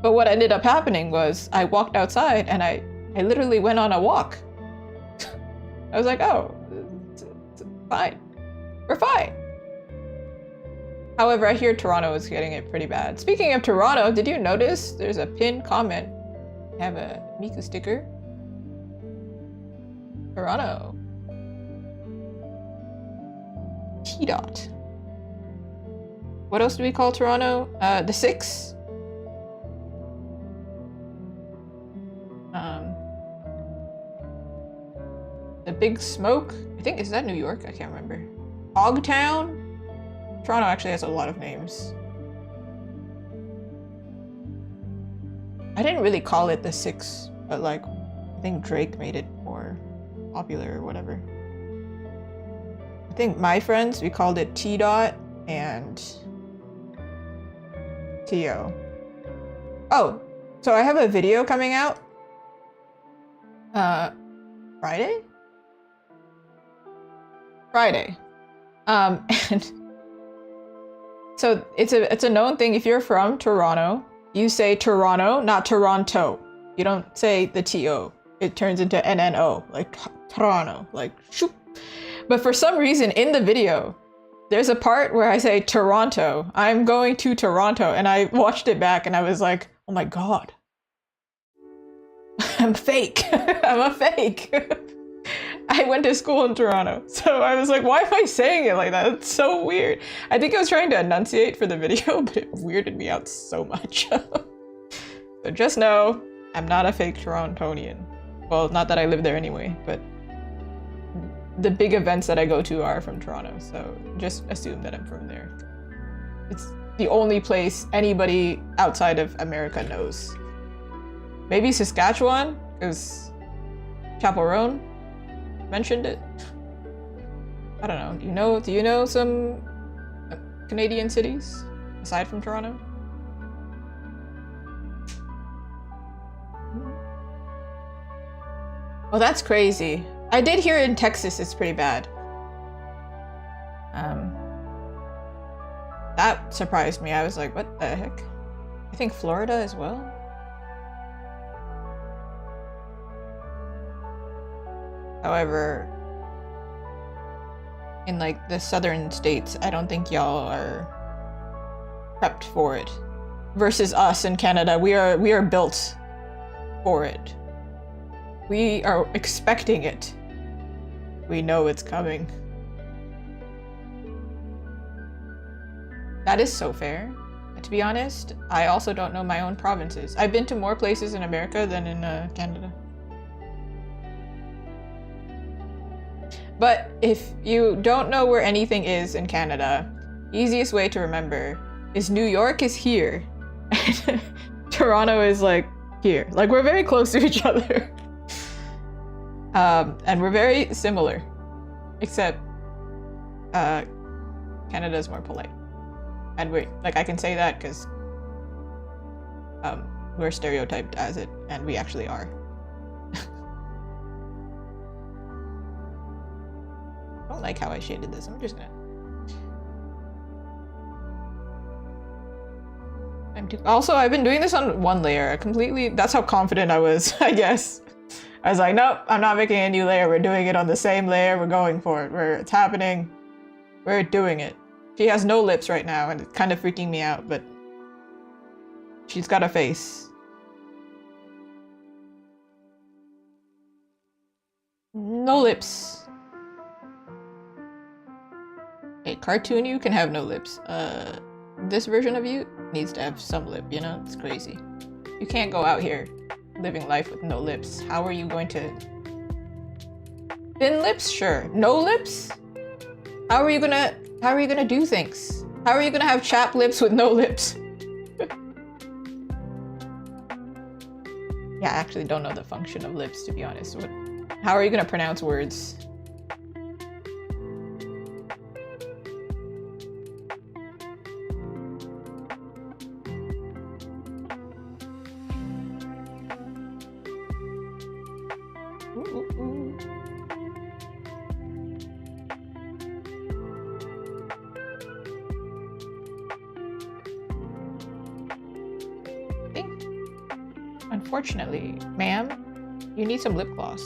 But what ended up happening was I walked outside and I literally went on a walk. I was like, oh, it's fine. We're fine. However, I hear Toronto is getting it pretty bad. Speaking of Toronto, did you notice there's a pinned comment? I have a Miku sticker. Toronto. T-dot. What else do we call Toronto? The 6? The Big Smoke? I think, is that New York? I can't remember. Ogtown? Toronto actually has a lot of names. I didn't really call it the 6, but like, I think Drake made it more popular or whatever. I think my friends, we called it T-dot and T-O. Oh, so I have a video coming out. Friday? Friday. And so it's a known thing. If you're from Toronto, you say Toronto, not Toronto. You don't say the T-O. It turns into N-N-O, like Toronto, like shoop. But for some reason in the video, there's a part where I say Toronto. I'm going to Toronto, and I watched it back and I was like, oh my God. I'm fake. I'm a fake. I went to school in Toronto, so I was like, why am I saying it like that? It's so weird. I think I was trying to enunciate for the video, but it weirded me out so much. So just know, I'm not a fake Torontonian. Well, not that I live there anyway, but the big events that I go to are from Toronto, so just assume that I'm from there. It's the only place anybody outside of America knows. Maybe Saskatchewan, because Chapel Roan mentioned it. I don't know. Do you know some Canadian cities aside from Toronto? Well, that's crazy. I did hear in Texas it's pretty bad. That surprised me. I was like, what the heck? I think Florida as well. However, in like the southern states, I don't think y'all are prepped for it. Versus us in Canada, we are built for it. We are expecting it. We know it's coming. That is so fair. To be honest, I also don't know my own provinces. I've been to more places in America than in Canada. But if you don't know where anything is in Canada, easiest way to remember is New York is here. Toronto is like here. Like we're very close to each other. And we're very similar. Except Canada is more polite. And I can say that because we're stereotyped as it, and we actually are. I don't like how I shaded this. I'm just gonna... Also, I've been doing this on one layer. Completely... That's how confident I was, I guess. I was like, nope, I'm not making a new layer. We're doing it on the same layer. We're going for it. It's happening. We're doing it. She has no lips right now, and it's kind of freaking me out, but... She's got a face. No lips. A cartoon you can have no lips. This version of you needs to have some lip, you know? It's crazy. You can't go out here living life with no lips. How are you going to... Thin lips? Sure. No lips? How are you gonna do things? How are you gonna have chapped lips with no lips? Yeah, I actually don't know the function of lips, to be honest. How are you gonna pronounce words? Ooh, ooh, ooh. Okay. Unfortunately, ma'am, you need some lip gloss.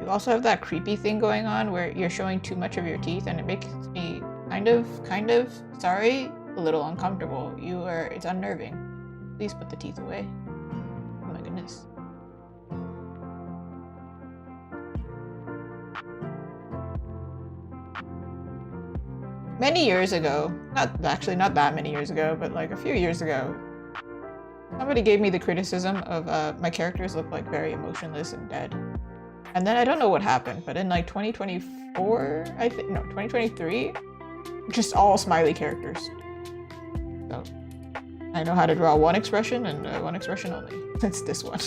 You also have that creepy thing going on where you're showing too much of your teeth and it makes me kind of, sorry, a little uncomfortable. It's unnerving. Please put the teeth away. Oh my goodness. Many years ago, not that many years ago, but like a few years ago, somebody gave me the criticism of my characters look like very emotionless and dead. And then I don't know what happened, but in like 2024, I think, no, 2023, just all smiley characters. So I know how to draw one expression and one expression only. It's this one.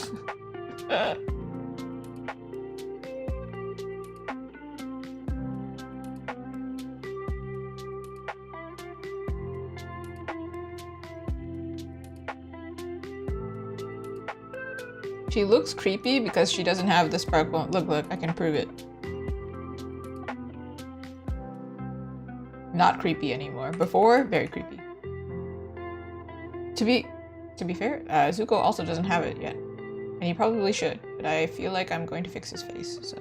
She looks creepy because she doesn't have the sparkle. Look, I can prove it. Not creepy anymore. Before, very creepy. To be fair, Zuko also doesn't have it yet. And he probably should, but I feel like I'm going to fix his face, so.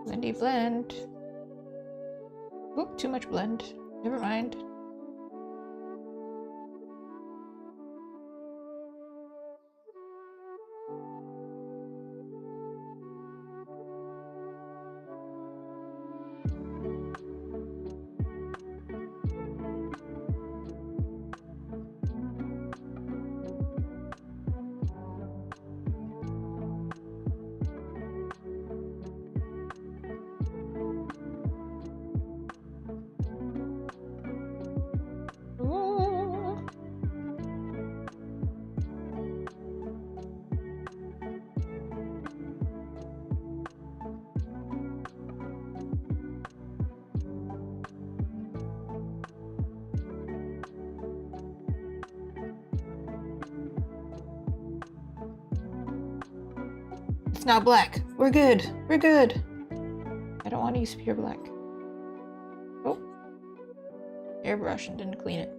Blendy blend. Oop, too much blend. Never mind. It's not black. We're good. We're good. I don't want to use pure black. Oh. Airbrush and didn't clean it.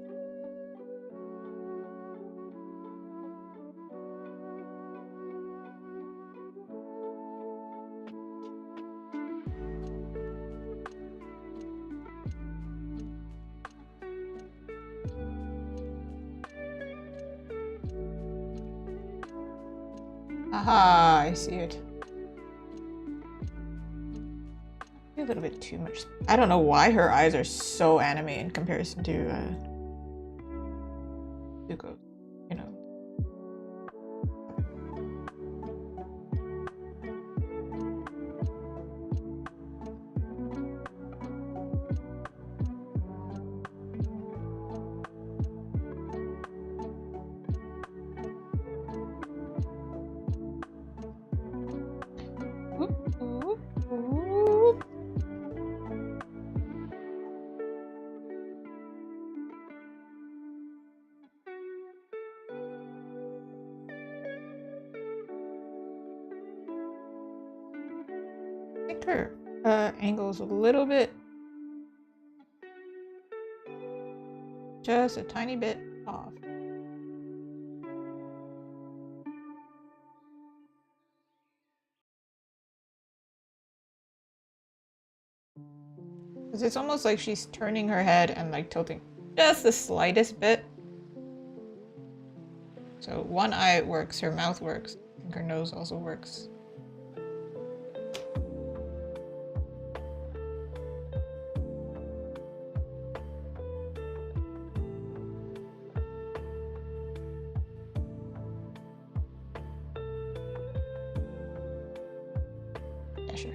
Aha, I see it. A little bit too much. I don't know why her eyes are so anime in comparison to Zuko, you know. Oop, oop, oop. I think her angle's a little bit, just a tiny bit off. Because it's almost like she's turning her head and like tilting just the slightest bit. So one eye works, her mouth works, I think her nose also works. Yeah, sure.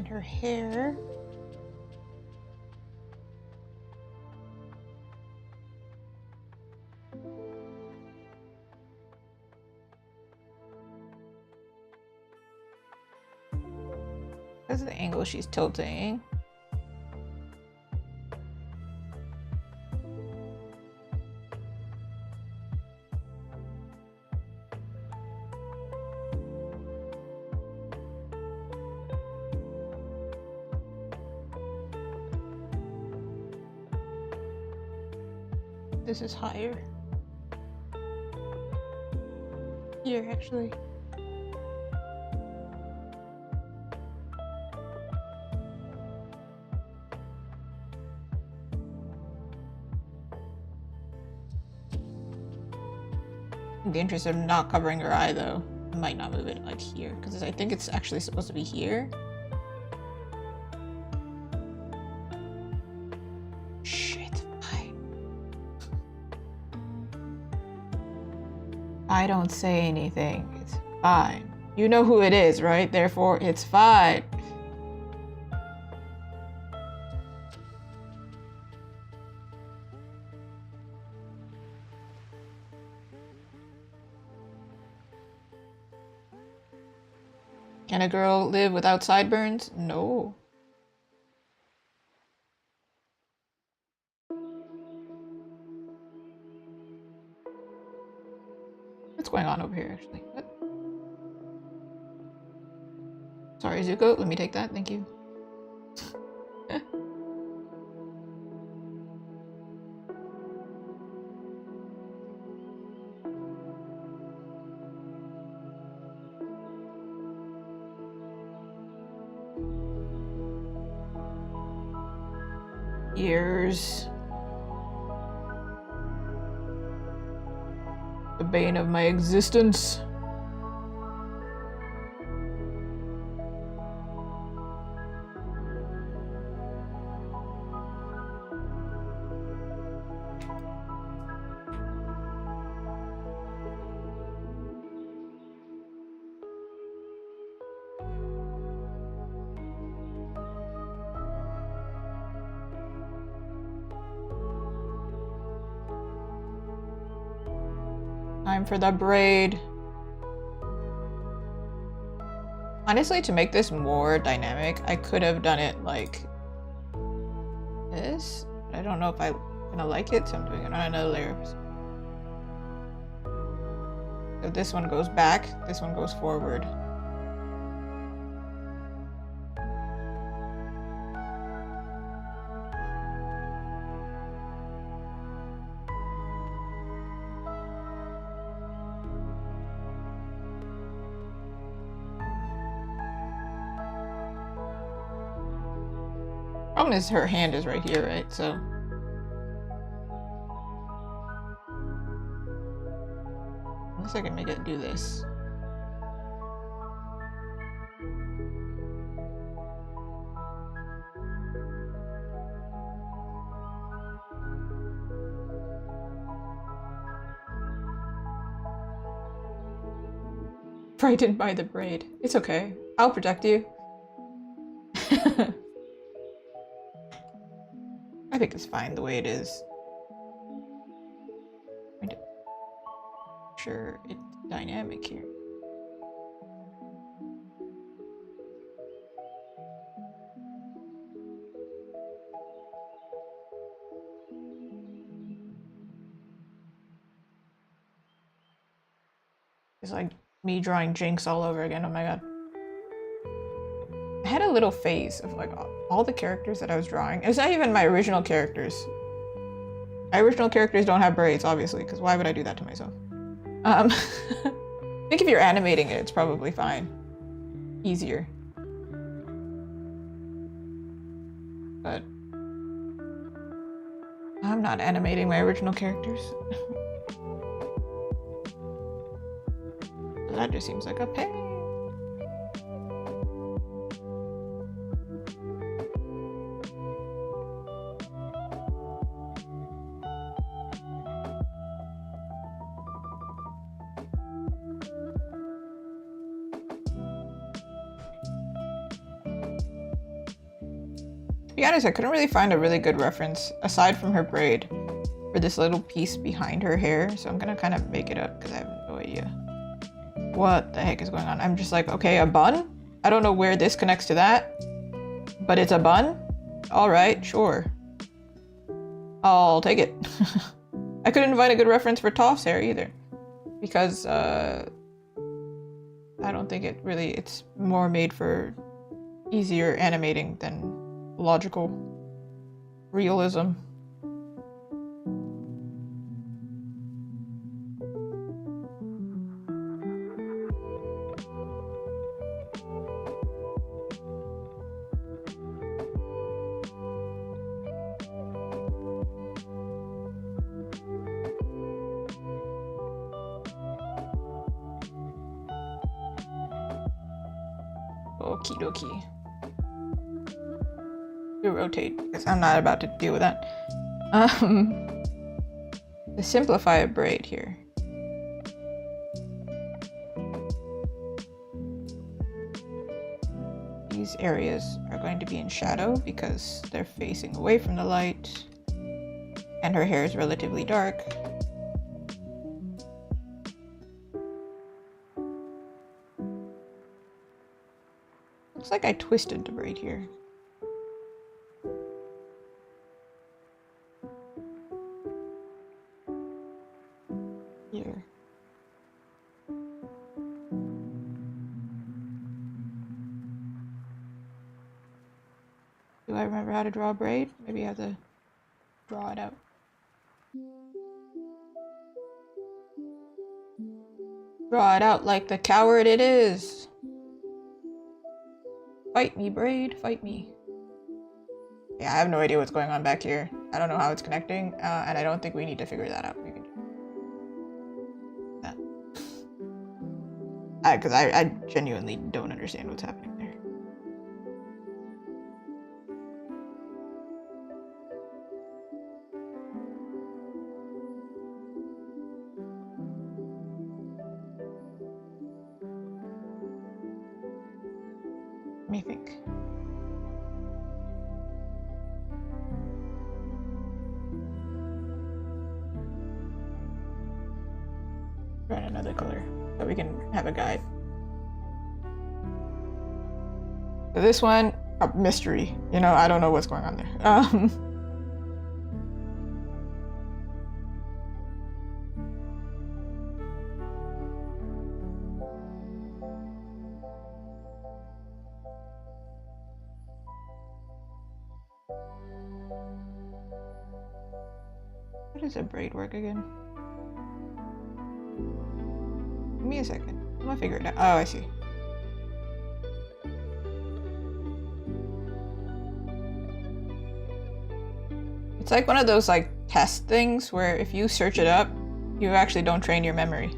And her hair. That's the angle she's tilting. This is higher. Here, actually. In the interest of not covering her eye, though, I might not move it like here, because I think it's actually supposed to be here. I don't say anything. It's fine. You know who it is, right? Therefore, it's fine. Can a girl live without sideburns? No. What's going on over here, actually? What? Sorry, Zuko. Let me take that. Thank you. Ears. The bane of my existence. Time for the braid. Honestly, to make this more dynamic, I could have done it like this. But I don't know if I'm gonna like it, so I'm doing it on another layer. So this one goes back, this one goes forward. Problem is her hand is right here, right? So unless I can make it do this. Frightened by the braid. It's okay. I'll protect you. I think it's fine the way it is. Sure, it's dynamic here. It's like me drawing Jinx all over again. Oh my god. I had a little phase of like all the characters that I was drawing. It's not even my original characters. My original characters don't have braids, obviously, because why would I do that to myself? I think if you're animating it, it's probably fine. Easier. But I'm not animating my original characters. That just seems like a pain. be honest, I couldn't really find a really good reference aside from her braid for this little piece behind her hair. So I'm gonna kind of make it up because I have no idea what the heck is going on. I'm just like, okay, a bun? I don't know where this connects to that, but it's a bun? All right, sure. I'll take it. I couldn't find a good reference for Toph's hair either because I don't think it's more made for easier animating than logical realism. Okie dokie. You rotate because I'm not about to deal with that. To simplify a braid here. These areas are going to be in shadow because they're facing away from the light and her hair is relatively dark. Looks like I twisted the braid here. Here. Do I remember how to draw a braid? Maybe I have to draw it out. Draw it out like the coward it is. Fight me, braid, fight me. Yeah, I have no idea what's going on back here. I don't know how it's connecting, and I don't think we need to figure that out. We can do that. Because I genuinely don't understand what's happening there. Let me think. Try another color so we can have a guide. So this one, a mystery. You know, I don't know what's going on there. How does a braid work again? Give me a second. I'm gonna figure it out. Oh, I see. It's like one of those like test things where if you search it up, you actually don't train your memory.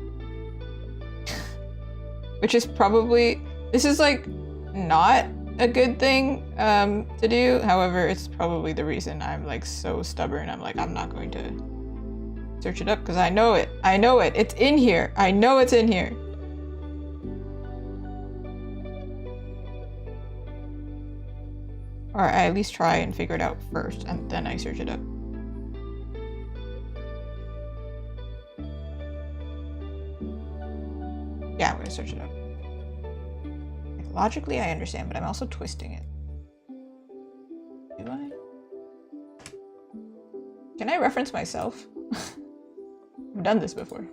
Which is probably, this is like not a good thing to do. However, it's probably the reason I'm like so stubborn. I'm like, I'm not going to search it up because I know it. I know it. It's in here. I know it's in here. Or I at least try and figure it out first and then I search it up. Yeah, I'm gonna search it up. Like, logically, I understand, but I'm also twisting it. Do I? Can I reference myself? I've done this before.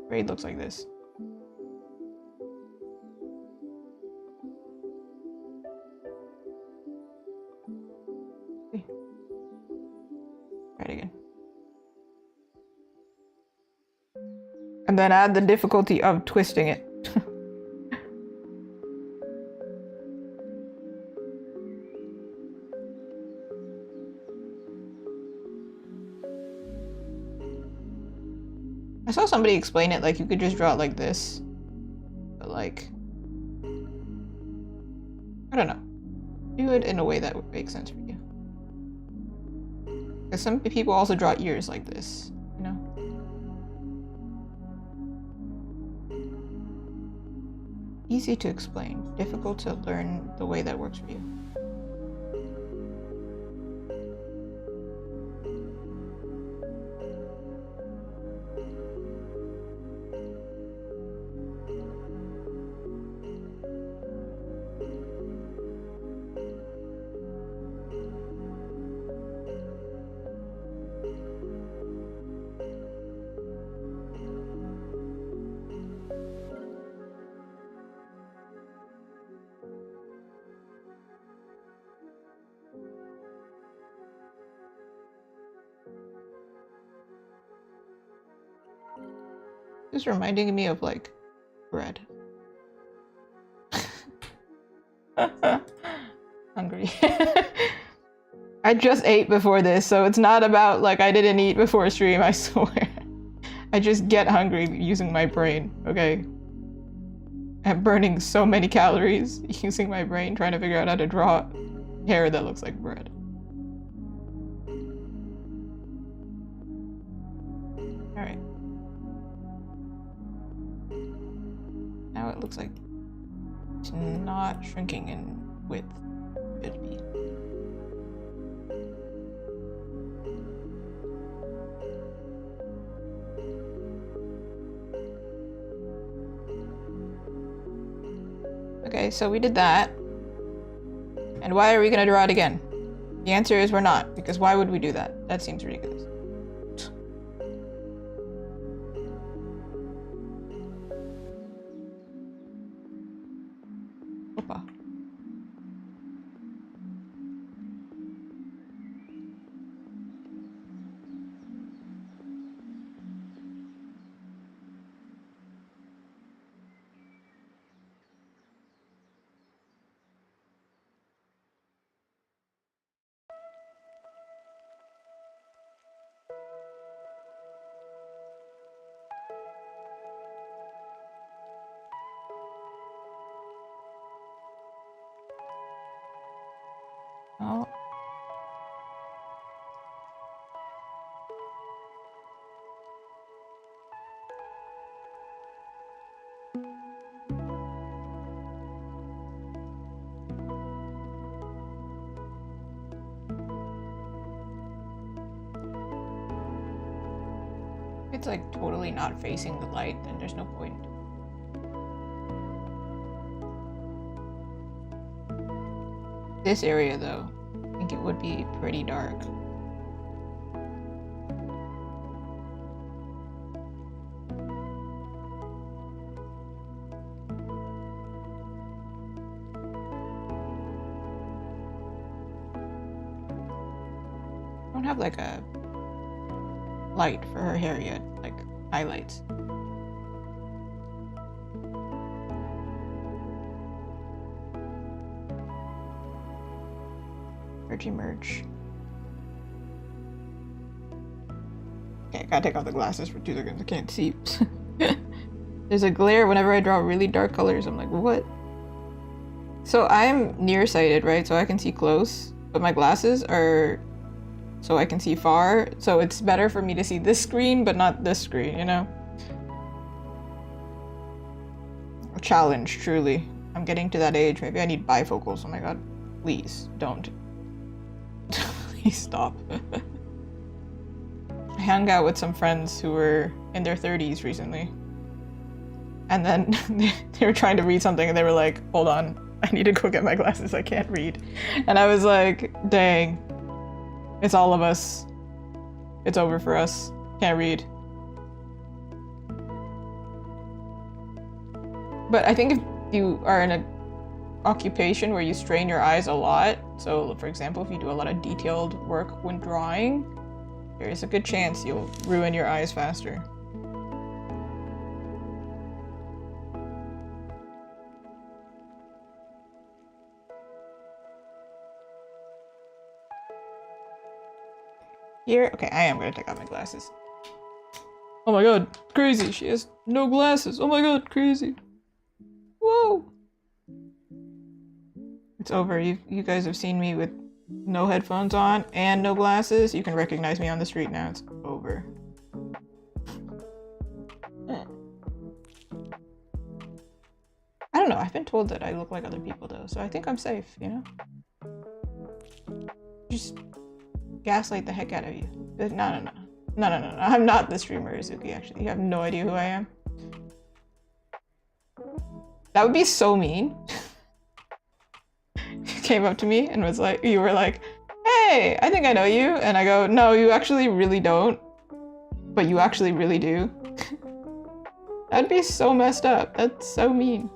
Braid looks like this. See? Try it again. And then add the difficulty of twisting it. I saw somebody explain it like you could just draw it like this, but like, I don't know. Do it in a way that would make sense for you. Because some people also draw ears like this, you know? Easy to explain, difficult to learn the way that works for you. Just reminding me of like bread. Hungry. I just ate before this, so it's not about like I didn't eat before stream, I swear. I just get hungry using my brain, okay? I'm burning so many calories using my brain trying to figure out how to draw hair that looks like bread. Alright. Now it looks like it's not shrinking in width. Should be. Okay, so we did that. And why are we gonna draw it again? The answer is we're not, because why would we do that? That seems ridiculous. Opa. Oh. It's like totally not facing the light, then there's no point. This area though, I think it would be pretty dark. I don't have like a light for her hair yet, like highlights. Merge. Okay, I gotta take off the glasses for 2 seconds. I can't see. There's a glare whenever I draw really dark colors. I'm like, what? So I'm nearsighted, right? So I can see close, but my glasses are so I can see far. So it's better for me to see this screen, but not this screen, you know? A challenge, truly. I'm getting to that age. Maybe I need bifocals. Oh my god. Please, don't. Please stop. I hung out with some friends who were in their 30s recently. And then they were trying to read something and they were like, hold on, I need to go get my glasses, I can't read. And I was like, dang, it's all of us. It's over for us. Can't read. But I think if you are in a occupation where you strain your eyes a lot, so for example if you do a lot of detailed work when drawing, there is a good chance you'll ruin your eyes faster. Here, okay, I am gonna take off my glasses. Oh my god, crazy, she has no glasses. Oh my god, crazy. Whoa. It's over. You guys have seen me with no headphones on and no glasses. You can recognize me on the street now. It's over. I don't don't know. I've been told that I look like other people though, so I think I'm safe, you know? Just gaslight the heck out of you. But no. I'm not the streamer Izuki, actually. You have no idea who I am. That would be so mean. You came up to me and was like, you were like, hey, I think I know you. And I go, no, you actually really don't. But you actually really do. That'd be so messed up. That's so mean.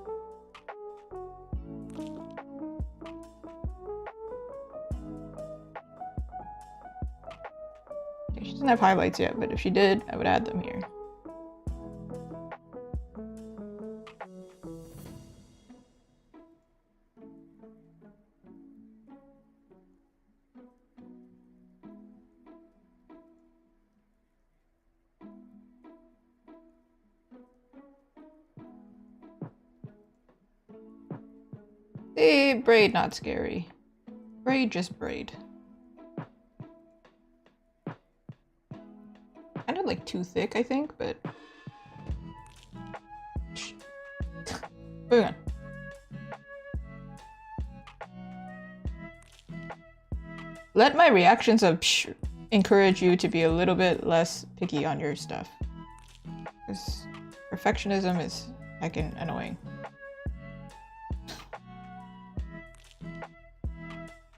She doesn't have highlights yet, but if she did, I would add them here. See, braid not scary. Braid just braid. Kind of like too thick, I think, but moving on. Let my reactions of encourage you to be a little bit less picky on your stuff. Because perfectionism is heckin' annoying.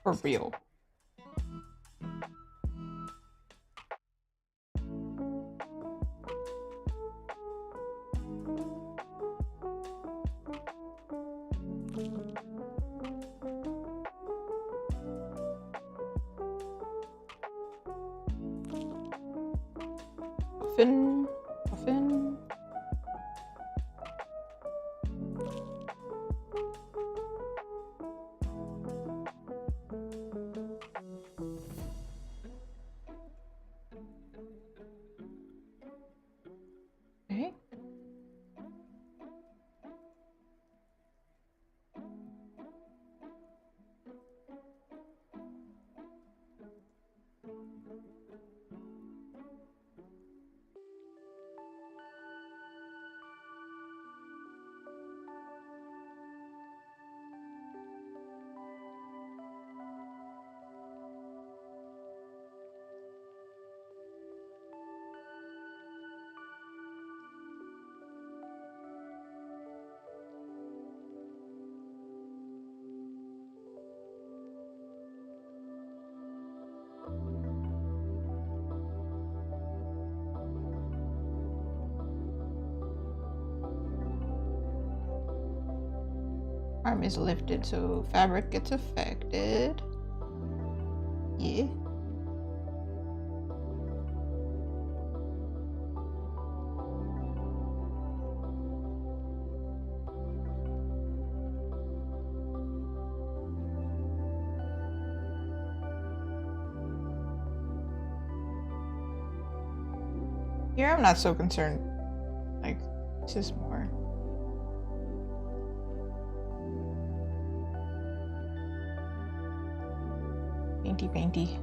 For real. Muffin. Okay. Arm is lifted, so fabric gets affected. Yeah. Here I'm not so concerned. Like, this is more... painty.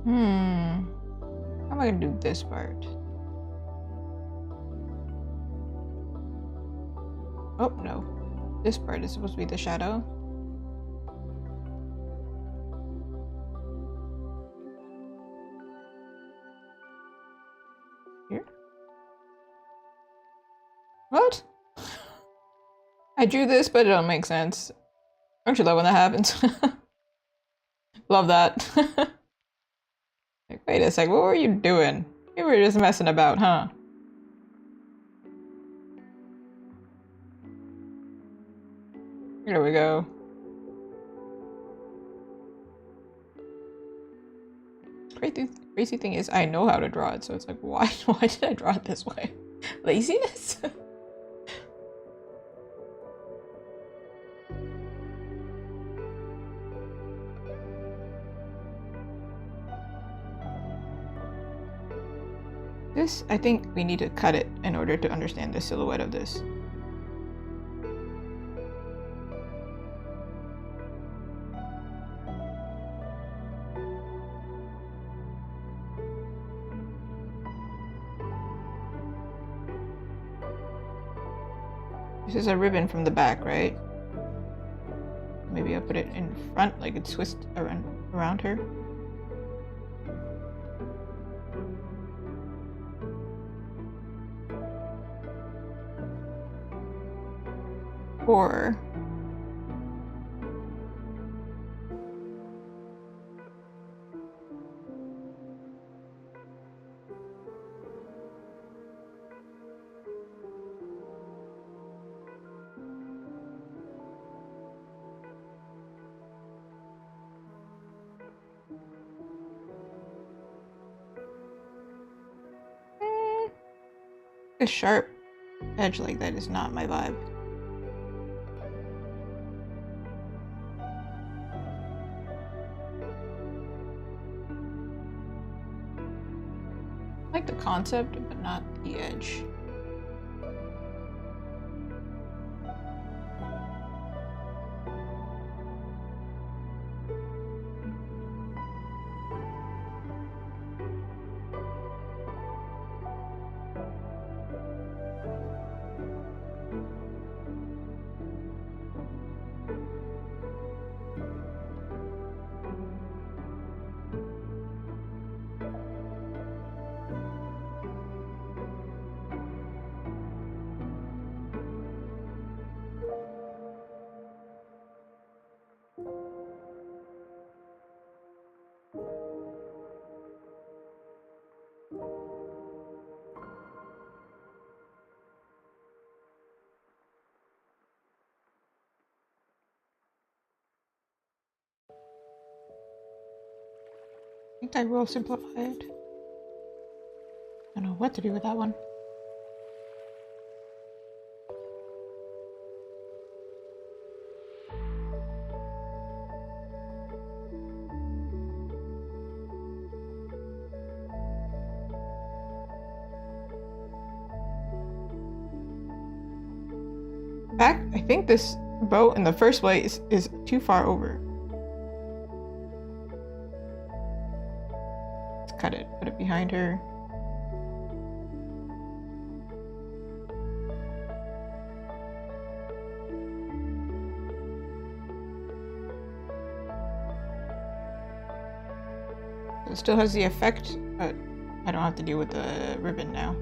How am I gonna do this part? Oh, no. This part is supposed to be the shadow. Here? What? I drew this, but it don't make sense. Don't you love when that happens? Love that. Like, wait a sec, what were you doing? You were just messing about, huh? Here we go. Crazy thing is, I know how to draw it, so it's like, why did I draw it this way? Laziness? This, I think we need to cut it in order to understand the silhouette of this. This is a ribbon from the back, right? Maybe I'll put it in front, like it's twisted around her. Or a sharp edge like that is not my vibe. I like the concept, but not the edge. I think I will simplify it. I don't know what to do with that one. Back, I think this bow in the first place is too far over. Let's cut it, put it behind her. It still has the effect, but I don't have to deal with the ribbon now.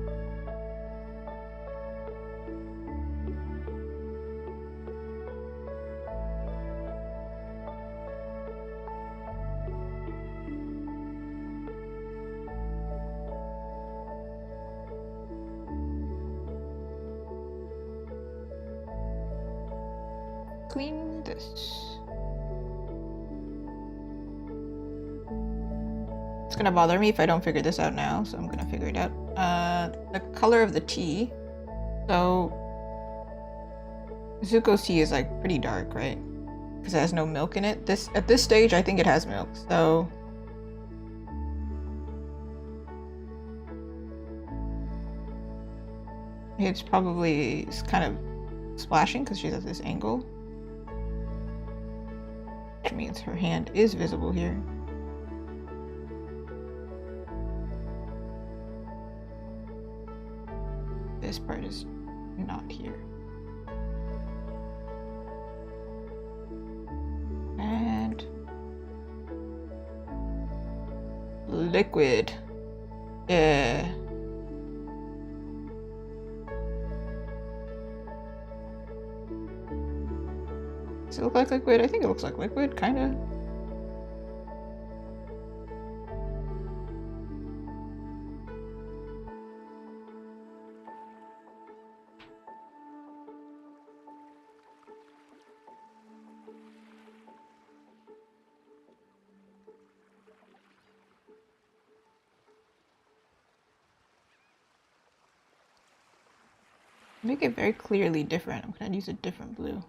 Clean this. It's gonna bother me if I don't figure this out now, so I'm gonna figure it out. The color of the tea. So Zuko's tea is like pretty dark, right? Because it has no milk in it. At this stage, I think it has milk. So it's probably kind of splashing because she's at this angle. Which means her hand is visible here. This part is not here. And liquid. Yeah. Does it look like liquid? I think it looks like liquid, kinda. Make it very clearly different. I'm gonna use a different blue.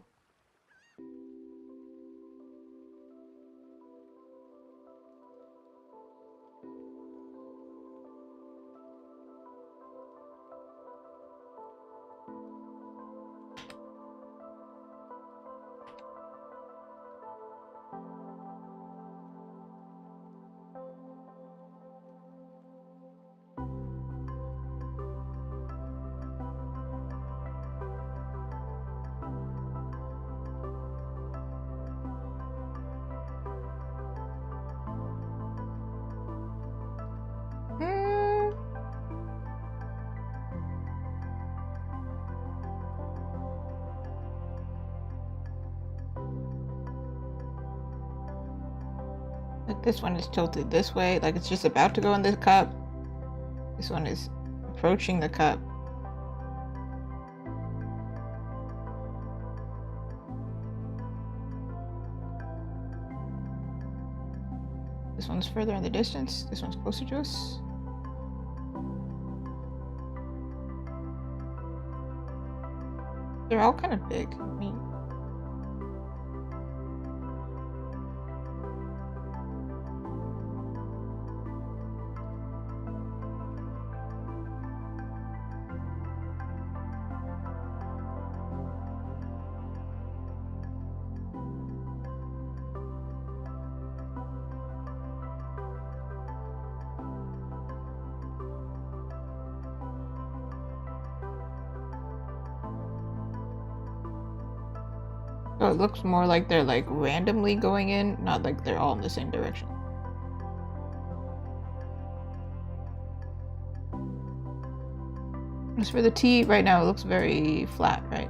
Like this one is tilted this way, like it's just about to go in the cup. This one is approaching the cup. This one's further in the distance. This one's closer to us. They're all kind of big. I mean, so it looks more like they're like randomly going in, not like they're all in the same direction. As for the T, right now it looks very flat, right?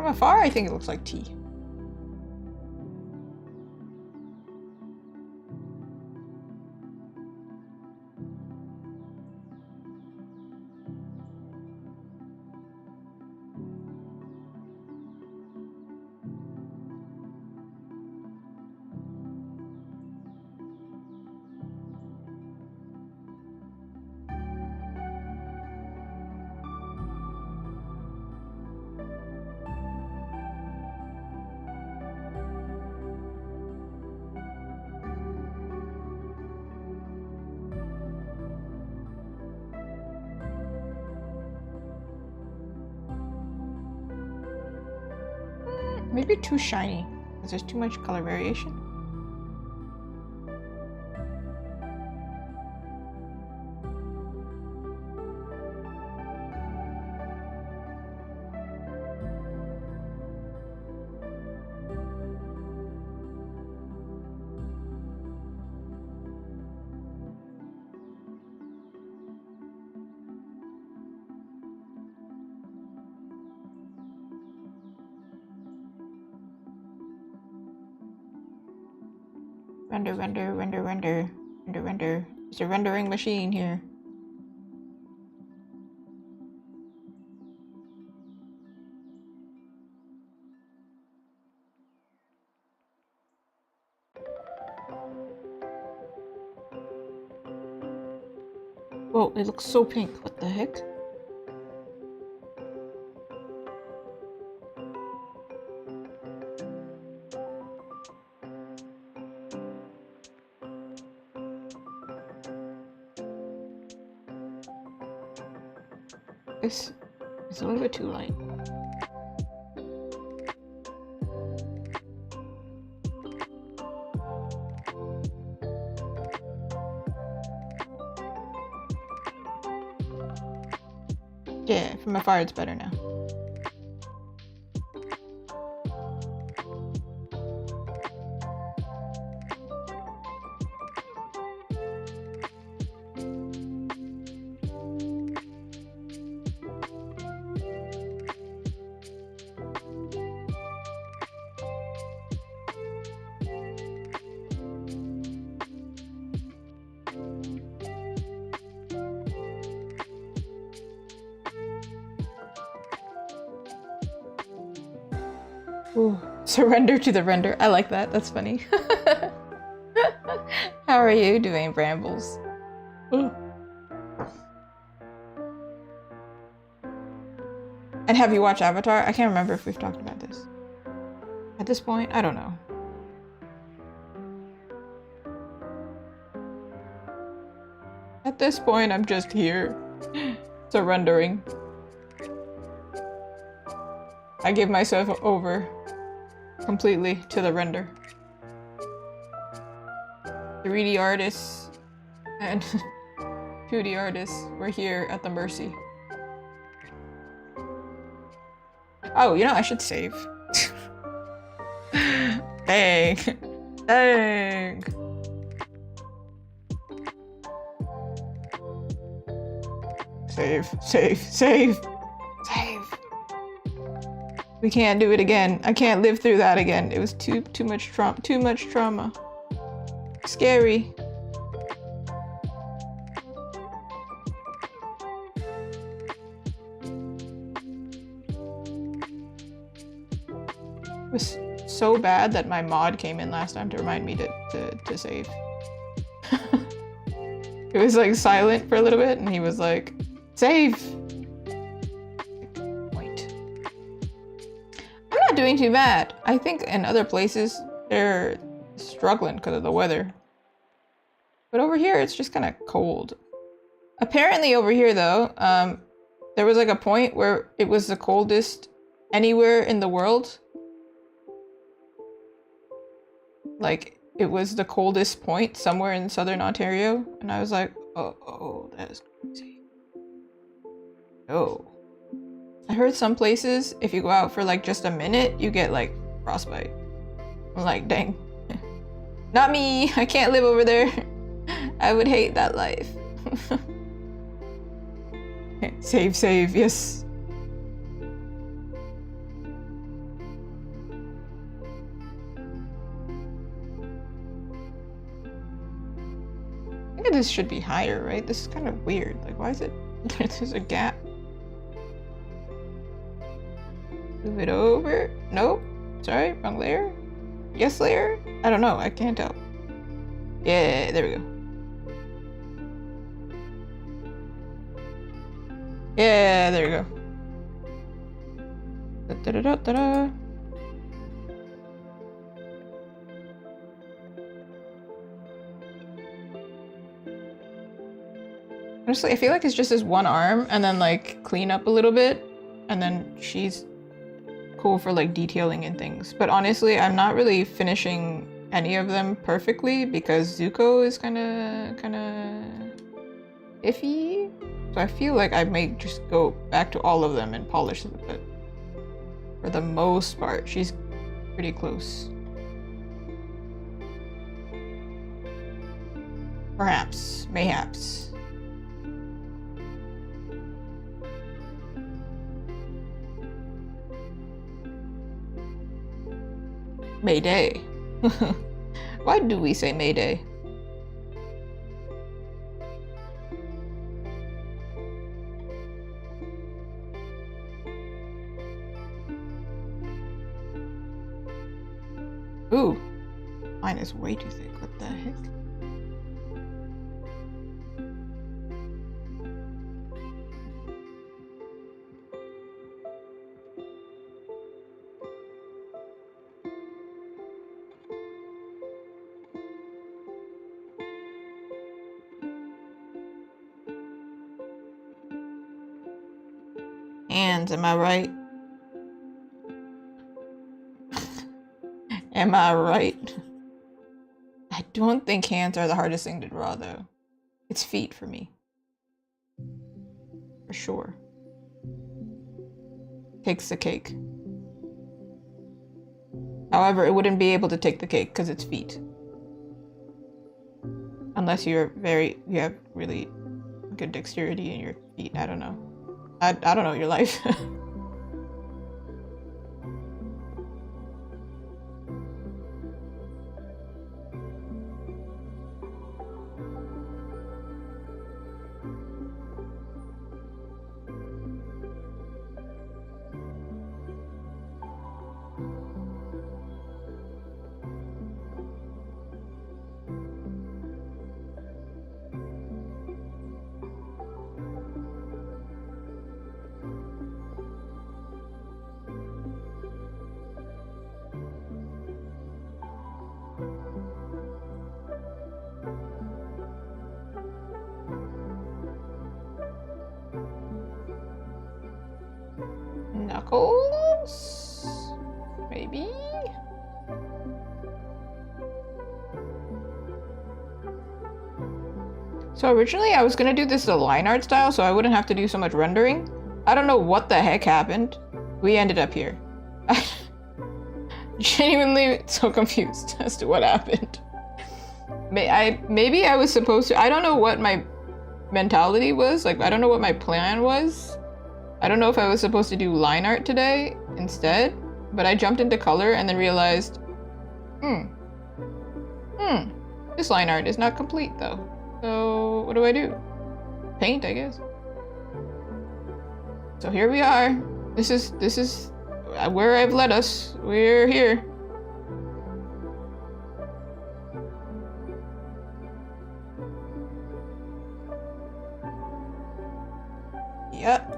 From afar, I think it looks like T. Maybe too shiny, because there's too much color variation. Render. There's a rendering machine here. Whoa, it looks so pink. What the heck? It's a little bit too light. Yeah, from afar it's better now. Ooh, surrender to the render. I like that. That's funny. How are you doing, Brambles? Ooh. And have you watched Avatar? I can't remember if we've talked about this. At this point, I don't know. At this point, I'm just here, surrendering. I give myself over completely to the render. 3D artists and 2D artists were here at the mercy. Oh, you know, I should save. Dang. Dang. Save. We can't do it again. I can't live through that again. It was too much trauma. Scary. It was so bad that my mod came in last time to remind me to save. It was like silent for a little bit and he was like, save! Doing too bad. I think in other places they're struggling because of the weather. But over here it's just kind of cold. Apparently over here though, there was like a point where it was the coldest anywhere in the world. Like it was the coldest point somewhere in southern Ontario. And I was like, oh, that is crazy. Oh. I heard some places, if you go out for like just a minute, you get like frostbite. I'm like, dang. Not me, I can't live over there. I would hate that life. Okay, save, yes. I think this should be higher, right? This is kind of weird. Like, why is it, there's a gap. Move it over. Nope. Sorry, wrong layer. Yes layer? I don't know. I can't tell. Yeah, there we go. Yeah, there we go. Da-da-da-da-da. Honestly, I feel like it's just this one arm and then like clean up a little bit and then she's cool for like detailing and things. But honestly, I'm not really finishing any of them perfectly because Zuko is kind of iffy. So I feel like I may just go back to all of them and polish them, but for the most part, she's pretty close. Perhaps, mayhaps. Mayday. Why do we say Mayday? Ooh, mine is way too thick. What the heck? Hands, am I right? Am I right? I don't think hands are the hardest thing to draw though. It's feet for me. For sure. Takes the cake. However, it wouldn't be able to take the cake because it's feet. Unless you have really good dexterity in your feet. I don't know. I don't know your life. Knuckles? Maybe? So originally I was gonna do this the line art style so I wouldn't have to do so much rendering. I don't know what the heck happened. We ended up here. I'm genuinely so confused as to what happened. Maybe I was supposed to, I don't know what my mentality was. Like, I don't know what my plan was. I don't know if I was supposed to do line art today instead, but I jumped into color and then realized, this line art is not complete though. So what do I do? Paint, I guess. So here we are. This is where I've led us. We're here. Yep.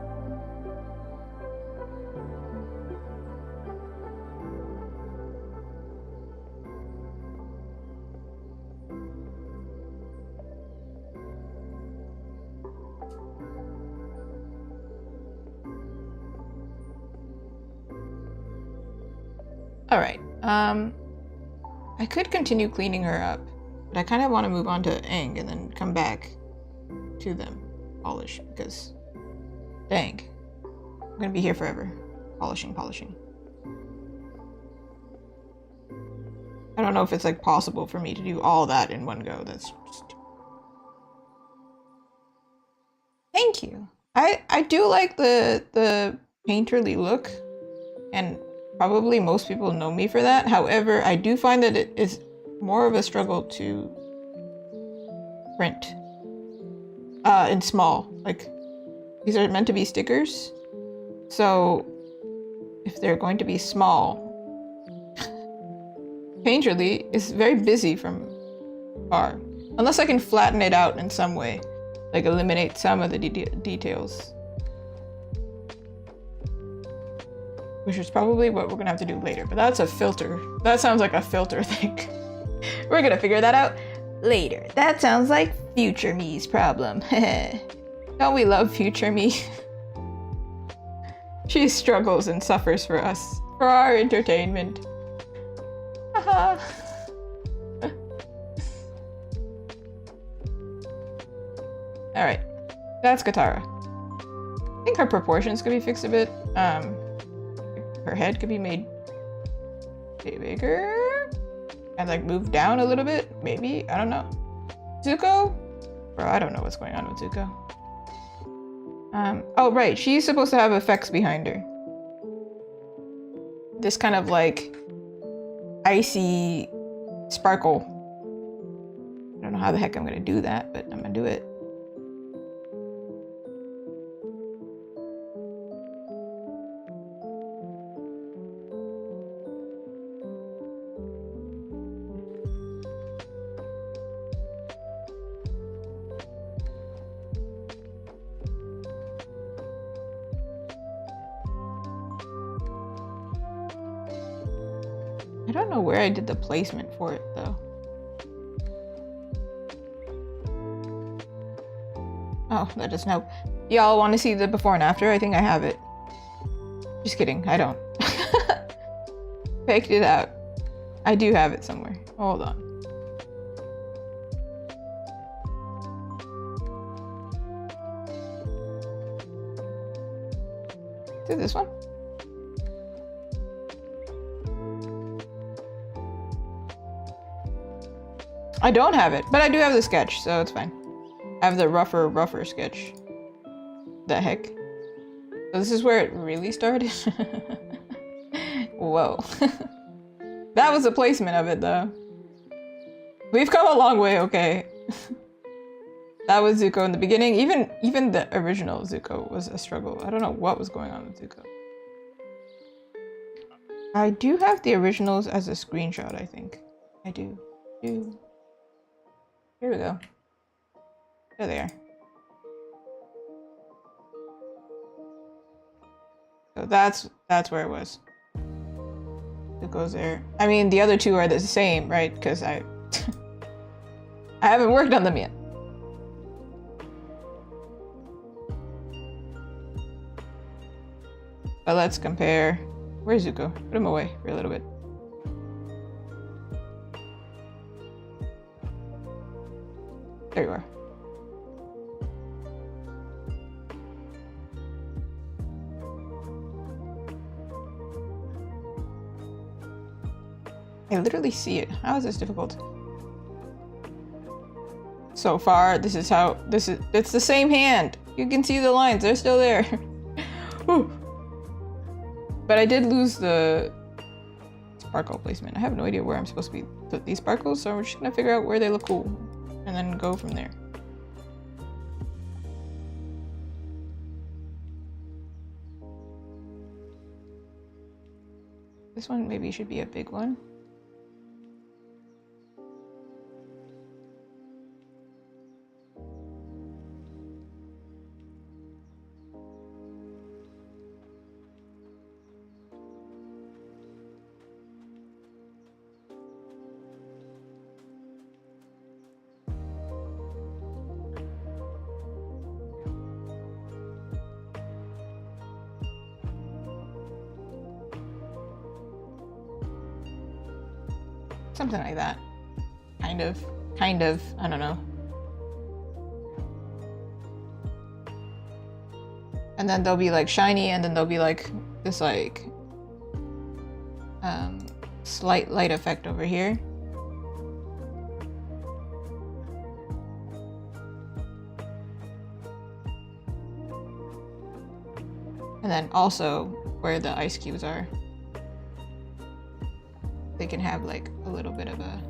Alright, I could continue cleaning her up, but I kind of want to move on to Aang and then come back to them. Polish, because dang, I'm gonna be here forever. Polishing. I don't know if it's like possible for me to do all that in one go. That's just... Thank you. I do like the painterly look, and probably most people know me for that. However, I do find that it is more of a struggle to print in small. Like, these are meant to be stickers, so if they're going to be small, painterly is very busy from far. Unless I can flatten it out in some way, like eliminate some of the details. Which is probably what we're gonna have to do later, but that's a filter. That sounds like a filter thing. We're gonna figure that out later. That sounds like future me's problem. Don't we love future me? She struggles and suffers for us. For our entertainment. Haha. Alright. That's Katara. I think her proportions could be fixed a bit. Her head could be made bigger. And like moved down a little bit. Maybe. I don't know. Zuko? Bro, I don't know what's going on with Zuko. Oh right, she's supposed to have effects behind her. This kind of like icy sparkle. I don't know how the heck I'm gonna do that, but I'm gonna do it. I don't know where I did the placement for it though. Oh, that doesn't help. Y'all want to see the before and after? I think I have it. Just kidding, I don't. Faked it out. I do have it somewhere. Hold on. Is it this one? I don't have it, but I do have the sketch, so it's fine. I have the rougher sketch. The heck? So this is where it really started? Whoa. That was the placement of it, though. We've come a long way, okay. That was Zuko in the beginning. Even the original Zuko was a struggle. I don't know what was going on with Zuko. I do have the originals as a screenshot, I think. I do. Here we go. There they are. So that's where it was. It goes there. I mean, the other two are the same, right? Because I haven't worked on them yet. But let's compare. Where's Zuko? Put him away for a little bit. There you are. I literally see it. How is this difficult? So far, it's the same hand. You can see the lines, they're still there. But I did lose the sparkle placement. I have no idea where I'm supposed to put these sparkles, so we're just gonna figure out where they look cool. And then go from there. This one maybe should be a big one. Something like that. Kind of, I don't know. And then they'll be like shiny, and then they'll be like this like slight light effect over here. And then also where the ice cubes are. They can have like a little bit of a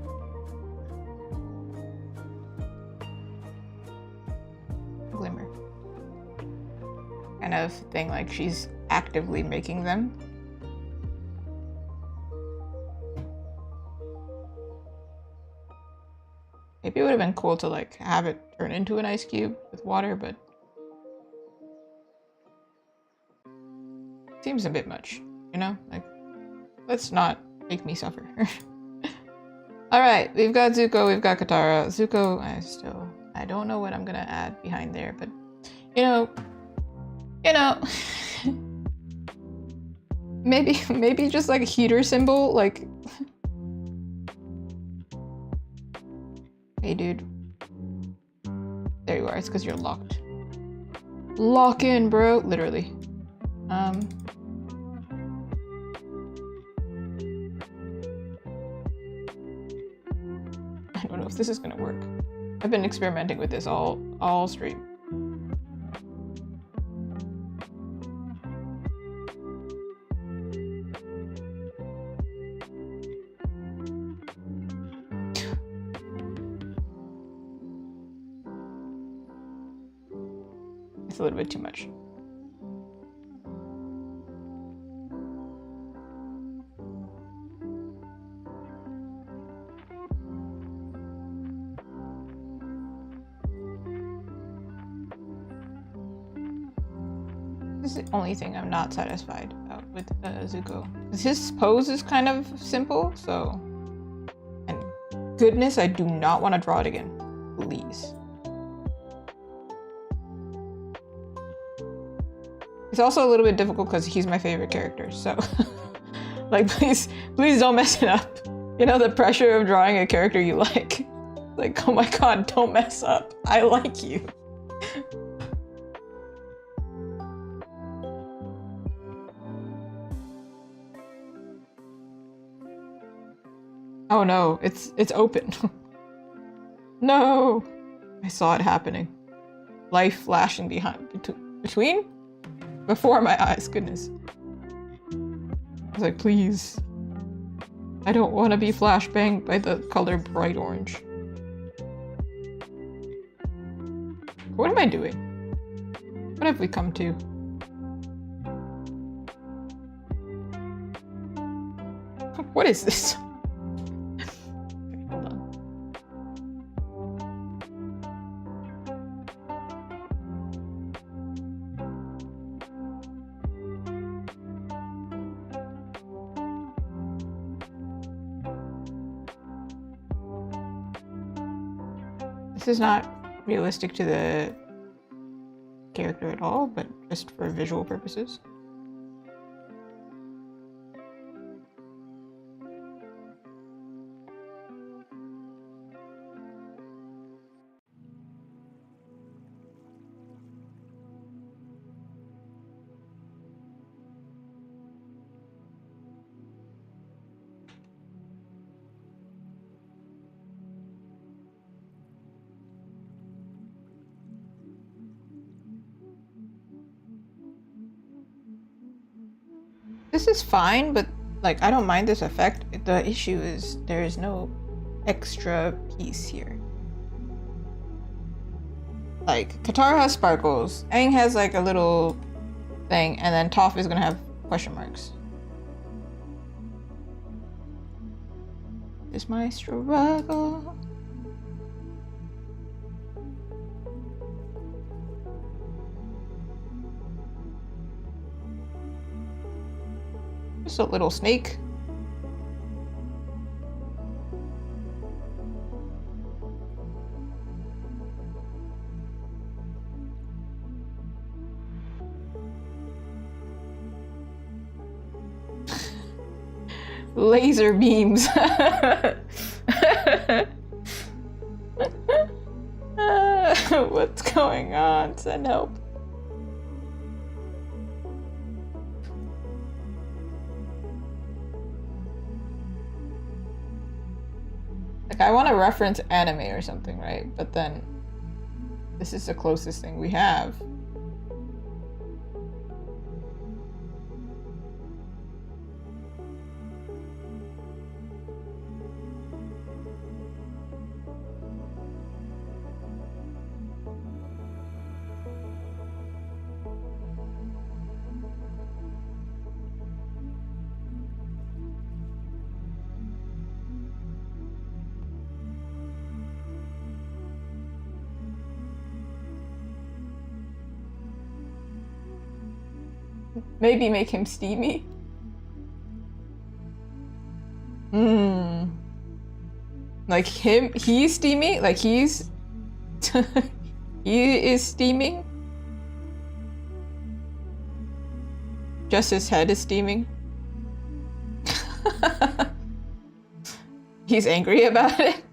glimmer kind of thing, like she's actively making them. Maybe it would have been cool to like have it turn into an ice cube with water, but seems a bit much, you know? Like, let's not make me suffer. Alright, we've got Zuko, we've got Katara. Zuko, I don't know what I'm gonna add behind there, but you know. Maybe just like a heater symbol, like... Hey, dude. There you are, it's because you're locked. Lock in, bro! Literally. I don't know if this is gonna work. I've been experimenting with this all stream. It's a little bit too much. This is the only thing I'm not satisfied with Zuko. His pose is kind of simple, so... And goodness, I do not want to draw it again. Please. It's also a little bit difficult because he's my favorite character, so... like, please don't mess it up. You know, the pressure of drawing a character you like. Like, oh my god, don't mess up. I like you. Oh no, it's open. No! I saw it happening. Life flashing between? Before my eyes, goodness. I was like, please. I don't want to be flashbanged by the color bright orange. What am I doing? What have we come to? What is this? Hold on. This is not realistic to the character at all, but just for visual purposes. This is fine, but like I don't mind this effect. The issue is there is no extra piece here. Like Katara has sparkles, Aang has like a little thing, and then Toph is gonna have question marks. This is my struggle. Just a little snake. Laser beams. What's going on? Send help. Like, I want to reference anime or something, right? But then this is the closest thing we have. Maybe make him steamy. Like he's steamy? Like he's... he is steaming? Just his head is steaming? He's angry about it.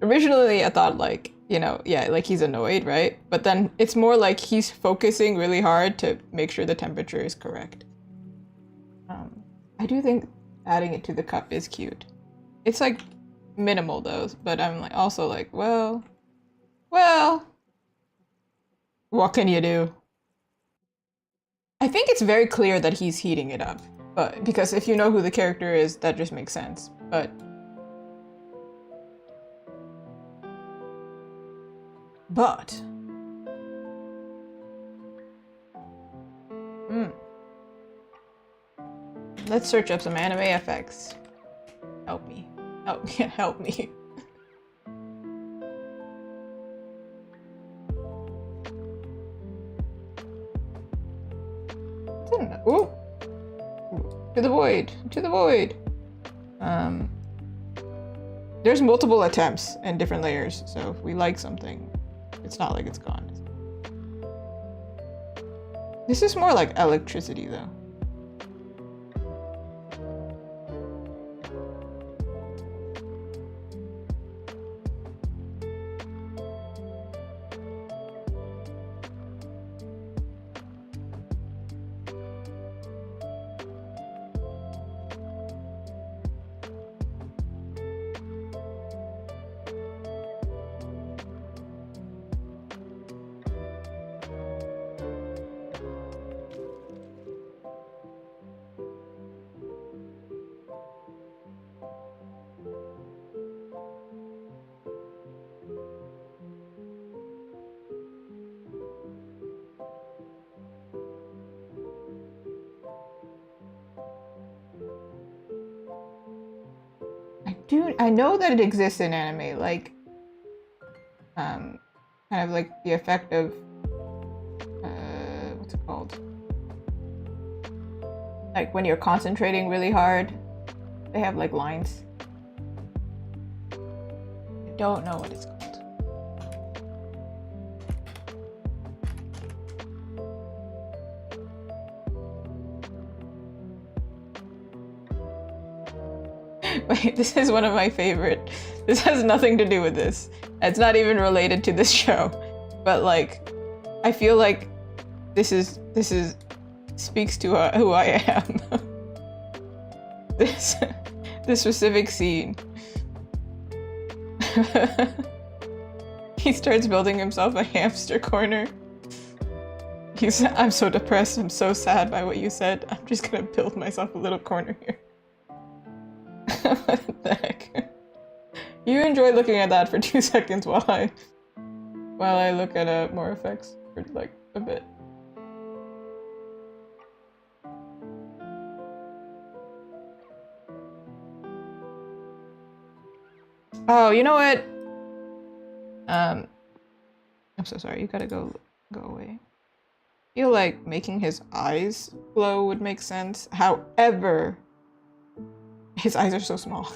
Originally I thought like, you know, yeah, like he's annoyed, right? But then it's more like he's focusing really hard to make sure the temperature is correct. I do think adding it to the cup is cute. It's like minimal though, but I'm like also like, well, what can you do? I think it's very clear that he's heating it up, but because if you know who the character is, that just makes sense. But let's search up some anime effects. Help me. Help me. Help me. Ooh. To the void. To the void. There's multiple attempts and different layers, so if we like something, it's not like it's gone. This is more like electricity though. I know that it exists in anime, like, kind of like the effect of, what's it called? Like when you're concentrating really hard, they have like lines. I don't know what it's called. Wait, this is one of my favorite. This has nothing to do with this. It's not even related to this show. But like, I feel like this speaks to who I am. This specific scene. He starts building himself a hamster corner. I'm so depressed, I'm so sad by what you said. I'm just gonna build myself a little corner here. What the heck? You enjoy looking at that for 2 seconds while I look at more effects for like a bit. Oh, you know what? I'm so sorry. You gotta go away. I feel like making his eyes glow would make sense. However, his eyes are so small.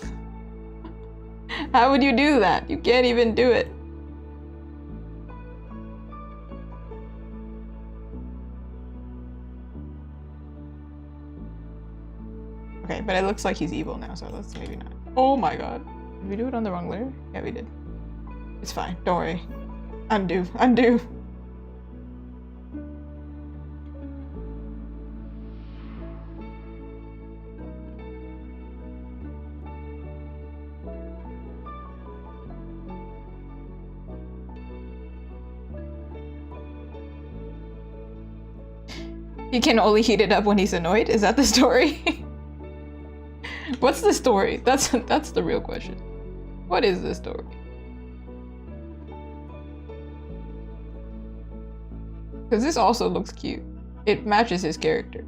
How would you do that? You can't even do it. Okay, but it looks like he's evil now, so let's maybe not. Oh my god. Did we do it on the wrong layer? Yeah, we did. It's fine. Don't worry. Undo. Undo. He can only heat it up when he's annoyed? Is that the story? What's the story? That's the real question. What is the story? Because this also looks cute. It matches his character.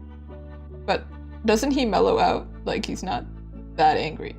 But doesn't he mellow out? Like he's not that angry.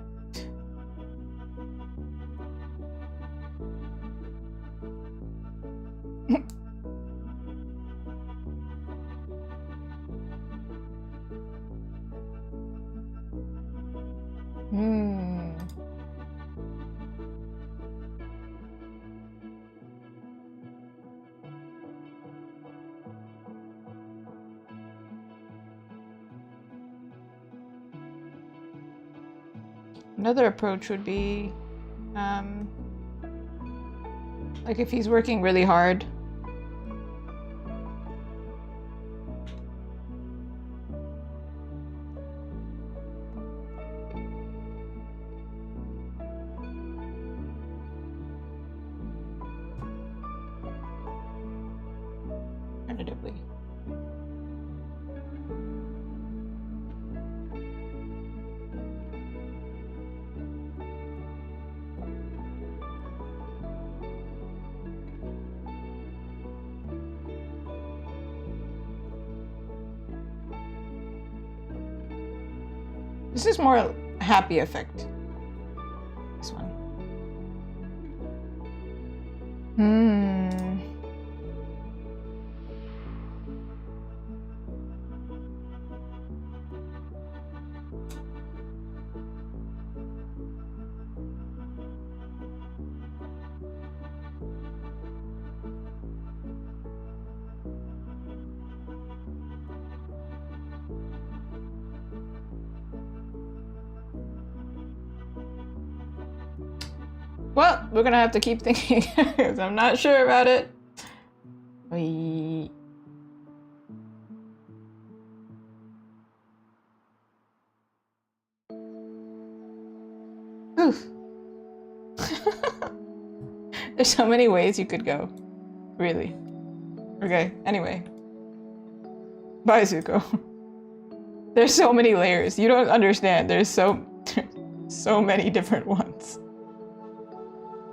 Another approach would be, like if he's working really hard. Alternatively. This is more happy effect. This one. Well, we're gonna have to keep thinking because I'm not sure about it. Oof. There's so many ways you could go. Really. Okay, anyway. Bye, Zuko. There's so many layers. You don't understand. There's so many different ones.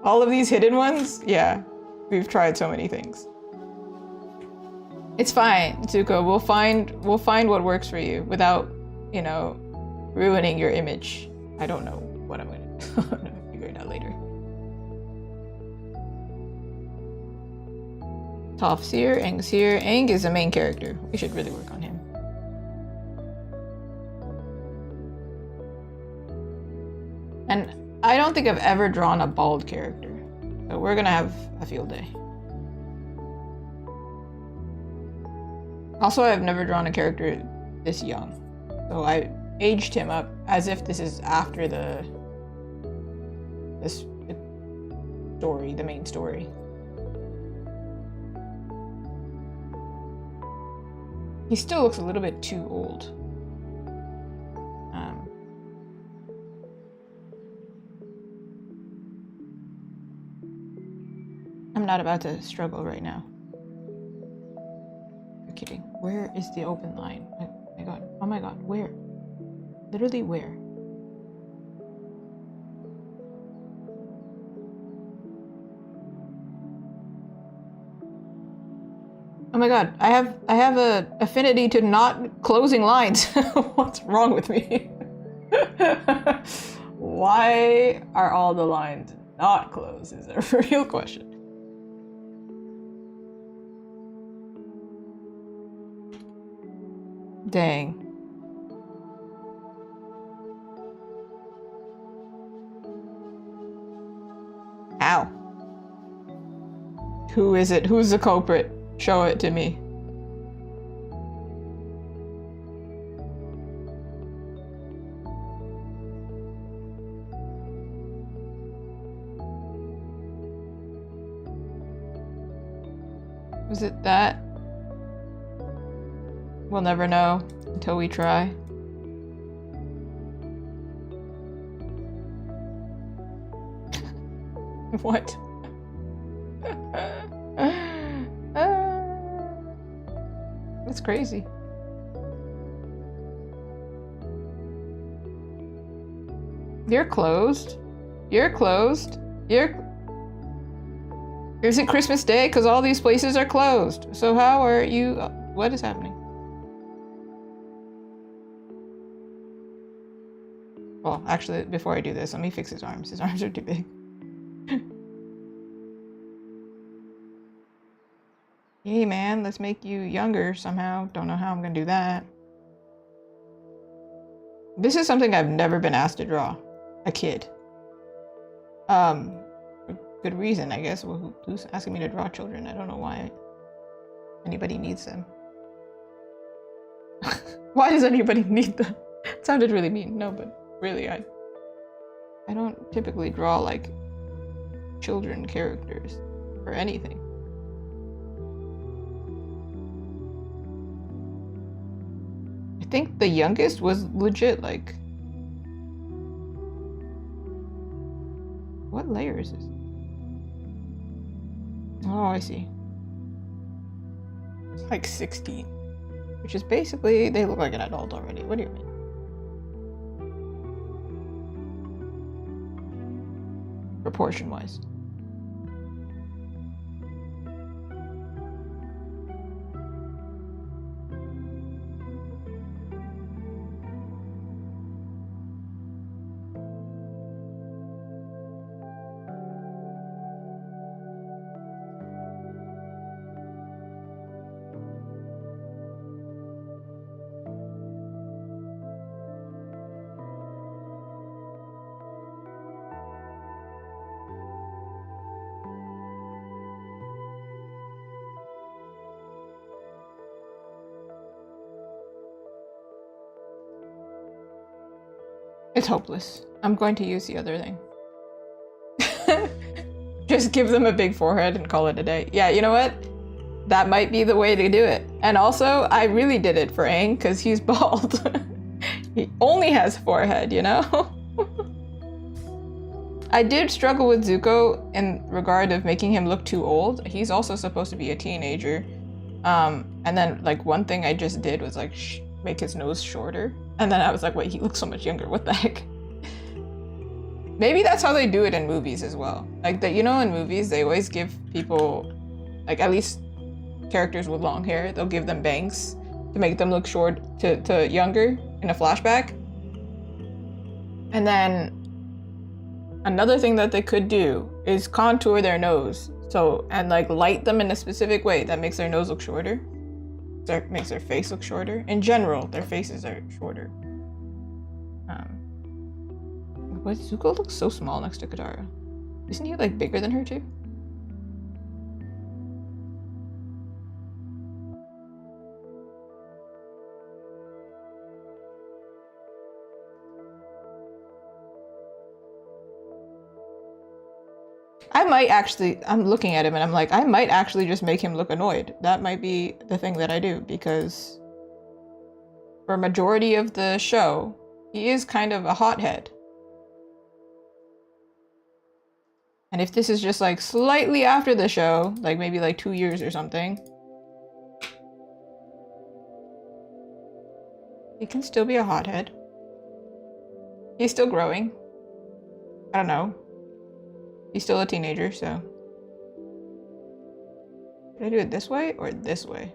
All of these hidden ones? Yeah. We've tried so many things. It's fine, Zuko. We'll find what works for you without, you know, ruining your image. I don't know what I'm gonna figure it out later. Toph's here, Aang's here. Aang is the main character. We should really work on him. And I don't think I've ever drawn a bald character. So we're gonna have a field day. Also, I've never drawn a character this young. So I aged him up as if this is after the story, the main story. He still looks a little bit too old. I'm not about to struggle right now. You're kidding. Where is the open line? Oh my god. Oh my god. Where? Literally where? Oh my god. I have a affinity to not closing lines. What's wrong with me? Why are all the lines not closed is a real question. Dang. Ow. Who is it? Who's the culprit? Show it to me. Was it that? We'll never know until we try. What? That's crazy. You're closed. You're closed. Is it Christmas Day? Because all these places are closed. So how are you? What is happening? Well, actually, before I do this, let me fix his arms. His arms are too big. Hey, man, let's make you younger somehow. Don't know how I'm gonna do that. This is something I've never been asked to draw. A kid. For good reason, I guess. Well, who's asking me to draw children? I don't know why anybody needs them. Why does anybody need them? It sounded really mean. No, but really, I don't typically draw like children characters or anything. I think the youngest was legit like... What layer is this? Oh, I see. It's like 16. Which is basically, they look like an adult already. What do you mean? Proportion-wise. It's hopeless. I'm going to use the other thing. Just give them a big forehead and call it a day. Yeah, you know what? That might be the way to do it. And also, I really did it for Aang because he's bald. He only has forehead, you know? I did struggle with Zuko in regard of making him look too old. He's also supposed to be a teenager. And then like one thing I just did was like make his nose shorter. And then I was like, wait, he looks so much younger. What the heck? Maybe that's how they do it in movies as well. Like that, you know, in movies, they always give people, like at least characters with long hair, they'll give them bangs to make them look short to younger in a flashback. And then another thing that they could do is contour their nose. So, and like light them in a specific way that makes their nose look shorter. That makes their face look shorter. In general, their faces are shorter. But Zuko looks so small next to Katara. Isn't he like bigger than her too? I might actually, I'm looking at him and I'm like, I might actually just make him look annoyed. That might be the thing that I do, because for a majority of the show, he is kind of a hothead. And if this is just like slightly after the show, like maybe like 2 years or something, he can still be a hothead. He's still growing. I don't know. He's still a teenager, so. Should I do it this way or this way?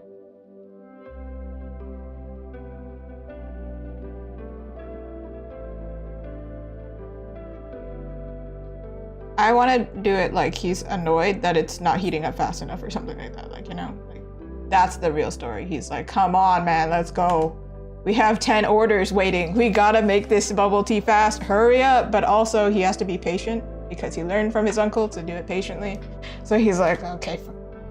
I want to do it like he's annoyed that it's not heating up fast enough or something like that. Like, you know, like that's the real story. He's like, come on, man, let's go. We have 10 orders waiting. We gotta make this bubble tea fast. Hurry up. But also he has to be patient, because he learned from his uncle to do it patiently. So he's like, okay,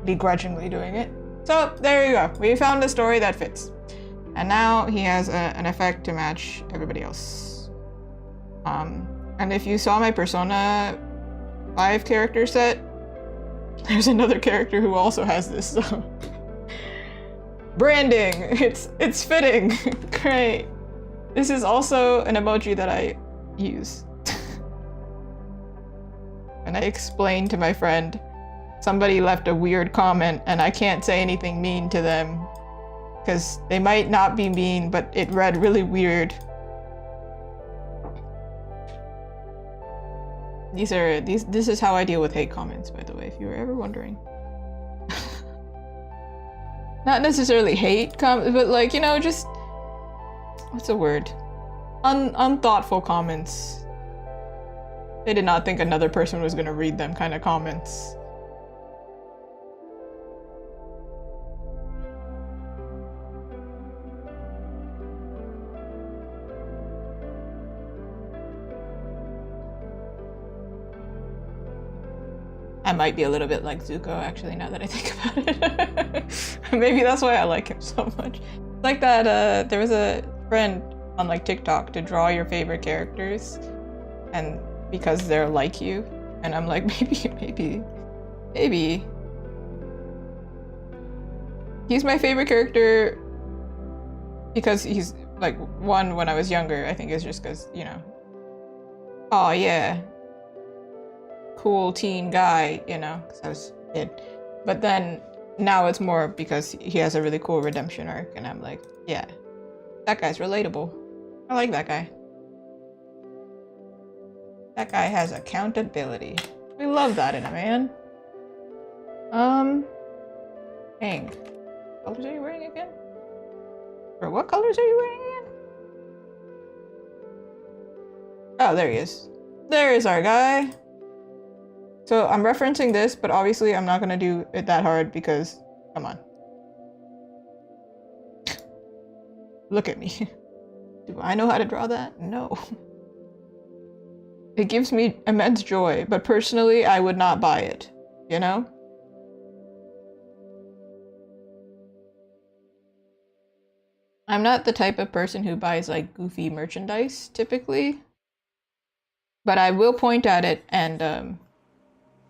begrudgingly doing it. So there you go. We found a story that fits. And now he has an effect to match everybody else. And if you saw my Persona 5 character set, there's another character who also has this, so. Branding, it's fitting. Great. This is also an emoji that I use. And I explained to my friend, somebody left a weird comment and I can't say anything mean to them because they might not be mean, but it read really weird. This is how I deal with hate comments, by the way, if you were ever wondering. Not necessarily hate comments, but like, you know, just, what's the word? Unthoughtful comments. They did not think another person was gonna read them kind of comments. I might be a little bit like Zuko, actually, now that I think about it. Maybe that's why I like him so much. It's like that, there was a trend on like TikTok to draw your favorite characters. And because they're like you. And I'm like, maybe. He's my favorite character because he's like, one, when I was younger, I think it's just because, you know, oh yeah, cool teen guy, you know, because I was a kid. But then now it's more because he has a really cool redemption arc, and I'm like, yeah, that guy's relatable. I like that guy. That guy has accountability. We love that in a man. Aang. What colors are you wearing again? Or what colors are you wearing again? Oh, there he is. There is our guy. So I'm referencing this, but obviously I'm not gonna do it that hard because, come on. Look at me. Do I know how to draw that? No. It gives me immense joy, but personally I would not buy it, you know? I'm not the type of person who buys like goofy merchandise typically, but I will point at it and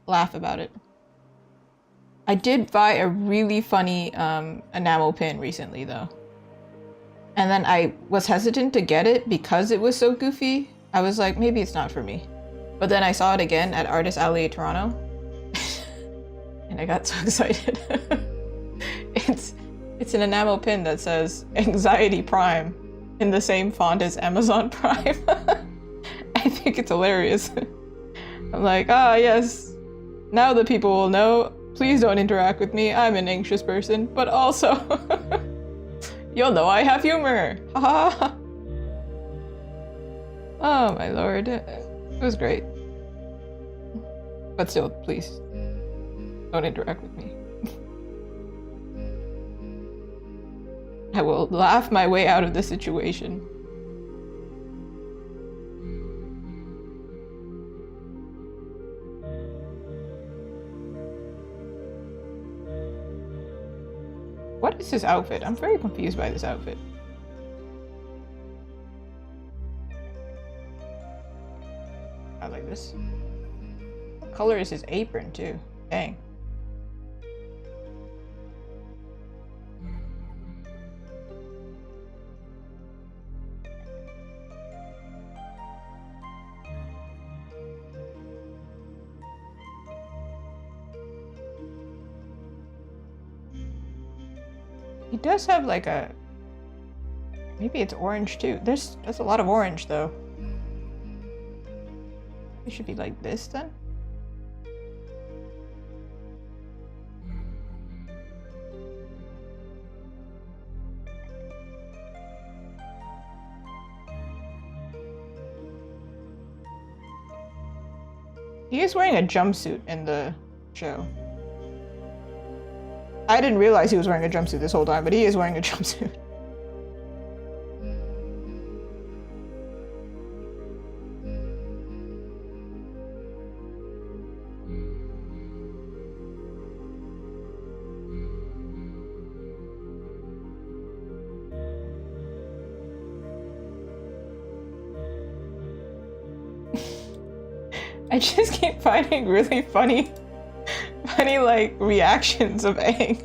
laugh about it. I did buy a really funny enamel pin recently though. And then I was hesitant to get it because it was so goofy. I was like, maybe it's not for me. But then I saw it again at Artist Alley Toronto. And I got so excited. It's an enamel pin that says Anxiety Prime in the same font as Amazon Prime. I think it's hilarious. I'm like, ah, yes. Now the people will know. Please don't interact with me. I'm an anxious person. But also, you'll know I have humor. Haha. Oh my lord. It was great. But still, please, don't interact with me. I will laugh my way out of the situation. What is this outfit? I'm very confused by this outfit. I like this. What color is his apron too? Dang. He does have like a... Maybe it's orange too. There's a lot of orange though. It should be like this then. He is wearing a jumpsuit in the show. I didn't realize he was wearing a jumpsuit this whole time, but he is wearing a jumpsuit. I just keep finding really funny like reactions of Aang.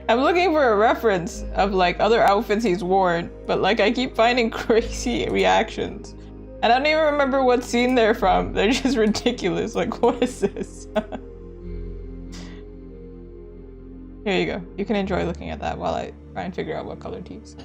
I'm looking for a reference of like other outfits he's worn, but like I keep finding crazy reactions. And I don't even remember what scene they're from. They're just ridiculous. Like, what is this? Here you go. You can enjoy looking at that while I try and figure out what color to use.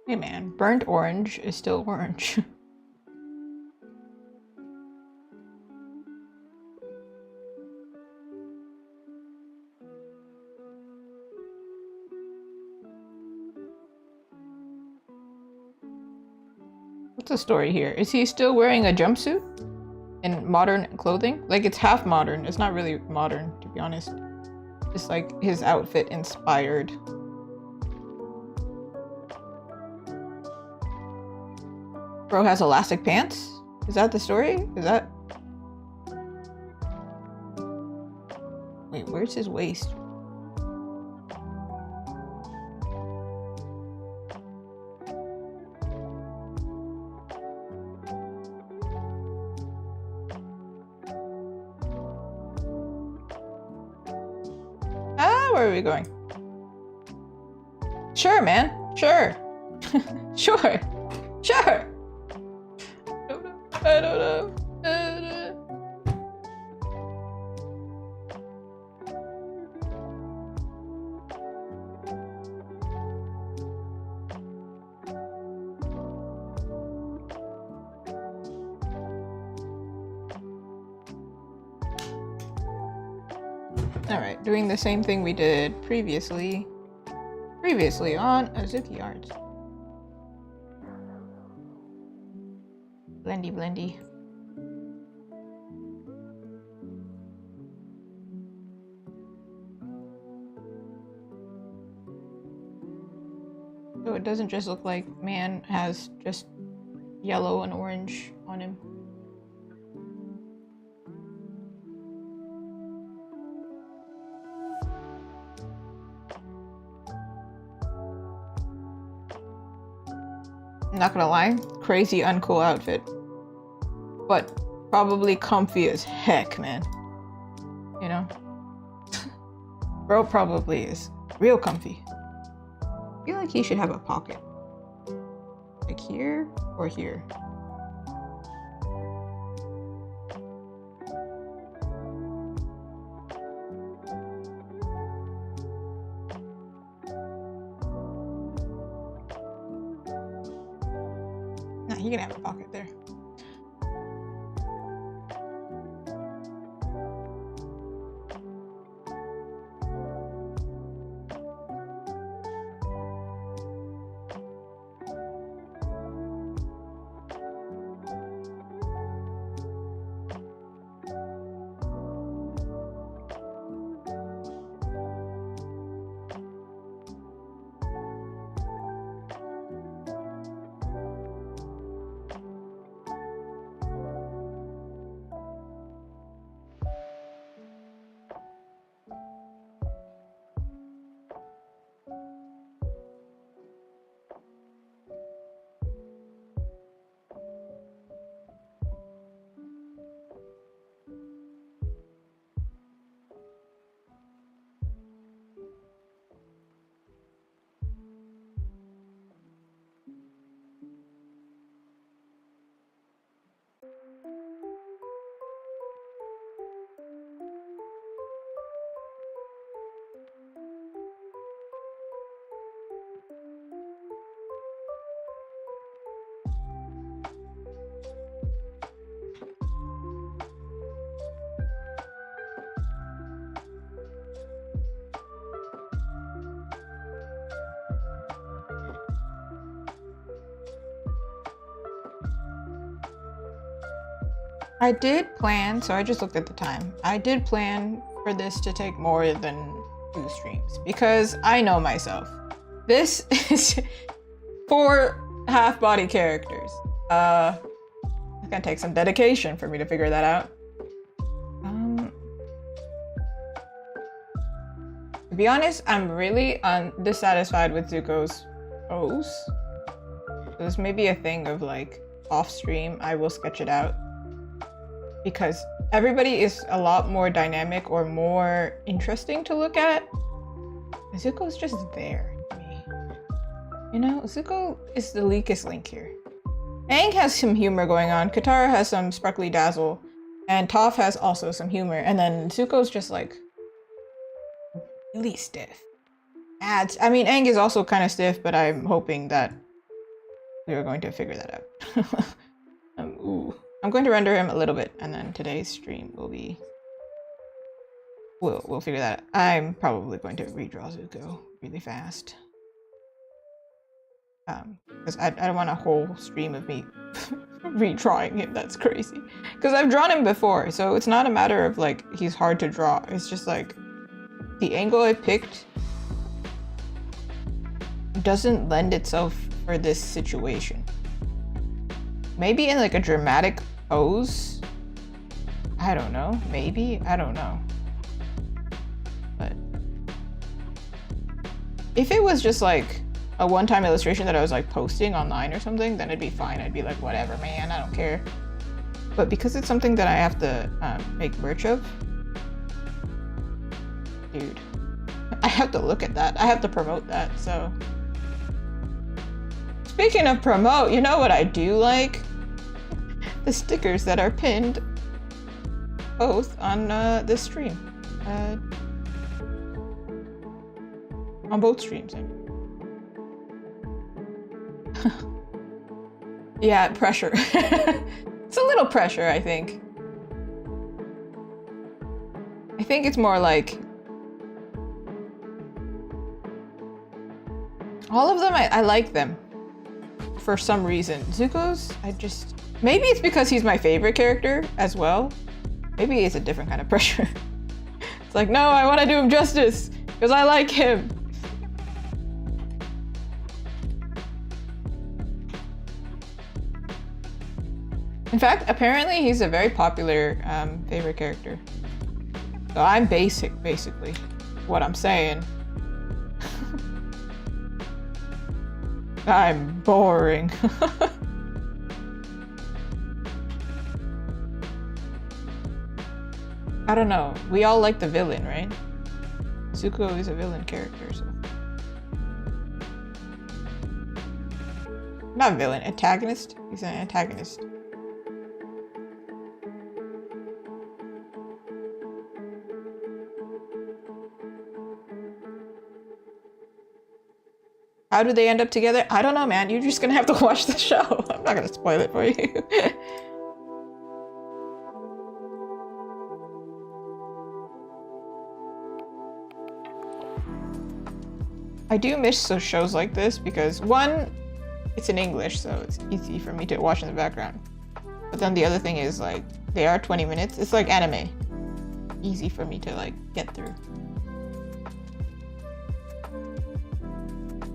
Hey man, burnt orange is still orange. What's the story here? Is he still wearing a jumpsuit in modern clothing? Like, it's half modern. It's not really modern, to be honest. Just like his outfit inspired. Bro has elastic pants? Is that the story? Is that... Wait, where's his waist? Where are we going? Sure, man. Sure. Sure. Sure. I don't know. Alright, doing the same thing we did previously on Azuki Arts. Blendy, blendy. So it doesn't just look like man has just yellow and orange on him. I'm not gonna lie, crazy uncool outfit. But probably comfy as heck, man. You know? Bro probably is real comfy. I feel like he should have a pocket. Like here or here. Nah, he can have a pocket there. I did plan, so I just looked at the time. I did plan for this to take more than 2 streams because I know myself. This is 4 half-body characters. It's gonna take some dedication for me to figure that out. To be honest, I'm really dissatisfied with Zuko's pose. This may be a thing of like off stream, I will sketch it out. Because everybody is a lot more dynamic or more interesting to look at. Zuko's just there to me. You know, Zuko is the weakest link here. Aang has some humor going on, Katara has some sparkly dazzle, and Toph has also some humor, and then Zuko's just like really stiff. I mean, Aang is also kind of stiff, but I'm hoping that we were going to figure that out. Ooh. I'm going to render him a little bit, and then today's stream will be... We'll figure that out. I'm probably going to redraw Zuko really fast. Because I don't want a whole stream of me redrawing him. That's crazy. Because I've drawn him before, so it's not a matter of like he's hard to draw. It's just like the angle I picked doesn't lend itself for this situation. Maybe in like a dramatic pose. I don't know. Maybe. I don't know. But if it was just like a one-time illustration that I was like posting online or something, then it'd be fine. I'd be like, whatever, man, I don't care. But because it's something that I have to make merch of, dude, I have to look at that. I have to promote that, so. Speaking of promote, you know what I do like? The stickers that are pinned both on this stream. On both streams, I mean. Yeah, pressure. It's a little pressure, I think. I think it's more like... all of them, I like them. For some reason. Zuko's, I just... maybe it's because he's my favorite character as well. Maybe it's a different kind of pressure. It's like, no, I want to do him justice because I like him. In fact, apparently he's a very popular favorite character. So I'm basic, basically, what I'm saying. I'm boring. I don't know. We all like the villain, right? Zuko is a villain character, so. Not villain, antagonist? He's an antagonist. How do they end up together? I don't know, man. You're just gonna have to watch the show. I'm not gonna spoil it for you. I do miss those shows like this because one, it's in English, so it's easy for me to watch in the background. But then the other thing is like, they are 20 minutes. It's like anime. Easy for me to like get through.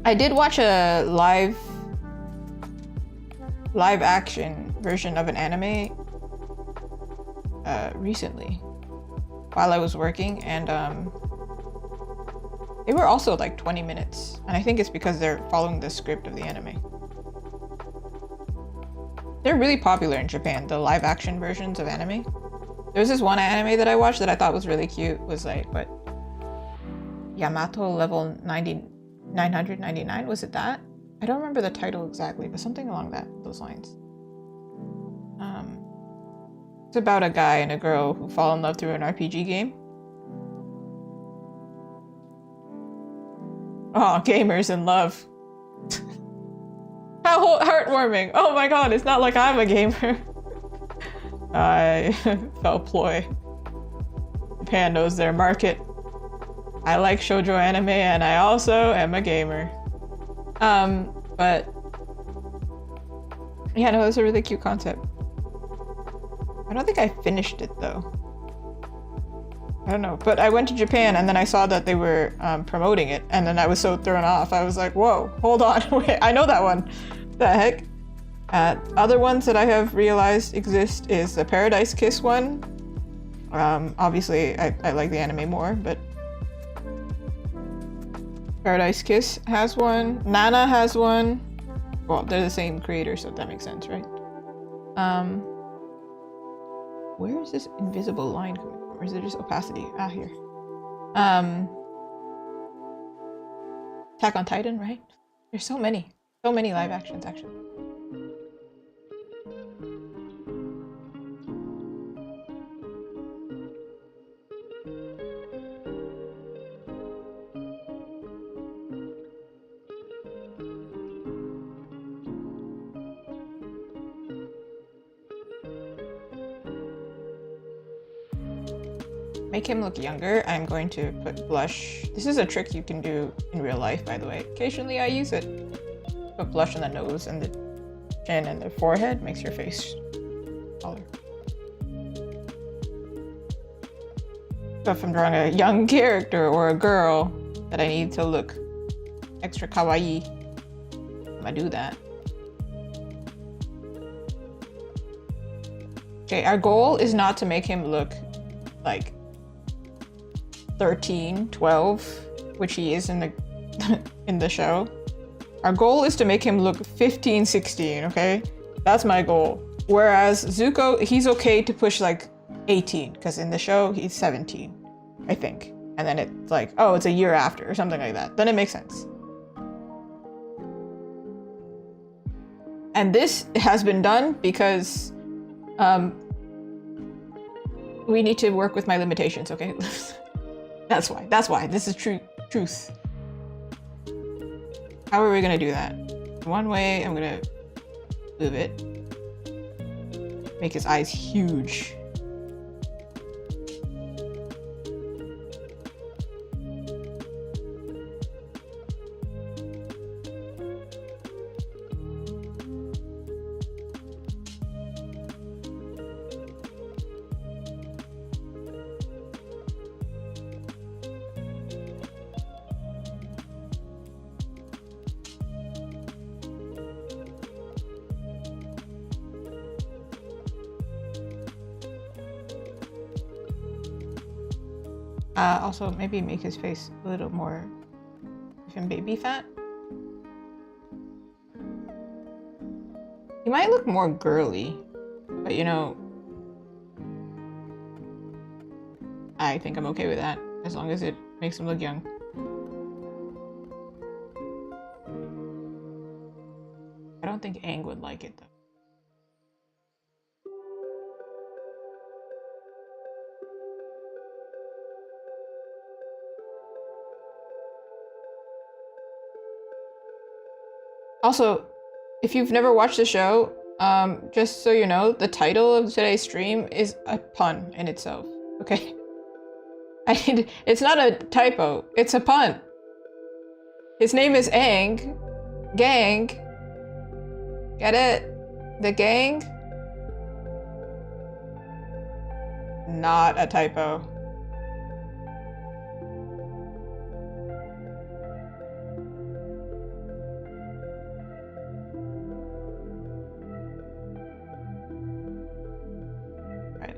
I did watch a live action version of an anime recently while I was working, and they were also like 20 minutes, and I think it's because they're following the script of the anime. They're really popular in Japan, the live action versions of anime. There was this one anime that I watched that I thought was really cute. It was like, what? Yamato level 999, was it that? I don't remember the title exactly, but something along those lines. It's about a guy and a girl who fall in love through an RPG game. Oh, gamers in love. How heartwarming. Oh my god, it's not like I'm a gamer. I fell ploy. Japan knows their market. I like shoujo anime and I also am a gamer. But yeah, no, it's a really cute concept. I don't think I finished it though. I don't know, but I went to Japan and then I saw that they were promoting it, and then I was so thrown off. I was like, whoa, hold on, wait, I know that one. The heck? Other ones that I have realized exist is the Paradise Kiss one. Obviously, I like the anime more, but Paradise Kiss has one. Nana has one. Well, they're the same creator, so that makes sense, right? Where is this invisible line coming from? Or is it just opacity? Ah, here. Attack on Titan, right? There's so many live actions, actually. make him look younger, I'm going to put blush. This is a trick you can do in real life, by the way. Occasionally I use it. Put blush on the nose and the chin and the forehead. Makes your face taller. So if I'm drawing a young character or a girl that I need to look extra kawaii, I'm gonna do that. Okay, our goal is not to make him look like 13, 12, which he is in the in the show. Our goal is to make him look 15, 16, okay? That's my goal. Whereas Zuko, he's okay to push like 18, because in the show he's 17, I think. And then it's like, oh, it's a year after or something like that. Then it makes sense. And this has been done because we need to work with my limitations, okay? That's why. This is truth. How are we gonna do that? One way, I'm gonna move it. Make his eyes huge. Also, maybe make his face a little more even baby fat. He might look more girly, but you know, I think I'm okay with that as long as it makes him look young. I don't think Aang would like it though. Also, if you've never watched the show, just so you know, the title of today's stream is a pun in itself, okay? It's not a typo, it's a pun. His name is Aang. Gang. Get it? The gang? Not a typo.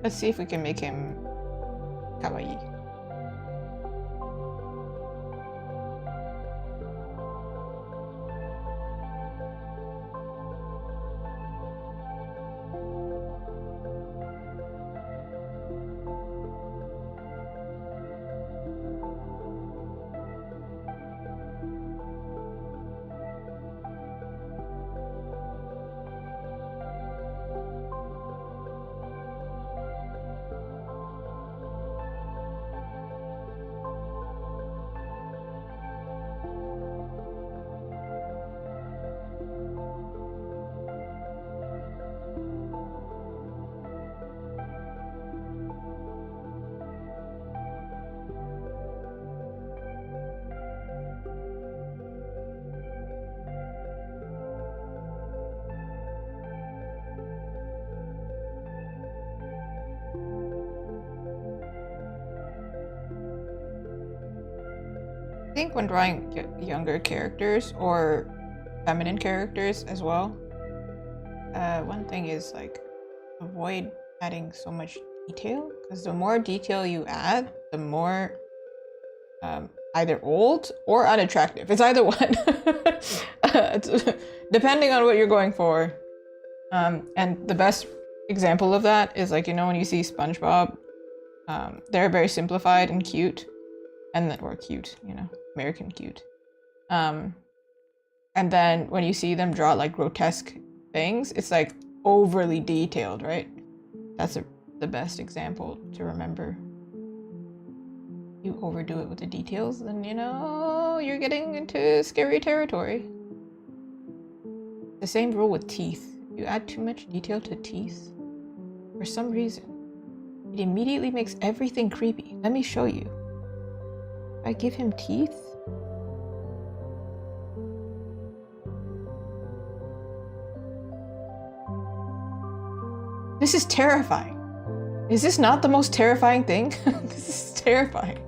Let's see if we can make him kawaii. I think when drawing younger characters or feminine characters as well, one thing is like avoid adding so much detail, because the more detail you add, the more either old or unattractive. It's either one. Depending on what you're going for. And the best example of that is like, you know, when you see SpongeBob, they're very simplified and cute, or cute, you know, American cute. And then when you see them draw like grotesque things, it's like overly detailed, right? That's the best example to remember. You overdo it with the details, then you know you're getting into scary territory. The same rule with teeth. You add too much detail to teeth, for some reason, It immediately makes everything creepy. Let me show you. I give him teeth? This is terrifying. Is this not the most terrifying thing? This is terrifying.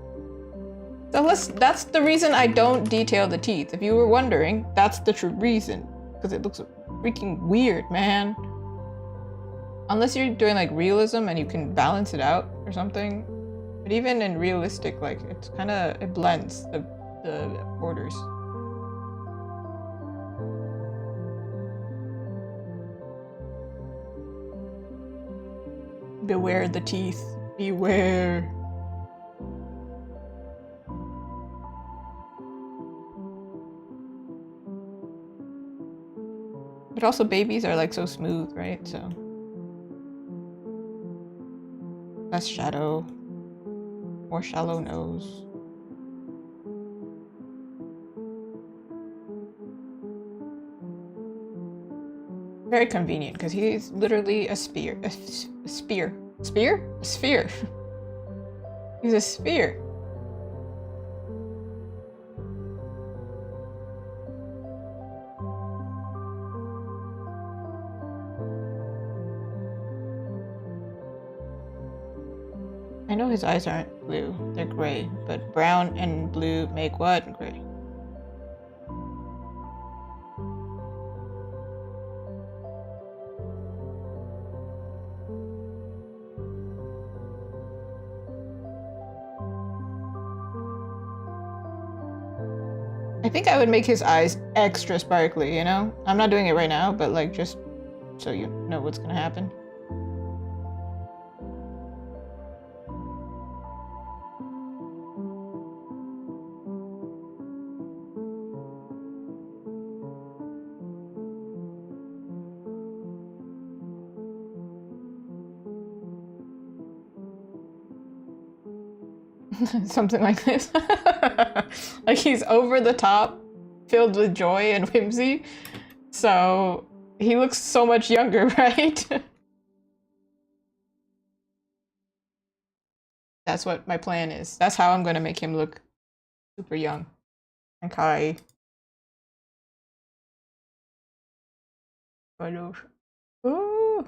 So that's the reason I don't detail the teeth. If you were wondering, that's the true reason. Because it looks freaking weird, man. Unless you're doing like realism and you can balance it out or something. But even in realistic, like it's kind of, it blends the borders. Beware the teeth. Beware. But also babies are like so smooth, right? So less shadow. More shallow nose. Very convenient because he's literally a sphere. A sphere? A sphere. He's a sphere. I know his eyes aren't blue, they're gray, but brown and blue make what? Gray. I think I would make his eyes extra sparkly, you know? I'm not doing it right now, but like just so you know what's gonna happen. Something like this. Like he's over the top, filled with joy and whimsy. So he looks so much younger, right? That's what my plan is. That's how I'm gonna make him look super young and kawaii. Ooh.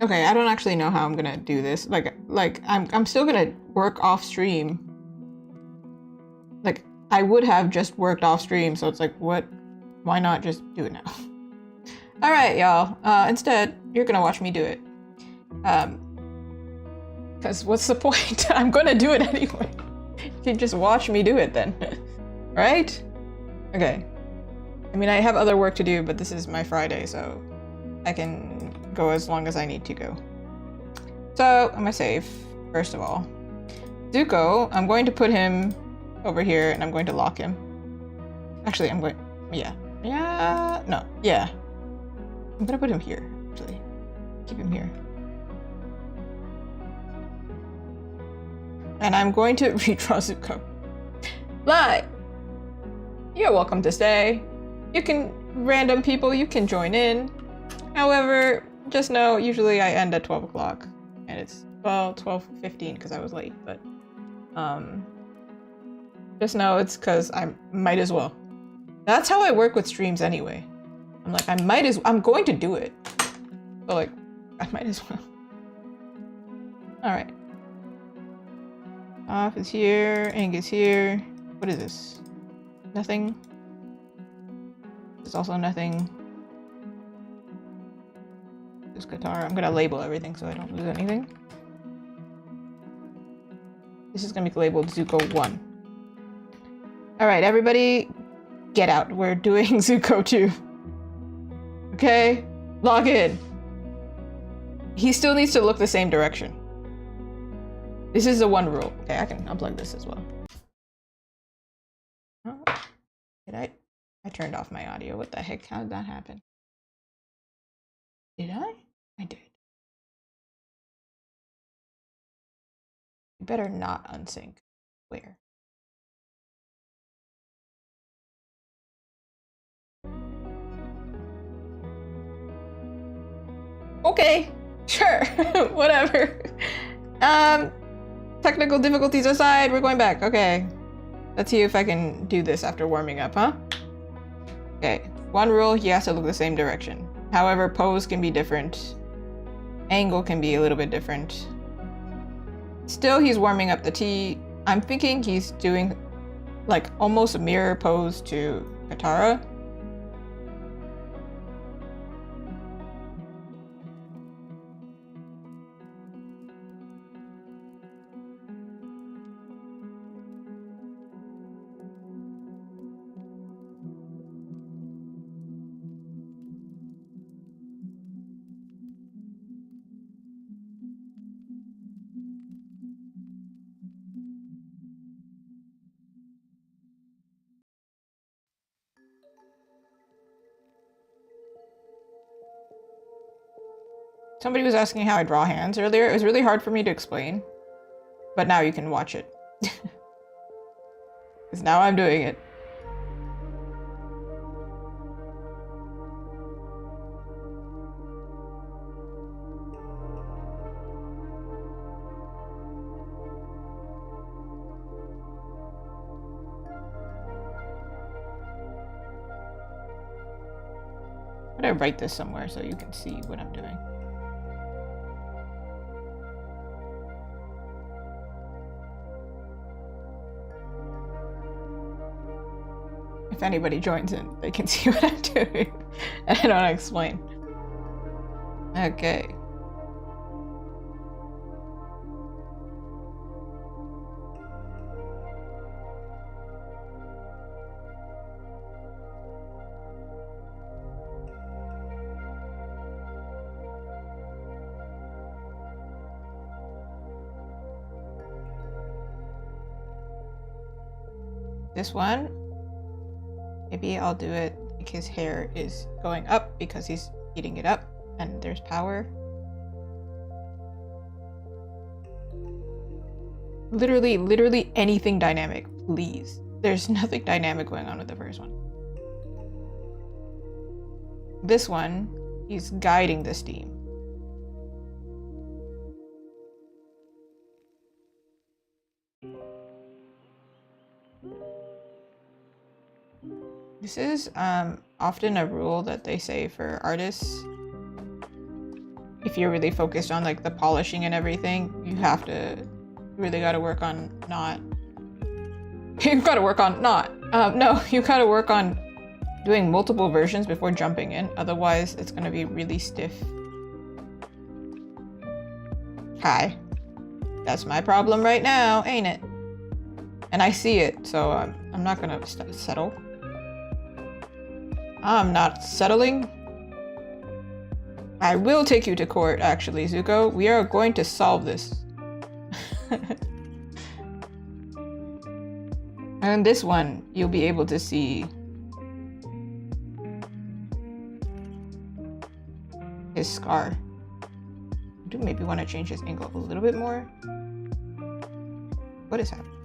Okay, I don't actually know how I'm gonna do this. Like I'm still gonna work off stream. Like I would have just worked off stream, so it's like, what? Why not just do it now? All right, y'all. Instead, you're gonna watch me do it. Because what's the point? I'm gonna do it anyway. You can just watch me do it then, right? Okay. I mean, I have other work to do, but this is my Friday, so I can go as long as I need to go. So I'm gonna save, first of all. Zuko, I'm going to put him over here and I'm going to lock him. Actually, I'm going, yeah. I'm gonna put him here, actually. Keep him here. And I'm going to redraw Zuko. Lie! You're welcome to stay. You can, random people, you can join in. However, just know, usually I end at 12 o'clock. And it's, well, 12:15 because I was late, but just know it's because I might as well. That's how I work with streams anyway. I'm like, I'm going to do it. So like, I might as well. Alright. Off is here, Aang is here. What is this? Nothing. There's also nothing. This guitar. I'm gonna label everything so I don't lose anything. This is gonna be labeled Zuko 1. Alright, everybody, get out. We're doing Zuko 2. Okay? Log in. He still needs to look the same direction. This is the one rule. Okay, I can unplug this as well. Oh, did I turned off my audio. What the heck? How did that happen? Did I? I did. You better not unsync. Where? Okay, sure, whatever. Technical difficulties aside, we're going back. Okay, let's see if I can do this after warming up, huh? Okay, one rule, he has to look the same direction. However, pose can be different. Angle can be a little bit different. Still, he's warming up the tea. I'm thinking he's doing like almost a mirror pose to Katara. Somebody was asking how I draw hands earlier. It was really hard for me to explain, but now you can watch it. Because now I'm doing it. I'm gonna write this somewhere so you can see what I'm doing. If anybody joins in, they can see what I'm doing. And I don't explain. Okay. This one, maybe I'll do it like his hair is going up because he's heating it up and there's power. Literally anything dynamic, please. There's nothing dynamic going on with the first one. This one, he's guiding the steam. This is often a rule that they say for artists. If you're really focused on like the polishing and everything, you have to really gotta work on not. You gotta work on not. No, you gotta work on doing multiple versions before jumping in. Otherwise, it's gonna be really stiff. Hi. That's my problem right now, ain't it? And I see it, so I'm not gonna settle. I'm not settling. I will take you to court, actually, Zuko. We are going to solve this. And this one, you'll be able to see his scar. I do maybe want to change his angle a little bit more. What is happening?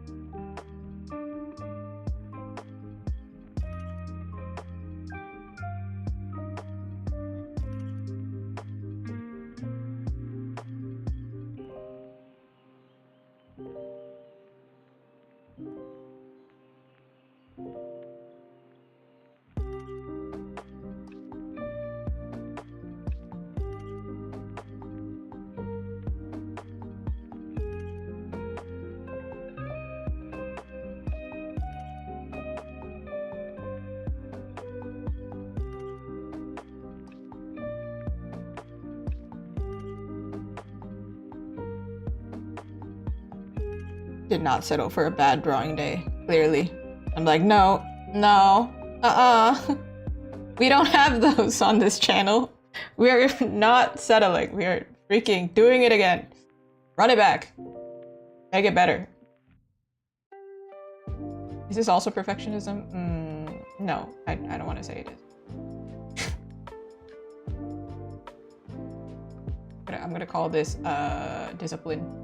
Did not settle for a bad drawing day, clearly. I'm like, no, we don't have those on this channel. We are not settling. We are freaking doing it again. Run it back. Make it better. Is this also perfectionism? No, I don't want to say it is. I'm gonna call this discipline.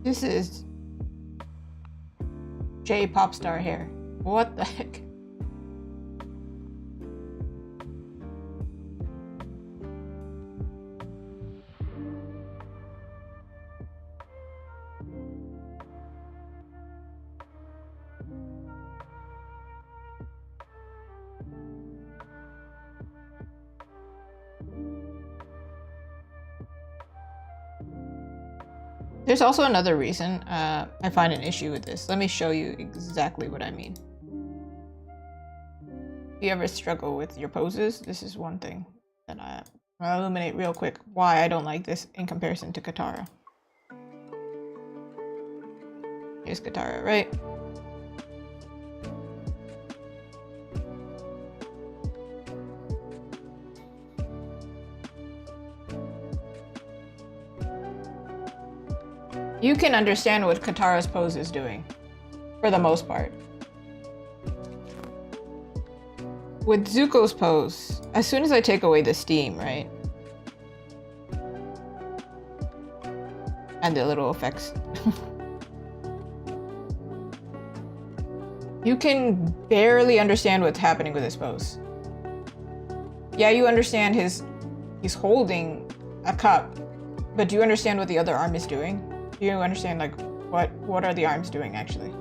This is J pop star hair. What the heck? There's also another reason I find an issue with this. Let me show you exactly what I mean. If you ever struggle with your poses, this is one thing that I'll illuminate real quick why I don't like this in comparison to Katara. Here's Katara, right? You can understand what Katara's pose is doing, for the most part. With Zuko's pose, as soon as I take away the steam, right? And the little effects. You can barely understand what's happening with his pose. Yeah, you understand he's holding a cup, but do you understand what the other arm is doing? Do you understand, like, what are the arms doing, actually?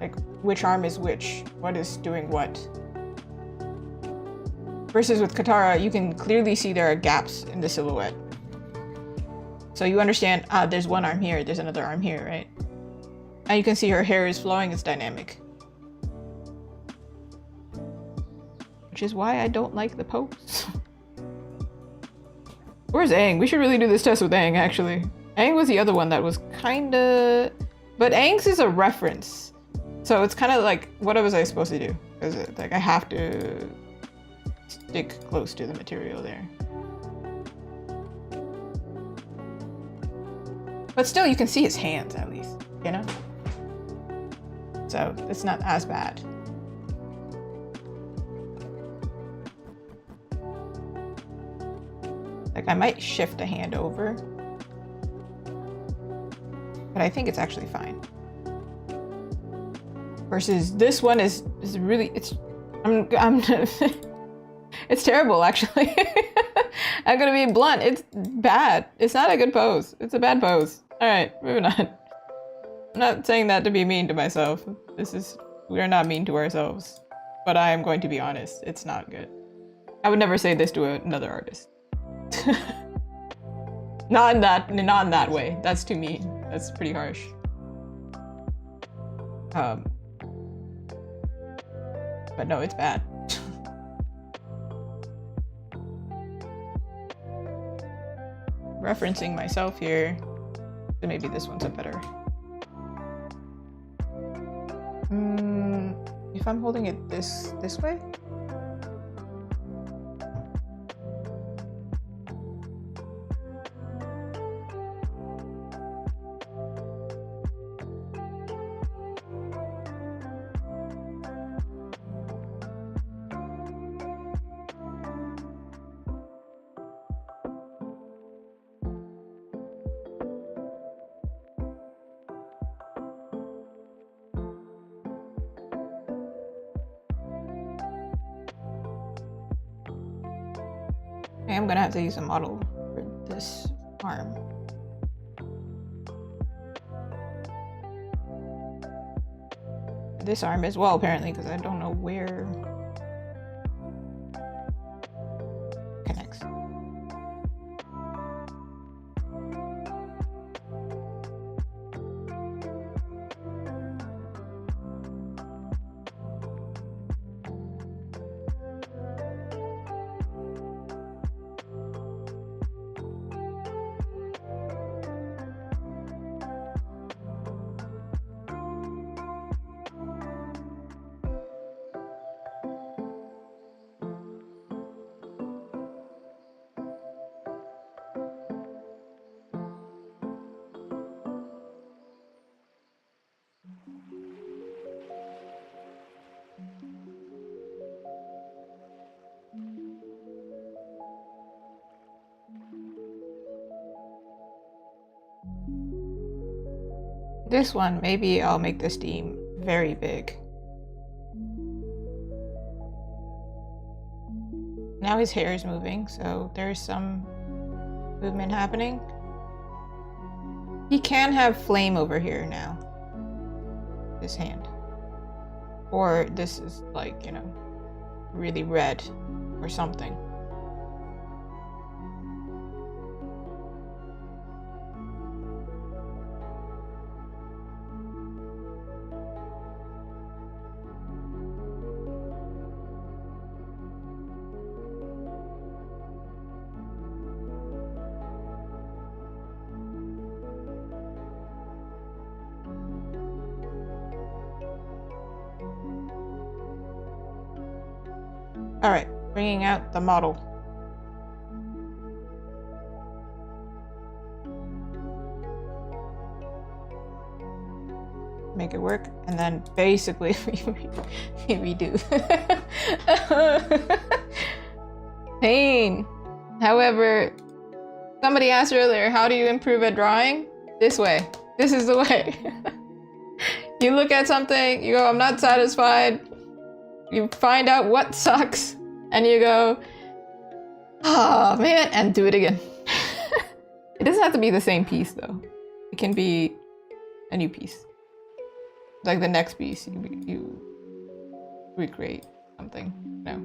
Like, which arm is which? What is doing what? Versus with Katara, you can clearly see there are gaps in the silhouette. So you understand, there's one arm here, there's another arm here, right? And you can see her hair is flowing, it's dynamic. Which is why I don't like the pose. Where's Aang? We should really do this test with Aang, actually. Aang was the other one that was kinda... But Aang's is a reference. So it's kind of like, what was I supposed to do? Because like, I have to stick close to the material there. But still, you can see his hands, at least, you know? So it's not as bad. Like, I might shift a hand over. But I think it's actually fine. Versus this one is really, I'm it's terrible, actually. I'm gonna be blunt, it's bad. It's not a good pose. It's a bad pose. All right, moving on. I'm not saying that to be mean to myself. We're not mean to ourselves. But I am going to be honest, it's not good. I would never say this to another artist. Not in that way. That's too mean. That's pretty harsh. But no, it's bad. Referencing myself here, so maybe this one's a better. If I'm holding it this way? I'm gonna have to use a model for this arm. This arm as well, apparently, because I don't know where it connects. This one, maybe I'll make the steam very big. Now his hair is moving, so there's some movement happening. He can have flame over here now. This hand. Or this is like, you know, really red or something. Alright, bringing out the model. Make it work, and then basically redo. Pain. However, somebody asked earlier, how do you improve at drawing? This way. This is the way. You look at something, you go, I'm not satisfied. You find out what sucks, and you go, oh man, and do it again. It doesn't have to be the same piece though. It can be a new piece. Like the next piece, you recreate something. No.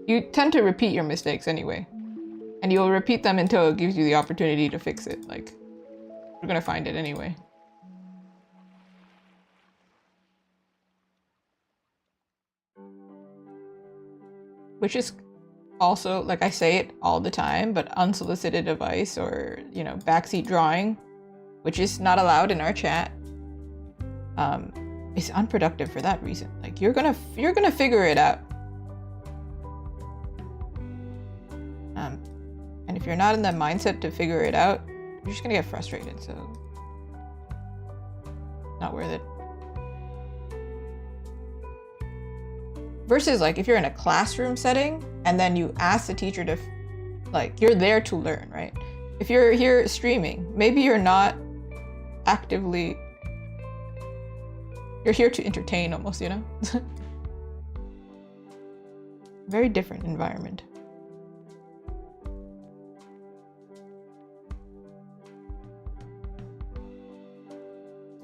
You tend to repeat your mistakes anyway. And you'll repeat them until it gives you the opportunity to fix it. Like, you're gonna find it anyway. Which is also, like I say it all the time, but unsolicited advice or, you know, backseat drawing, which is not allowed in our chat, is unproductive for that reason. Like, you're gonna figure it out. And if you're not in the mindset to figure it out, you're just gonna get frustrated, so not worth it. Versus, like, if you're in a classroom setting and then you ask the teacher to, like, you're there to learn, right? If you're here streaming, maybe you're not actively, you're here to entertain almost, you know? Very different environment.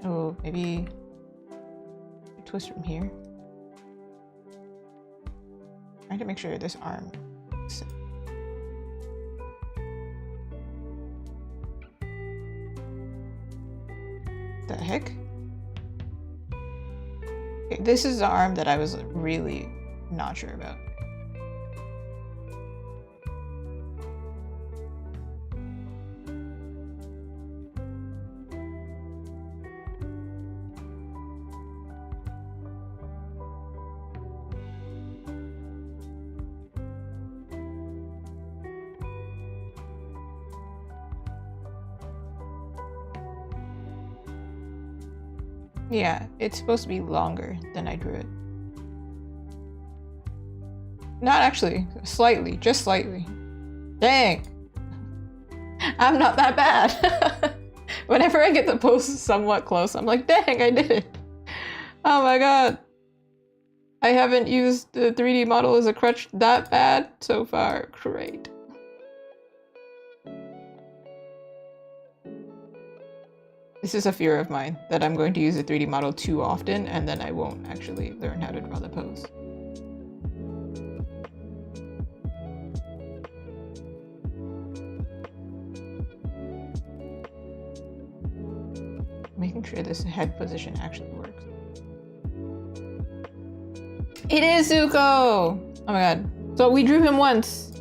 Oh, maybe a twist from here. Trying to make sure this arm. The heck? Okay, this is the arm that I was really not sure about. Yeah, it's supposed to be longer than I drew it. Not actually, slightly, just slightly. Dang! I'm not that bad. Whenever I get the pose somewhat close, I'm like, dang, I did it. Oh my god. I haven't used the 3D model as a crutch that bad so far. Great. This is a fear of mine, that I'm going to use a 3D model too often and then I won't actually learn how to draw the pose. Making sure this head position actually works. It is Zuko! Oh my god. So we drew him once.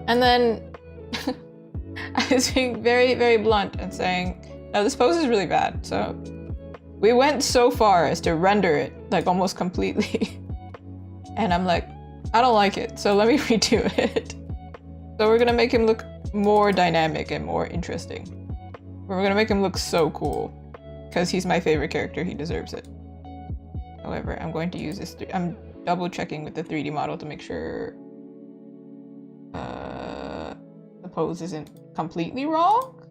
And then I was being very, very blunt and saying, no, this pose is really bad. So we went so far as to render it like almost completely. And I'm like, I don't like it. So let me redo it. So we're gonna make him look more dynamic and more interesting. We're gonna make him look so cool. Because he's my favorite character, he deserves it. However, I'm going to use this, I'm double checking with the 3D model to make sure the pose isn't completely wrong.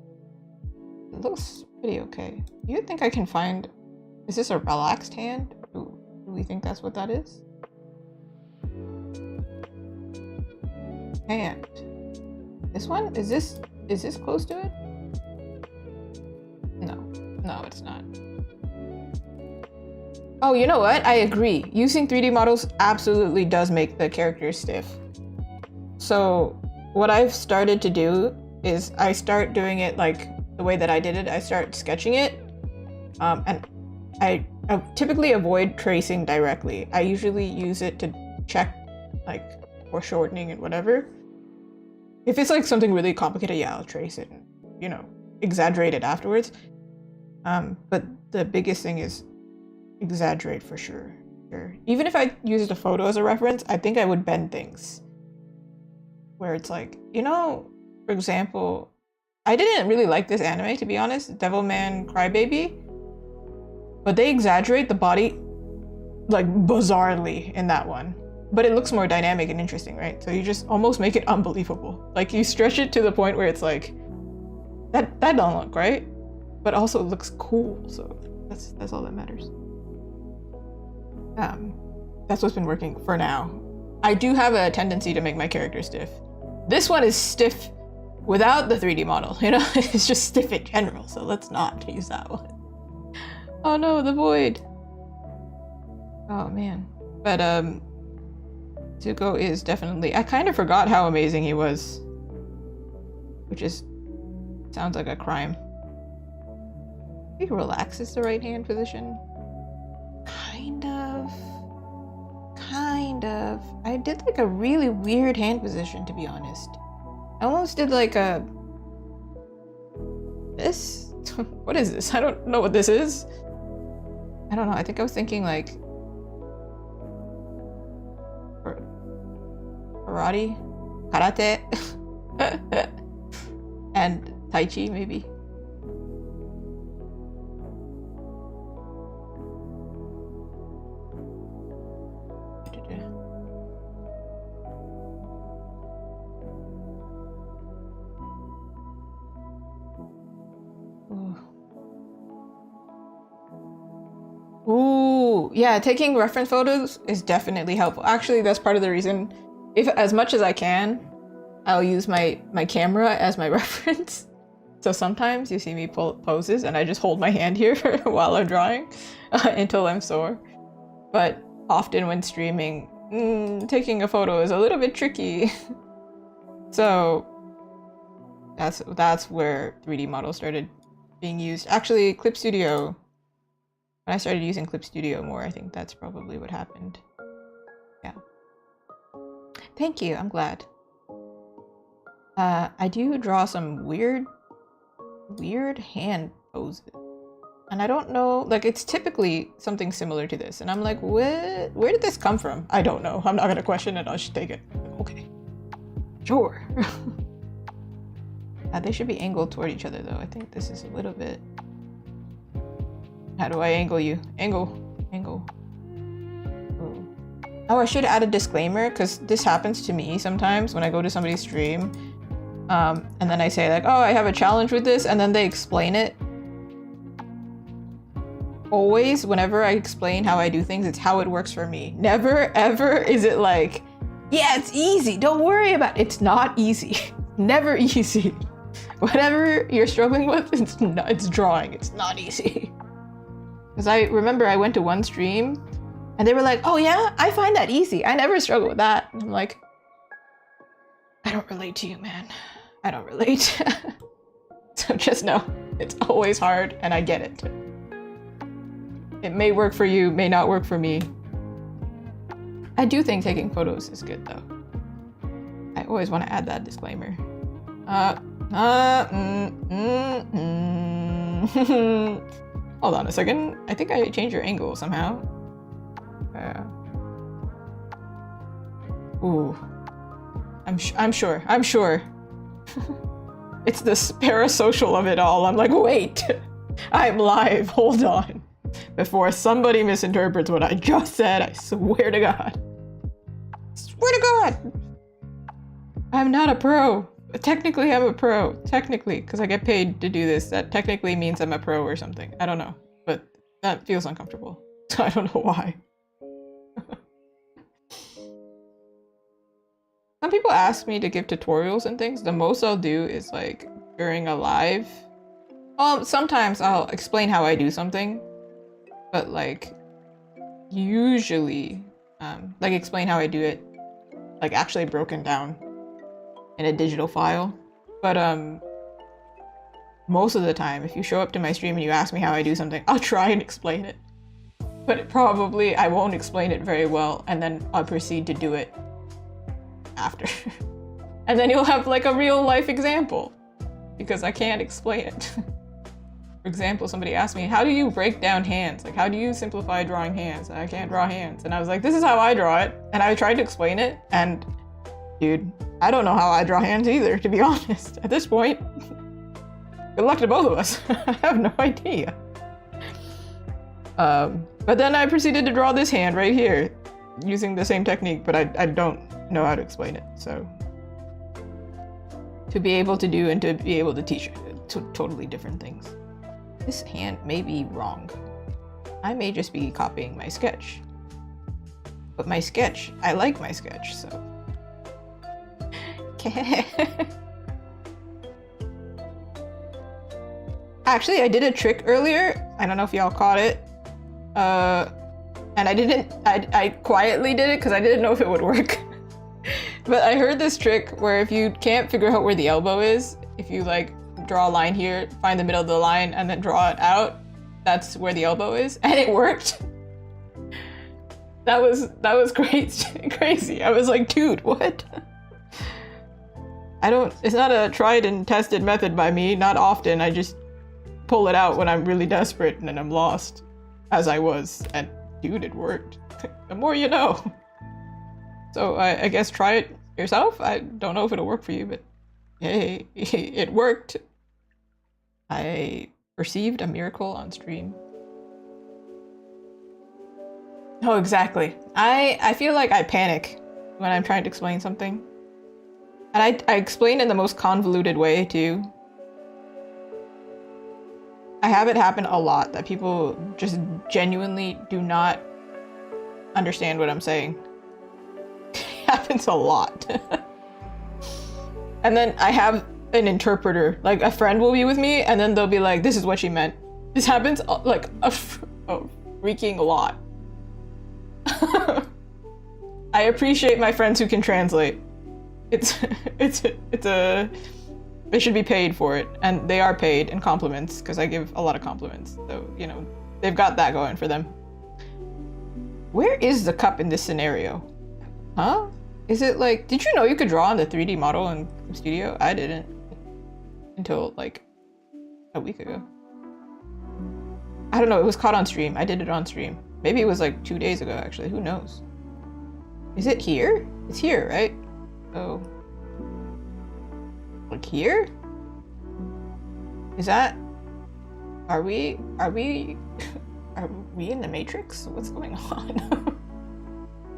it looks pretty okay. You think I can find... Is this a relaxed hand? Do we think that's what that is? Hand. This one? Is this close to it? No, it's not. Oh, you know what? I agree. Using 3D models absolutely does make the character stiff. So what I've started to do is I start doing it like the way that I did it. I start sketching it. And I typically avoid tracing directly. I usually use it to check like foreshortening and whatever. If it's like something really complicated, yeah, I'll trace it and, you know, exaggerate it afterwards. But the biggest thing is exaggerate for sure. Even if I used a photo as a reference, I think I would bend things. Where it's like, you know, for example, I didn't really like this anime, to be honest, Devilman Crybaby. But they exaggerate the body like bizarrely in that one. But it looks more dynamic and interesting, right? So you just almost make it unbelievable. Like you stretch it to the point where it's like, that don't look right. But also it looks cool, so that's all that matters. That's what's been working for now. I do have a tendency to make my character stiff. This one is stiff without the 3D model, you know? It's just stiff in general, so let's not use that one. Oh no, the void. Oh man. But Zuko is definitely... I kind of forgot how amazing he was. Which is... sounds like a crime. I think relax is the right hand position. Kind of. I did like a really weird hand position, to be honest. I almost did like a... This? What is this? I don't know what this is. I don't know. I think I was thinking like... Karate? Karate? And Tai Chi, maybe. Ooh, yeah, taking reference photos is definitely helpful. Actually, that's part of the reason, if as much as I can, I'll use my camera as my reference. So sometimes you see me pull poses and I just hold my hand here while I'm drawing until I'm sore. But often when streaming, taking a photo is a little bit tricky. So that's where 3D models started being used. Actually, Clip Studio, when I started using Clip Studio more, I think that's probably what happened. Yeah. Thank you, I'm glad. I do draw some weird hand poses. And I don't know, like it's typically something similar to this. And I'm like, where did this come from? I don't know. I'm not gonna question it, I'll just take it. Okay. Sure. They should be angled toward each other though. I think this is a little bit... How do I angle you? Angle. Ooh. Oh, I should add a disclaimer because this happens to me sometimes when I go to somebody's stream. And then I say like, oh, I have a challenge with this, and then they explain it. Always, whenever I explain how I do things, it's how it works for me. Never, ever is it like, yeah, it's easy, don't worry about it. It's not easy. Never easy. Whatever you're struggling with, it's drawing. It's not easy. Because I remember I went to one stream, and they were like, oh yeah, I find that easy. I never struggle with that. And I'm like, I don't relate to you, man. I don't relate. So just know, it's always hard, and I get it. It may work for you, may not work for me. I do think taking photos is good, though. I always want to add that disclaimer. Hold on a second. I think I changed your angle somehow. Ooh. I'm sure. It's the parasocial of it all. I'm like, wait, I'm live, hold on. Before somebody misinterprets what I just said, I swear to God. Swear to God! I'm not a pro. Technically, I'm a pro. Technically, because I get paid to do this. That technically means I'm a pro or something. I don't know. But that feels uncomfortable. So I don't know why. Some people ask me to give tutorials and things. The most I'll do is like during a live. Sometimes I'll explain how I do something. But like usually, like explain how I do it. Like actually broken down in a digital file. But most of the time, if you show up to my stream and you ask me how I do something, I'll try and explain it. But probably I won't explain it very well, and then I'll proceed to do it after. And then you'll have like a real life example, because I can't explain it. For example, somebody asked me, how do you break down hands? Like, how do you simplify drawing hands? I can't draw hands. And I was like, this is how I draw it. And I tried to explain it, and dude, I don't know how I draw hands either, to be honest. At this point, good luck to both of us. I have no idea. But then I proceeded to draw this hand right here, using the same technique, but I don't know how to explain it, so. To be able to do and to be able to teach totally different things. This hand may be wrong. I may just be copying my sketch. But my sketch, I like my sketch, so. Actually, I did a trick earlier. I don't know if y'all caught it. And I quietly did it because I didn't know if it would work. But I heard this trick where if you can't figure out where the elbow is, if you like draw a line here, find the middle of the line and then draw it out, that's where the elbow is. And it worked. That was crazy. I was like, dude, what? It's not a tried and tested method by me, not often. I just pull it out when I'm really desperate and then I'm lost, as I was. And dude, it worked. The more you know. So I guess try it yourself. I don't know if it'll work for you, but hey, it worked. I perceived a miracle on stream. Oh, exactly. I feel like I panic when I'm trying to explain something. And I explain in the most convoluted way, too. I have it happen a lot, that people just genuinely do not understand what I'm saying. It happens a lot. And then I have an interpreter. Like, a friend will be with me, and then they'll be like, this is what she meant. This happens, like, a freaking lot. I appreciate my friends who can translate. They should be paid for it, and they are paid in compliments because I give a lot of compliments. So, you know, they've got that going for them. Where is the cup in this scenario? Huh? Is it like, did you know you could draw on the 3D model in Studio? I didn't until like a week ago. I don't know, it was caught on stream. I did it on stream. Maybe it was like 2 days ago, actually. Who knows? Is it here? It's here, right? Oh. Like here? Is that... Are we in the Matrix? What's going on?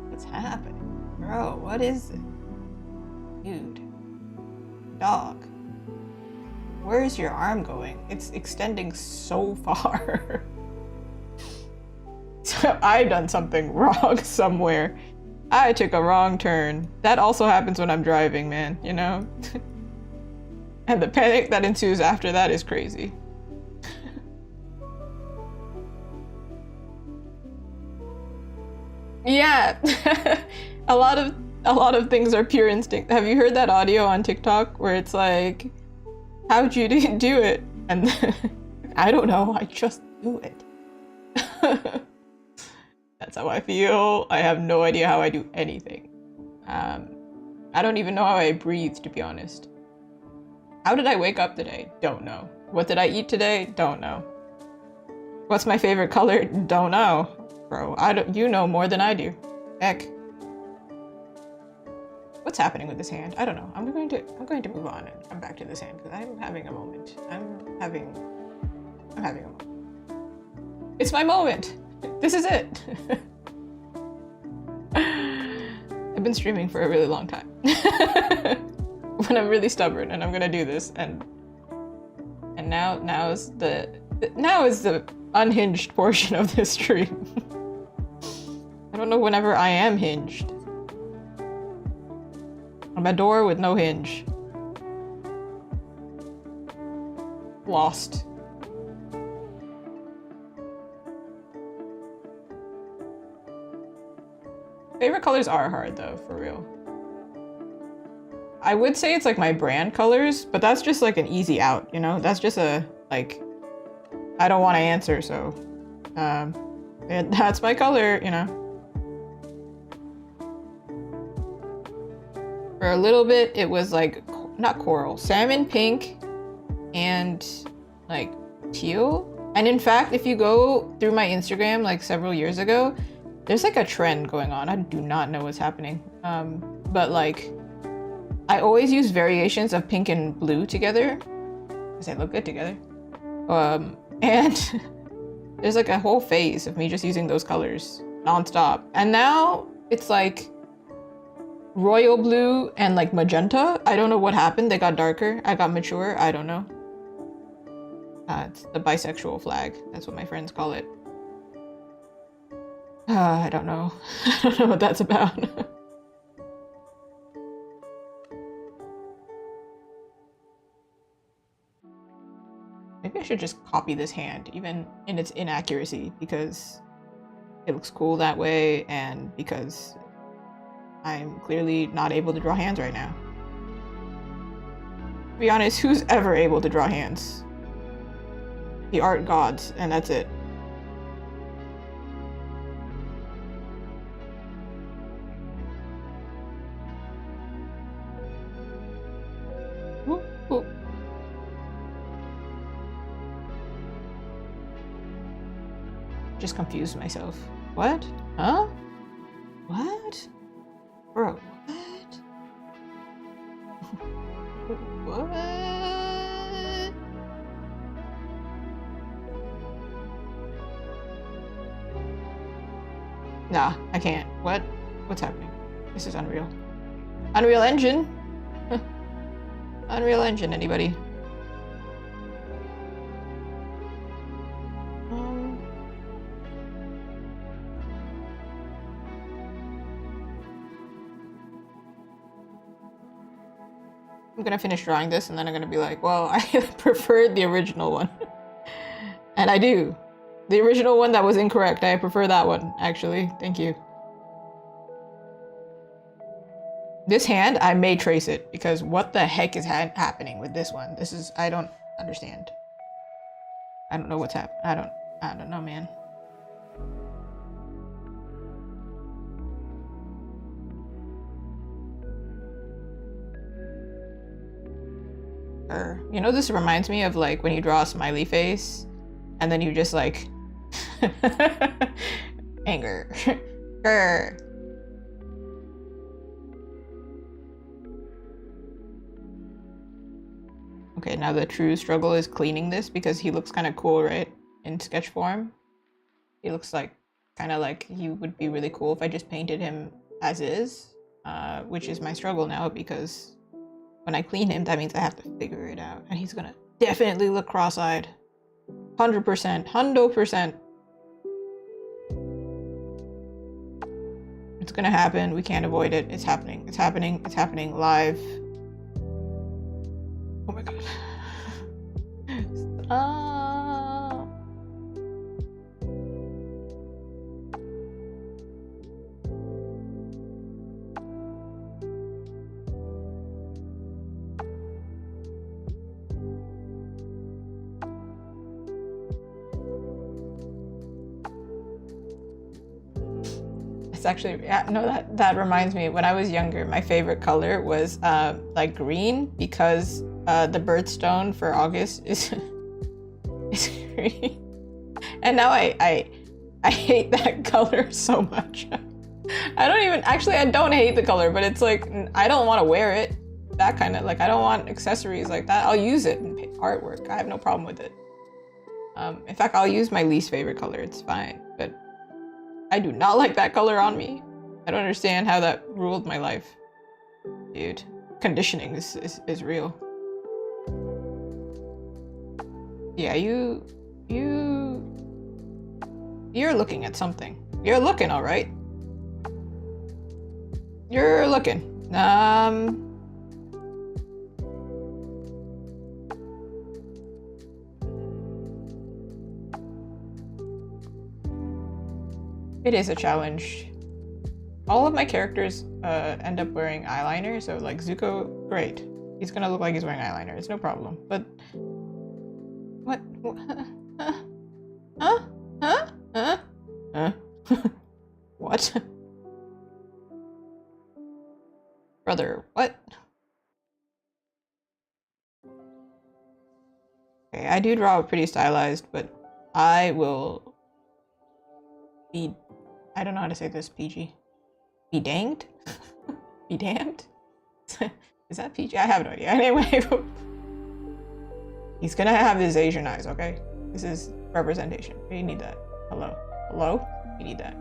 What's happening? Bro, what is it? Dude. Dog. Where's your arm going? It's extending so far. So I've done something wrong somewhere. I took a wrong turn. That also happens when I'm driving, man, you know? And the panic that ensues after that is crazy. Yeah. a lot of things are pure instinct. Have you heard that audio on TikTok where it's like, how'd you do it? And I don't know, I just do it. That's how I feel. I have no idea how I do anything. I don't even know how I breathe, to be honest. How did I wake up today? Don't know. What did I eat today? Don't know. What's my favorite color? Don't know. Bro, you know more than I do. Heck. What's happening with this hand? I don't know. I'm going to move on and come back to this hand because I'm having a moment. I'm having a moment. It's my moment. This is it. I've been streaming for a really long time. but I'm really stubborn and I'm gonna do this. And now is the unhinged portion of this stream. I don't know whenever I am hinged. I'm a door with no hinge. Lost. Favorite colors are hard though, for real. I would say it's like my brand colors, but that's just like an easy out, you know? That's just a, like, I don't want to answer, so, that's my color, you know? For a little bit, it was like, not coral, salmon pink and like teal. And in fact, if you go through my Instagram like several years ago, there's like a trend going on. I do not know what's happening. But like, I always use variations of pink and blue together because they look good together. And there's like a whole phase of me just using those colors nonstop. And now it's like royal blue and like magenta. I don't know what happened. They got darker. I got mature. I don't know. It's the bisexual flag. That's what my friends call it. I don't know. I don't know what that's about. Maybe I should just copy this hand, even in its inaccuracy, because it looks cool that way, and because I'm clearly not able to draw hands right now. To be honest, who's ever able to draw hands? The art gods, and that's it. Ooh, ooh. Just confused myself. What? Huh? What? Bro, what? What? Nah, I can't. What? What's happening? This is Unreal. Unreal Engine? Unreal Engine, anybody? I'm gonna finish drawing this and then I'm gonna be like, well, I preferred the original one. And I do. The original one that was incorrect. I prefer that one, actually. Thank you. This hand, I may trace it because what the heck is happening with this one? This is, I don't understand. I don't know what's happening. I don't know, man. You know, this reminds me of like when you draw a smiley face and then you just like anger. Okay, now the true struggle is cleaning this because he looks kind of cool, right? In sketch form. He looks like kind of like he would be really cool if I just painted him as is, which is my struggle now because when I clean him, that means I have to figure it out. And he's gonna definitely look cross-eyed. 100%. 100%. It's gonna happen. We can't avoid it. It's happening. It's happening. It's happening live. Oh my god. It's actually, yeah, no, that reminds me, when I was younger, my favorite color was like green because the birthstone for August is green. And now I hate that color so much. I don't hate the color, but it's like, I don't want to wear it. That kind of, like, I don't want accessories like that. I'll use it in artwork. I have no problem with it. In fact, I'll use my least favorite color. It's fine, but I do not like that color on me. I don't understand how that ruled my life. Dude, conditioning is real. Yeah, you're looking at something. You're looking, all right. You're looking. It is a challenge. All of my characters end up wearing eyeliner, so like Zuko, great. He's gonna look like he's wearing eyeliner. It's no problem. But what? Huh? What? Brother, what? Okay, I do draw pretty stylized, but I will be... I don't know how to say this, PG. Be danged? Be damned? Is that PG? I have no idea. Anyway, he's gonna have his Asian eyes, okay? This is representation. We need that. Hello? Hello? We need that.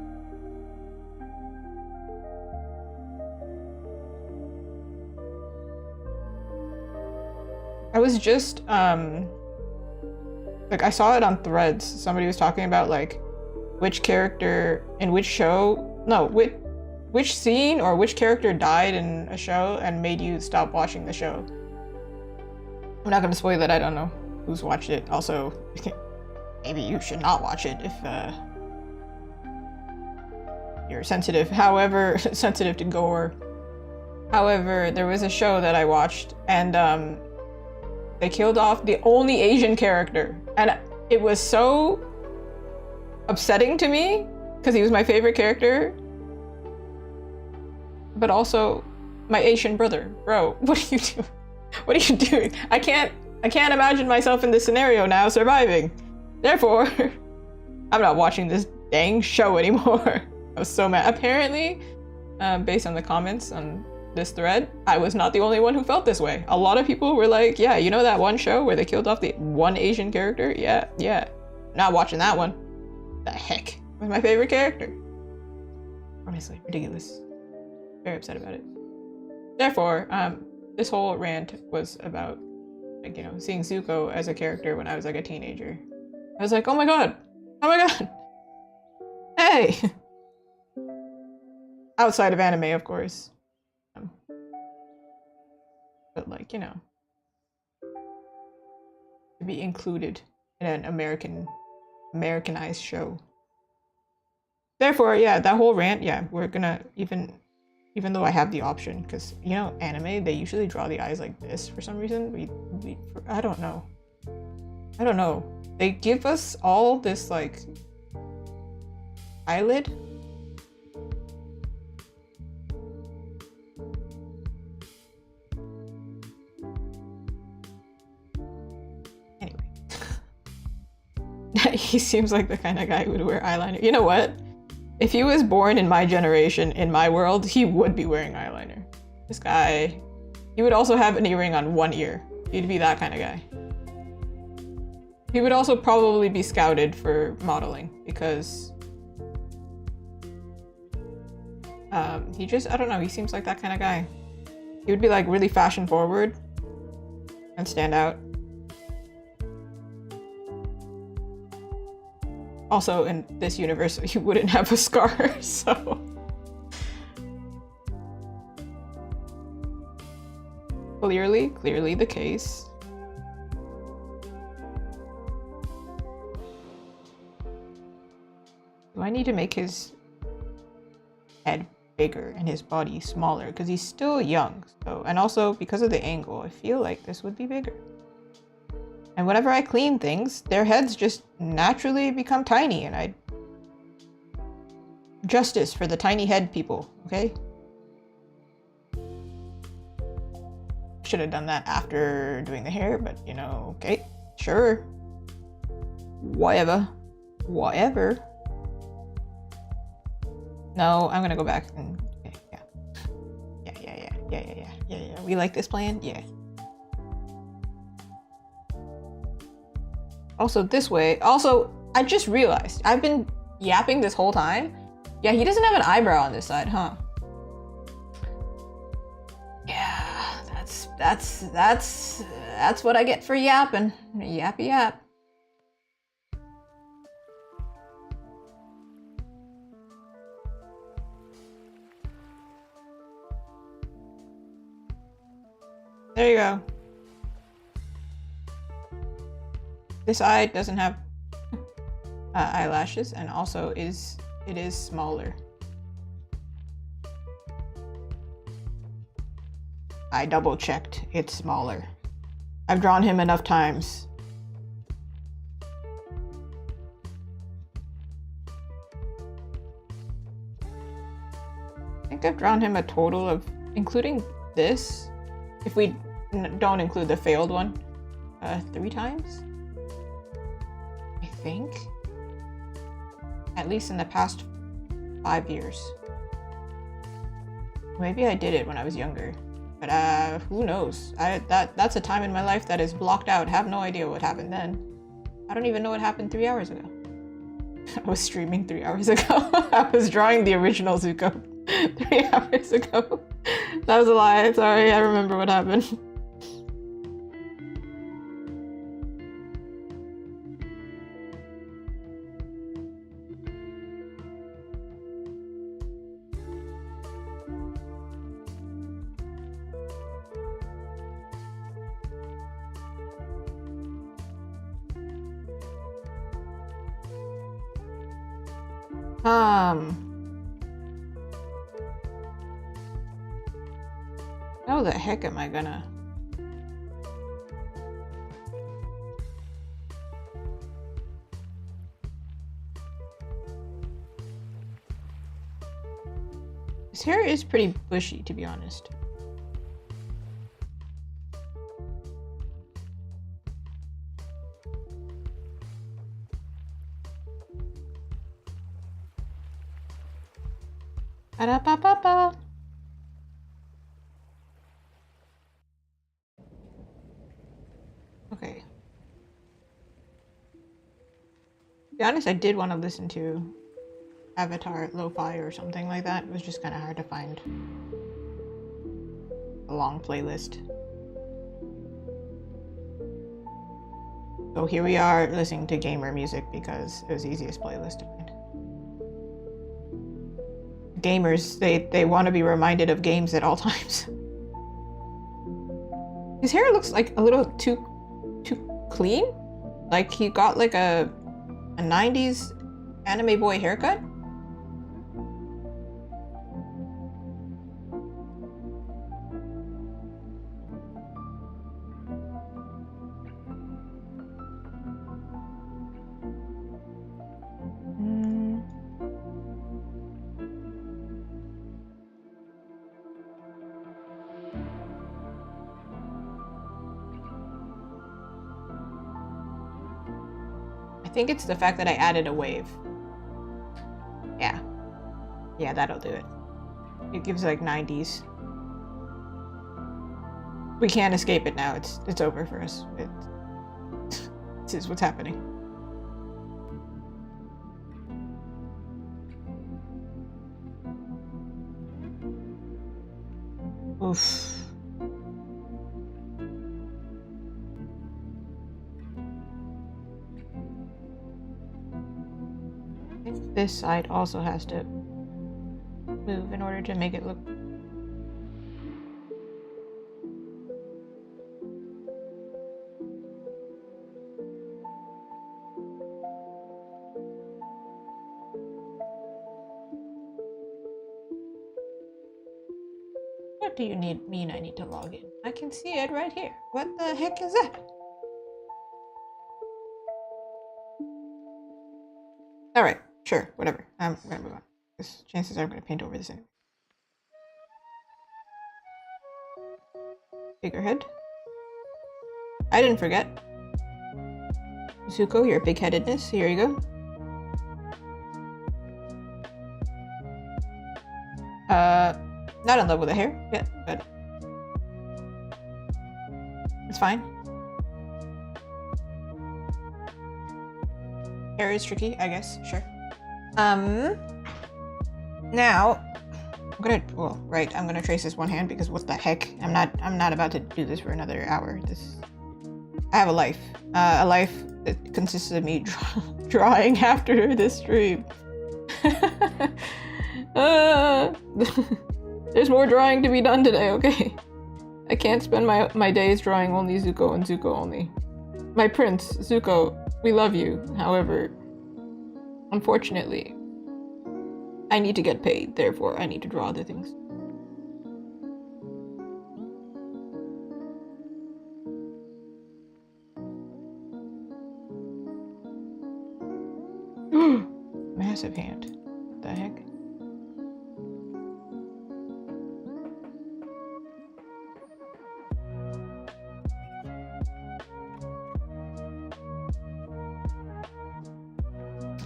I was just, like, I saw it on Threads. Somebody was talking about, like, which character in which show, no, which scene or which character died in a show and made you stop watching the show. I'm not gonna spoil it, I don't know who's watched it. Also, maybe you should not watch it if you're sensitive, however, sensitive to gore. However, there was a show that I watched and they killed off the only Asian character. And it was so upsetting to me because he was my favorite character. But also my Asian brother. Bro, what are you doing? What are you doing? I can't imagine myself in this scenario now surviving. Therefore, I'm not watching this dang show anymore. I was so mad. Apparently, based on the comments on this thread, I was not the only one who felt this way. A lot of people were like, yeah, you know that one show where they killed off the one Asian character? Yeah. Not watching that one. The heck? It was my favorite character. Honestly, ridiculous. Very upset about it. Therefore, this whole rant was about, like, you know, seeing Zuko as a character when I was like a teenager. I was like, oh my god! Hey! Outside of anime, of course. But, like, you know, to be included in an Americanized show. Therefore, yeah, that whole rant, yeah, we're gonna, even though I have the option, because, you know, anime, they usually draw the eyes like this for some reason. I don't know. They give us all this, like, eyelid. Anyway. He seems like the kind of guy who would wear eyeliner. You know what? If he was born in my generation, in my world, he would be wearing eyeliner. This guy, he would also have an earring on one ear. He'd be that kind of guy. He would also probably be scouted for modeling because he just, I don't know, he seems like that kind of guy. He would be like really fashion forward and stand out. Also, in this universe, he wouldn't have a scar, so... Clearly the case. Do I need to make his head bigger and his body smaller? Because he's still young, so... And also, because of the angle, I feel like this would be bigger. And whenever I clean things, their heads just naturally become tiny, and I... Justice for the tiny head people, okay? Should have done that after doing the hair, but, you know, okay, sure. Whatever. No, I'm gonna go back and... Yeah. We like this plan? Yeah. Also, this way. Also, I just realized, I've been yapping this whole time. Yeah, he doesn't have an eyebrow on this side, huh? Yeah, That's what I get for yapping. Yappy yap. There you go. This eye doesn't have eyelashes, and also it is smaller. I double checked. It's smaller. I've drawn him enough times. I think I've drawn him a total of, including this, if we don't include the failed one, 3 times? I think. At least in the past 5 years. Maybe I did it when I was younger. But who knows? That's a time in my life that is blocked out. Have no idea what happened then. I don't even know what happened 3 hours ago. I was streaming 3 hours ago. I was drawing the original Zuko 3 hours ago. That was a lie. Sorry, I remember what happened. How the heck am I gonna? His hair is pretty bushy, to be honest. Ba-da-ba-ba-ba. Okay. To be honest, I did want to listen to Avatar Lo-Fi or something like that. It was just kind of hard to find a long playlist. So here we are listening to gamer music because it was the easiest playlist to find. Gamers, they want to be reminded of games at all times. His hair looks like a little too clean. Like he got like a 90s anime boy haircut. I think it's the fact that I added a wave. Yeah, that'll do it. It gives like 90s. We can't escape it now. It's over for us. This is what's happening. Oof. I think this side also has to move in order to make it look. What do you mean I need to log in? I can see it right here. What the heck is that? Alright, sure, whatever. I'm gonna move on. Because chances are I'm gonna paint over this anyway. Figurehead. I didn't forget. Zuko, your big-headedness. Here you go. Not in love with the hair yet, but it's fine. Hair is tricky, I guess. Sure. Now, well, right, I'm gonna trace this one hand because what the heck? I'm not about to do this for another hour. I have a life. A life that consists of me drawing after this stream. There's more drawing to be done today, okay? I can't spend my days drawing only Zuko and Zuko only. My prince, Zuko, we love you. However, unfortunately, I need to get paid, therefore I need to draw other things. Massive hand. What the heck?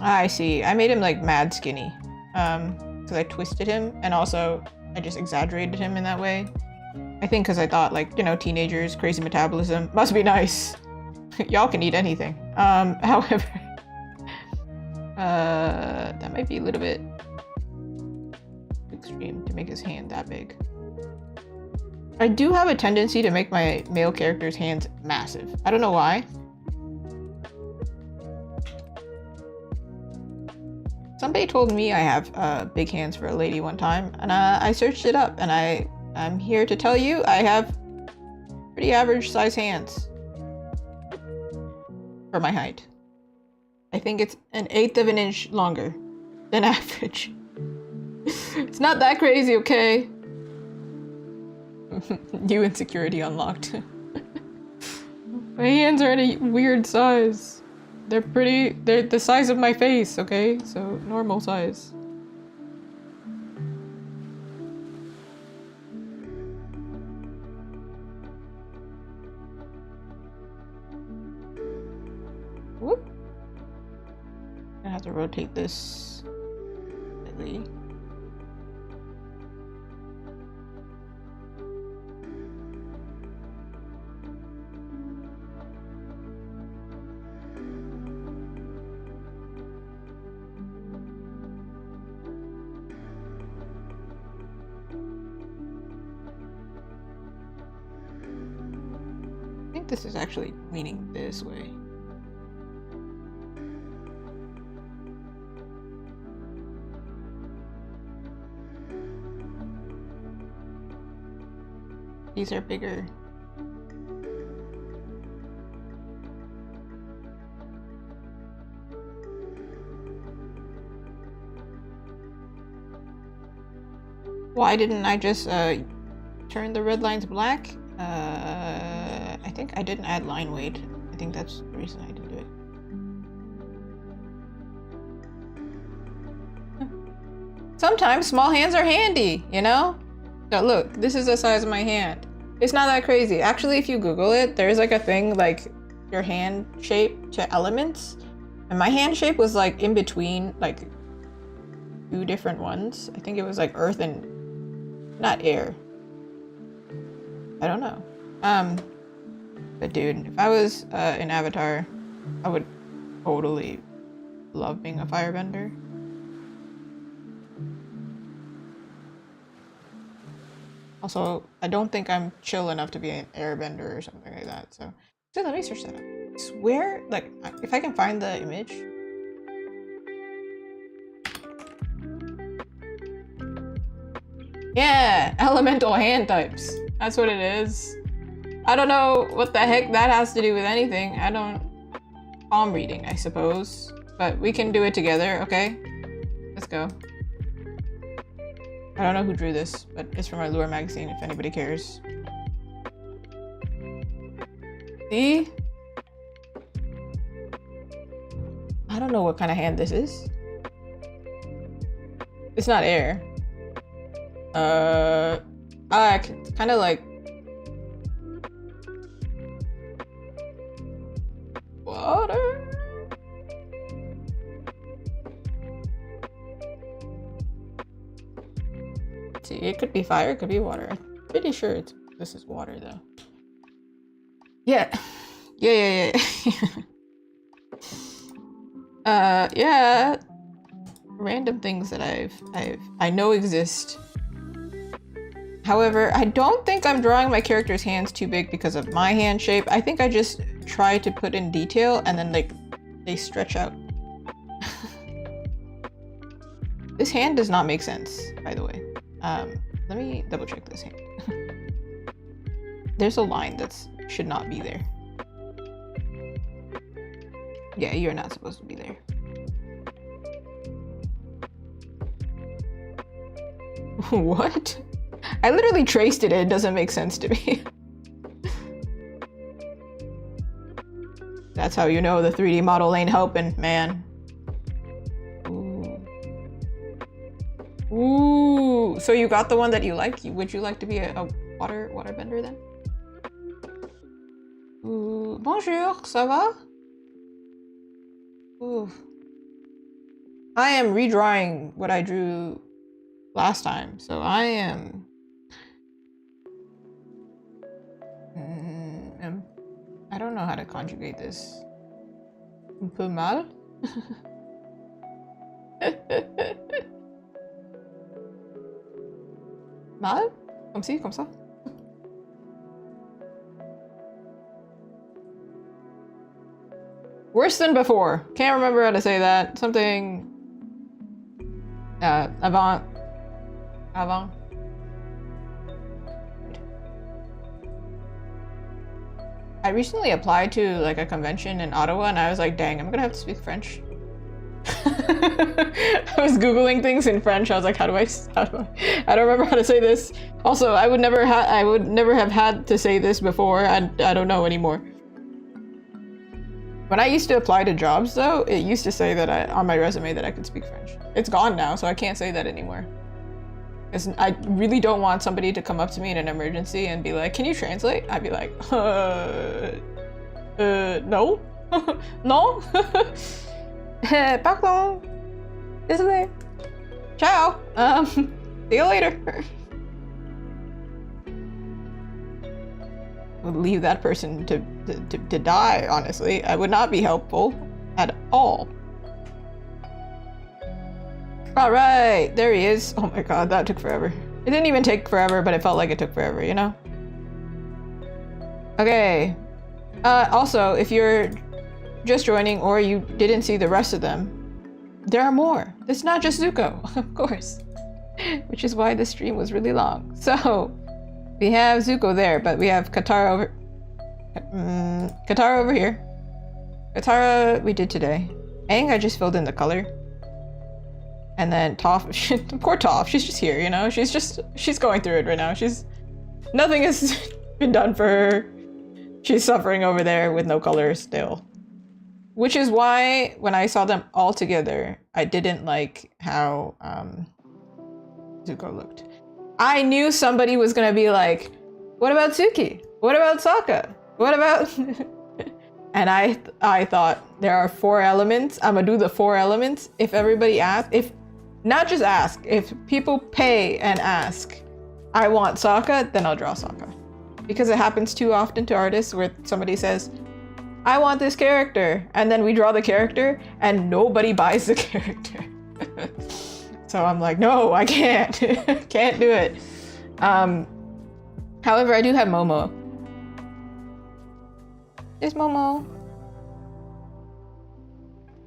I see. I made him like mad skinny. Because I twisted him, and also I just exaggerated him in that way. I think because I thought, like, you know, teenagers, crazy metabolism, must be nice. Y'all can eat anything. However, that might be a little bit extreme to make his hand that big. I do have a tendency to make my male characters' hands massive. I don't know why. Somebody told me I have big hands for a lady one time, and I searched it up, and I'm here to tell you I have pretty average size hands for my height. I think it's 1/8 of an inch longer than average. It's not that crazy, okay? New insecurity unlocked. My hands are in a weird size. They're the size of my face, okay? So, normal size. Whoop. I have to rotate this slightly. I think this is actually leaning this way. These are bigger. Why didn't I just turn the red lines black? I think I didn't add line weight. I think that's the reason I didn't do it. Sometimes small hands are handy, you know? So look, this is the size of my hand. It's not that crazy. Actually, if you Google it, there's like a thing like your hand shape to elements. And my hand shape was like in between like 2 different ones. I think it was like earth and not air. I don't know. But dude, if I was an Avatar, I would totally love being a firebender. Also, I don't think I'm chill enough to be an airbender or something like that, so let me search that up. I swear, like, if I can find the image. Yeah, elemental hand types. That's what it is. I don't know what the heck that has to do with anything. Palm reading, I suppose. But we can do it together, okay? Let's go. I don't know who drew this, but it's from our Lure magazine if anybody cares. See? I don't know what kind of hand this is. It's not air. It's kind of like water. See, it could be fire, it could be water. I'm pretty sure this is water though. Yeah. Yeah. Yeah. Random things that I know exist However, I don't think I'm drawing my character's hands too big because of my hand shape. I think I just try to put in detail and then like they stretch out. This hand does not make sense, by the way. Let me double check this hand. There's a line that should not be there. Yeah, you're not supposed to be there. What? I literally traced it. It doesn't make sense to me. That's how you know the 3D model ain't helping, man. Ooh. Ooh. So you got the one that you like? Would you like to be a waterbender then? Ooh. Bonjour, ça va? Ooh. I am redrawing what I drew last time, so I am... I don't know how to conjugate this. Un peu mal? Mal? Comme ci, comme ça? Worse than before. Can't remember how to say that. Something... avant. Avant. I recently applied to like a convention in Ottawa and I was like, dang, I'm gonna have to speak French. I was Googling things in French. I was like, I don't remember how to say this. Also, I would never have had to say this before. I don't know anymore. When I used to apply to jobs though, it used to say that on my resume that I could speak French. It's gone now, so I can't say that anymore. I really don't want somebody to come up to me in an emergency and be like, can you translate? I'd be like, no. No? Pardon. Désolé. Ciao. See you later. Would leave that person to die, honestly. I would not be helpful at all. All right, there he is. Oh my god, that took forever. It didn't even take forever, but it felt like it took forever, you know? Okay. Also, if you're just joining or you didn't see the rest of them, there are more. It's not just Zuko, of course. Which is why the stream was really long. So, we have Zuko there, but we have Katara over... Katara over here. Katara we did today. Aang I just filled in the color. And then Toph, poor Toph, she's just here, you know? She's going through it right now. Nothing has been done for her. She's suffering over there with no color still. Which is why when I saw them all together, I didn't like how Zuko looked. I knew somebody was gonna be like, what about Suki? What about Sokka? What about... And I thought there are 4 elements. I'm gonna do the 4 elements. If everybody asks, not just ask, if people pay and ask, I want Sokka, then I'll draw Sokka. Because it happens too often to artists where somebody says, I want this character. And then we draw the character and nobody buys the character. So I'm like, no, I can't. Can't do it. However, I do have Momo. There's Momo.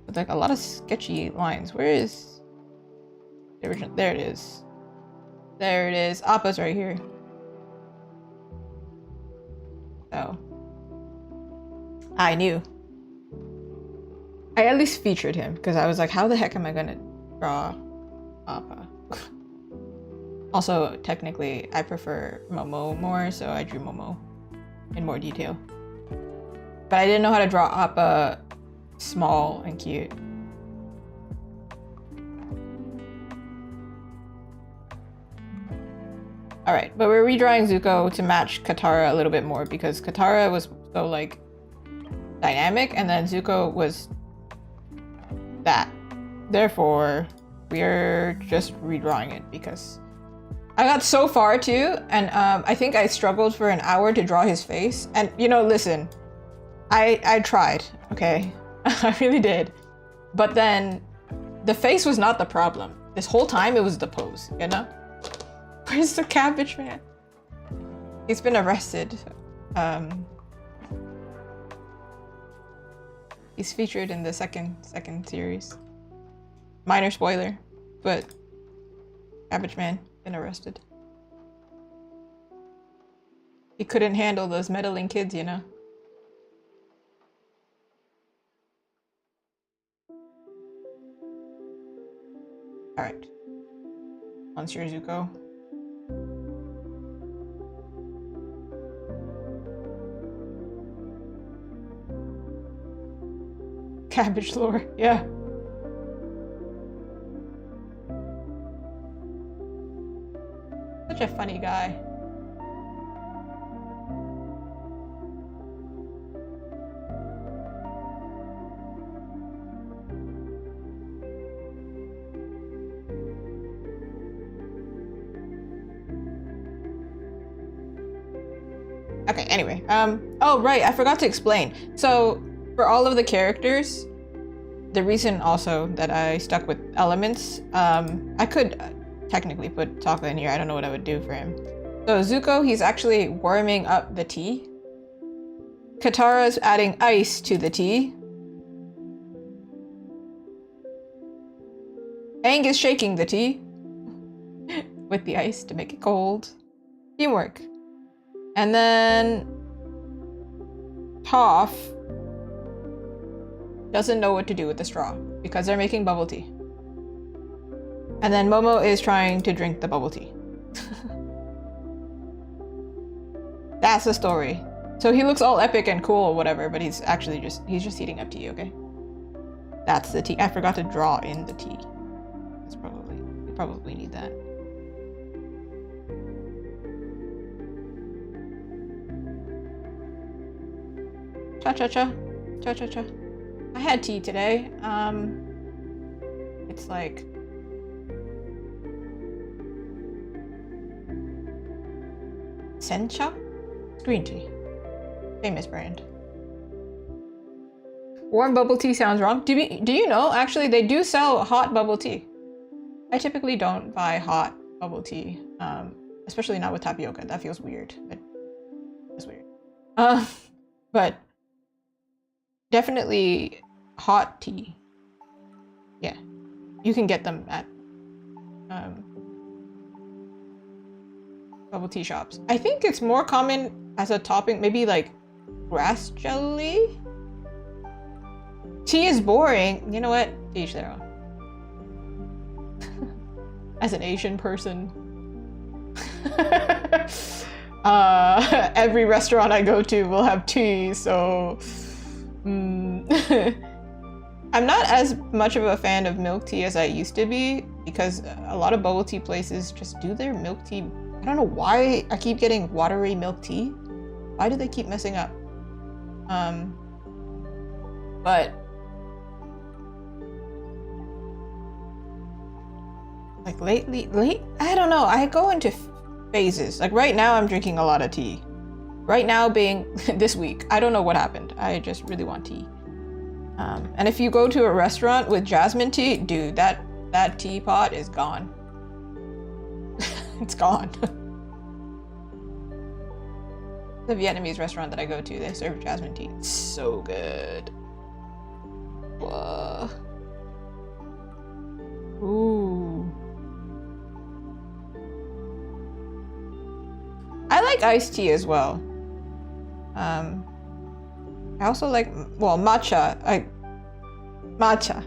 With like a lot of sketchy lines. Where is the original? There it is. There it is. Appa's right here. So I knew. I at least featured him because I was like, how the heck am I gonna draw Appa? Also, technically, I prefer Momo more, so I drew Momo in more detail. But I didn't know how to draw Appa small and cute. Alright, but we're redrawing Zuko to match Katara a little bit more because Katara was so like dynamic and then Zuko was that. Therefore, we're just redrawing it because I got so far too, and I think I struggled for an hour to draw his face. And you know, listen, I tried, okay? I really did. But then the face was not the problem. This whole time it was the pose, you know? Where's the cabbage man? He's been arrested. He's featured in the second series. Minor spoiler, but cabbage man been arrested. He couldn't handle those meddling kids, you know. All right. Monsieur Zuko. Cabbage lore, yeah. Such a funny guy. Okay, anyway, oh right, I forgot to explain. So for all of the characters, the reason also that I stuck with elements, I could technically put Taka in here. I don't know what I would do for him. So Zuko, he's actually warming up the tea. Katara's adding ice to the tea. Aang is shaking the tea with the ice to make it cold. Teamwork. And then Toph doesn't know what to do with the straw because they're making bubble tea. And then Momo is trying to drink the bubble tea. That's the story. So he looks all epic and cool or whatever, but he's actually just heating up tea, okay? That's the tea. I forgot to draw in the tea. That's you probably need that. Cha-cha-cha. Cha-cha-cha. I had tea today. It's like Sencha? Green tea. Famous brand. Warm bubble tea sounds wrong. Do you know, actually, they do sell hot bubble tea. I typically don't buy hot bubble tea, especially not with tapioca. That feels weird. That's weird. But definitely hot tea. Yeah, you can get them at bubble tea shops. I think it's more common as a topping, maybe like grass jelly. Tea is boring. You know what? To each their own. As an Asian person, every restaurant I go to will have tea, so I'm not as much of a fan of milk tea as I used to be, because a lot of bubble tea places just do their milk tea. I don't know why I keep getting watery milk tea. Why do they keep messing up? But like lately, I don't know, I go into phases. Like right now I'm drinking a lot of tea. Right now being this week, I don't know what happened. I just really want tea. And if you go to a restaurant with jasmine tea, dude, that teapot is gone. It's gone. The Vietnamese restaurant that I go to, they serve jasmine tea. It's so good. Whoa. Ooh. I like iced tea as well. I also like, well, matcha. Matcha.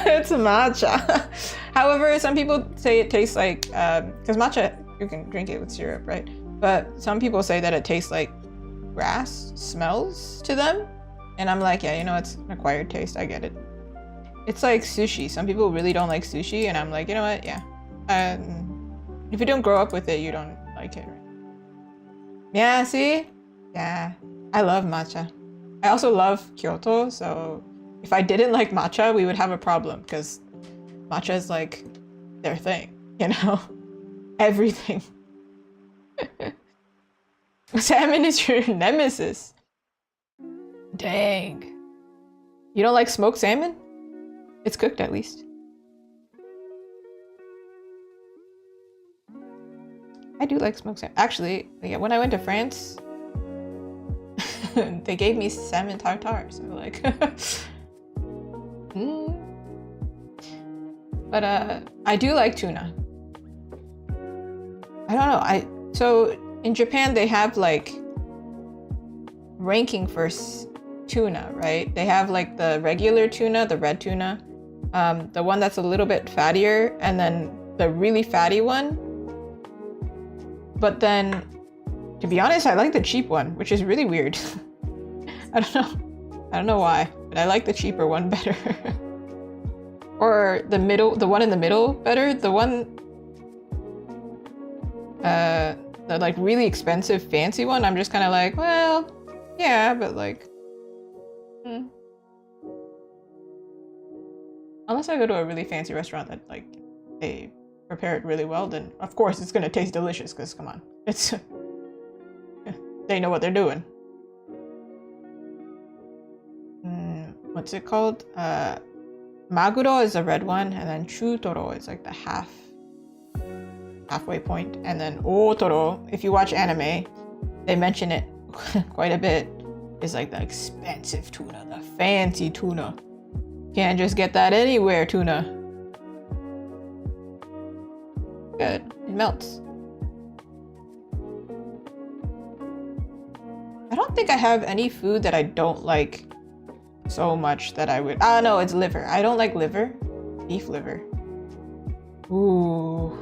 It's matcha. However, some people say it tastes like, because matcha, you can drink it with syrup, right? But some people say that it tastes like grass smells to them. And I'm like, yeah, you know, it's an acquired taste. I get it. It's like sushi. Some people really don't like sushi. And I'm like, you know what? Yeah. If you don't grow up with it, you don't like it, right? Yeah, see? Yeah. I love matcha. I also love Kyoto, so if I didn't like matcha, we would have a problem, because matcha is like their thing, you know? Everything. Salmon is your nemesis. Dang. You don't like smoked salmon? It's cooked at least. I do like smoked salmon. Actually, yeah, when I went to France, they gave me salmon tartare. So like, but I do like tuna. I don't know. So in Japan they have like ranking for tuna, right? They have like the regular tuna, the red tuna, the one that's a little bit fattier, and then the really fatty one. But then, to be honest, I like the cheap one, which is really weird. I don't know why, but I like the cheaper one better. Or the one in the middle better. The one, the like really expensive fancy one, I'm just kind of like, well, yeah, but like, unless I go to a really fancy restaurant that like they prepare it really well, then of course it's gonna taste delicious, because come on, it's they know what they're doing. What's it called? Maguro is the red one, and then chutoro is like the halfway point, and then otoro, if you watch anime, they mention it quite a bit, is like the expensive tuna, the fancy tuna. Can't just get that anywhere tuna. Good, it melts. I don't think I have any food that I don't like so much that I would. Ah, no, it's liver. I don't like liver. Beef liver. Ooh.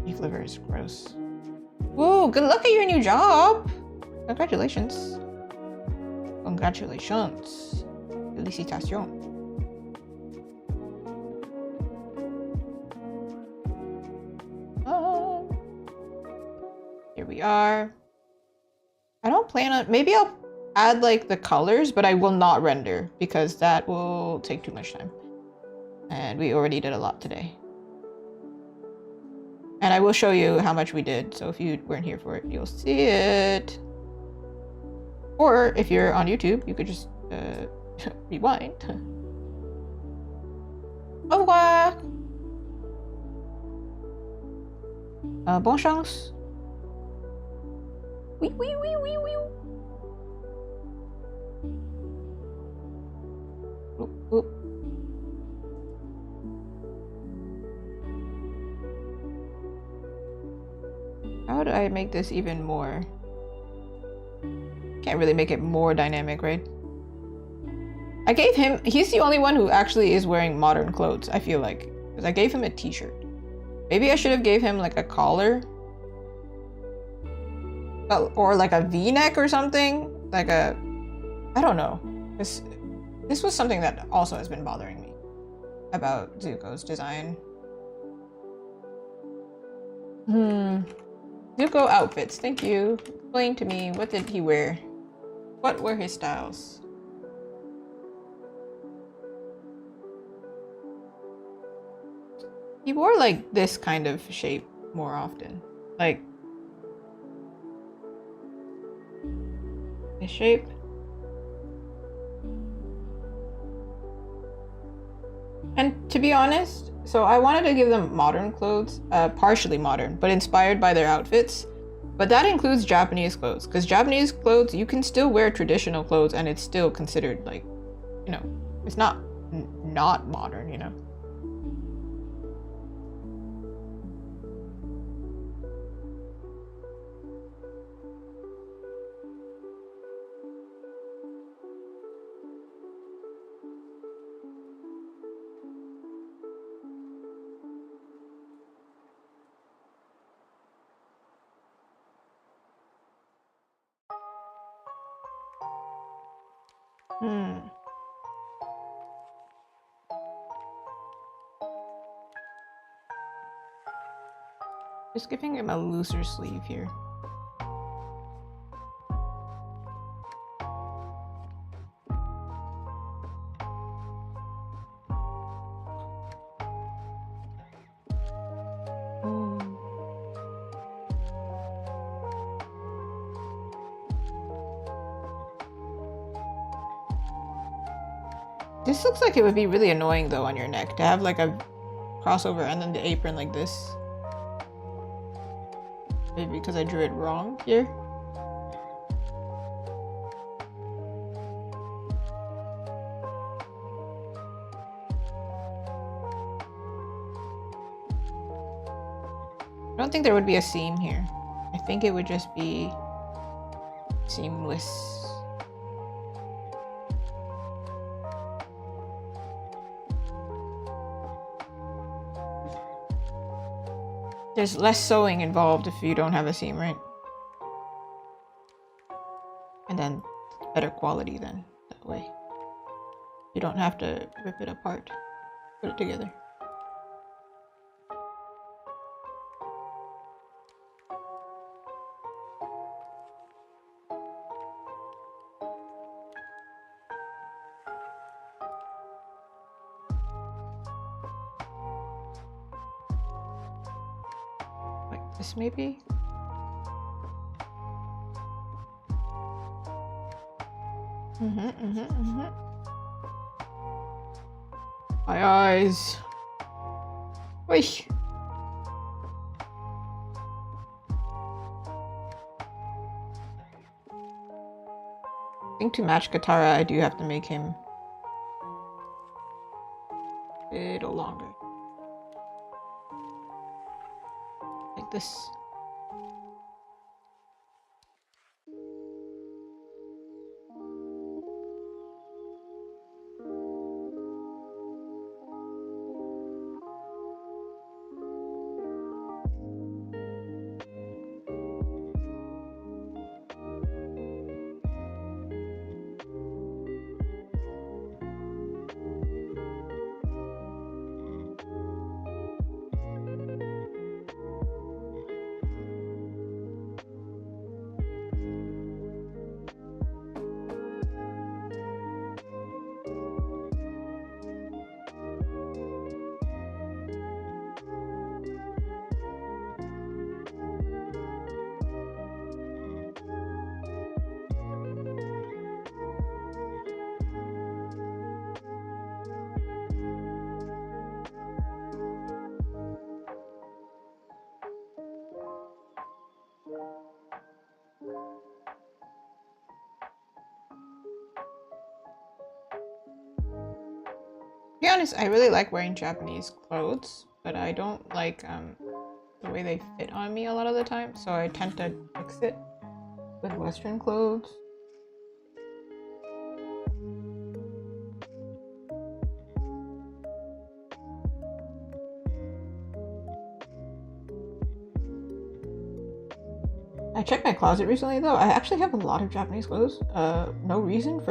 Beef liver is gross. Ooh, good luck at your new job. Congratulations. Congratulations. Felicitations. Here we are. I don't plan on, maybe I'll add like the colors, but I will not render because that will take too much time. And we already did a lot today. And I will show you how much we did. So if you weren't here for it, you'll see it. Or if you're on YouTube, you could just rewind. Au revoir. Bonne chance. Oui, oui, oui, oui, oui. Oop, oop. How do I make this even more? Can't really make it more dynamic, right? I gave him, he's the only one who actually is wearing modern clothes, I feel like. Because I gave him a t-shirt. Maybe I should have gave him like a collar. Or like a v-neck or something. Like a, I don't know. This was something that also has been bothering me about Zuko's design. Zuko outfits, thank you. Explain to me, what did he wear? What were his styles? He wore like this kind of shape more often. Like this shape. And to be honest, so I wanted to give them modern clothes, partially modern, but inspired by their outfits. But that includes Japanese clothes, because Japanese clothes, you can still wear traditional clothes and it's still considered like, you know, it's not modern, you know. Just giving him a looser sleeve here. This looks like it would be really annoying though on your neck to have like a crossover and then the apron like this. Maybe because I drew it wrong here. I don't think there would be a seam here. I think it would just be seamless. There's less sewing involved if you don't have a seam, right? And then better quality then, that way. You don't have to rip it apart, put it together. This maybe? My eyes. Whee! I think to match Katara, I do have to make him a little longer. Like this. To be honest, I really like wearing Japanese clothes, but I don't like the way they fit on me a lot of the time, so I tend to mix it with Western clothes. I checked my closet recently though. I actually have a lot of Japanese clothes. For no reason.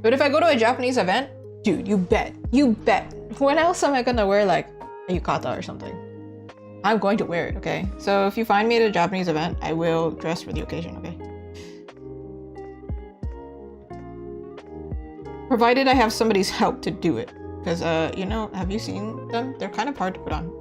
But if I go to a Japanese event, dude, you bet. When else am I gonna wear like a yukata or something? I'm going to wear it, okay? So if you find me at a Japanese event, I will dress for the occasion, okay? Provided I have somebody's help to do it. Because, you know, have you seen them? They're kind of hard to put on.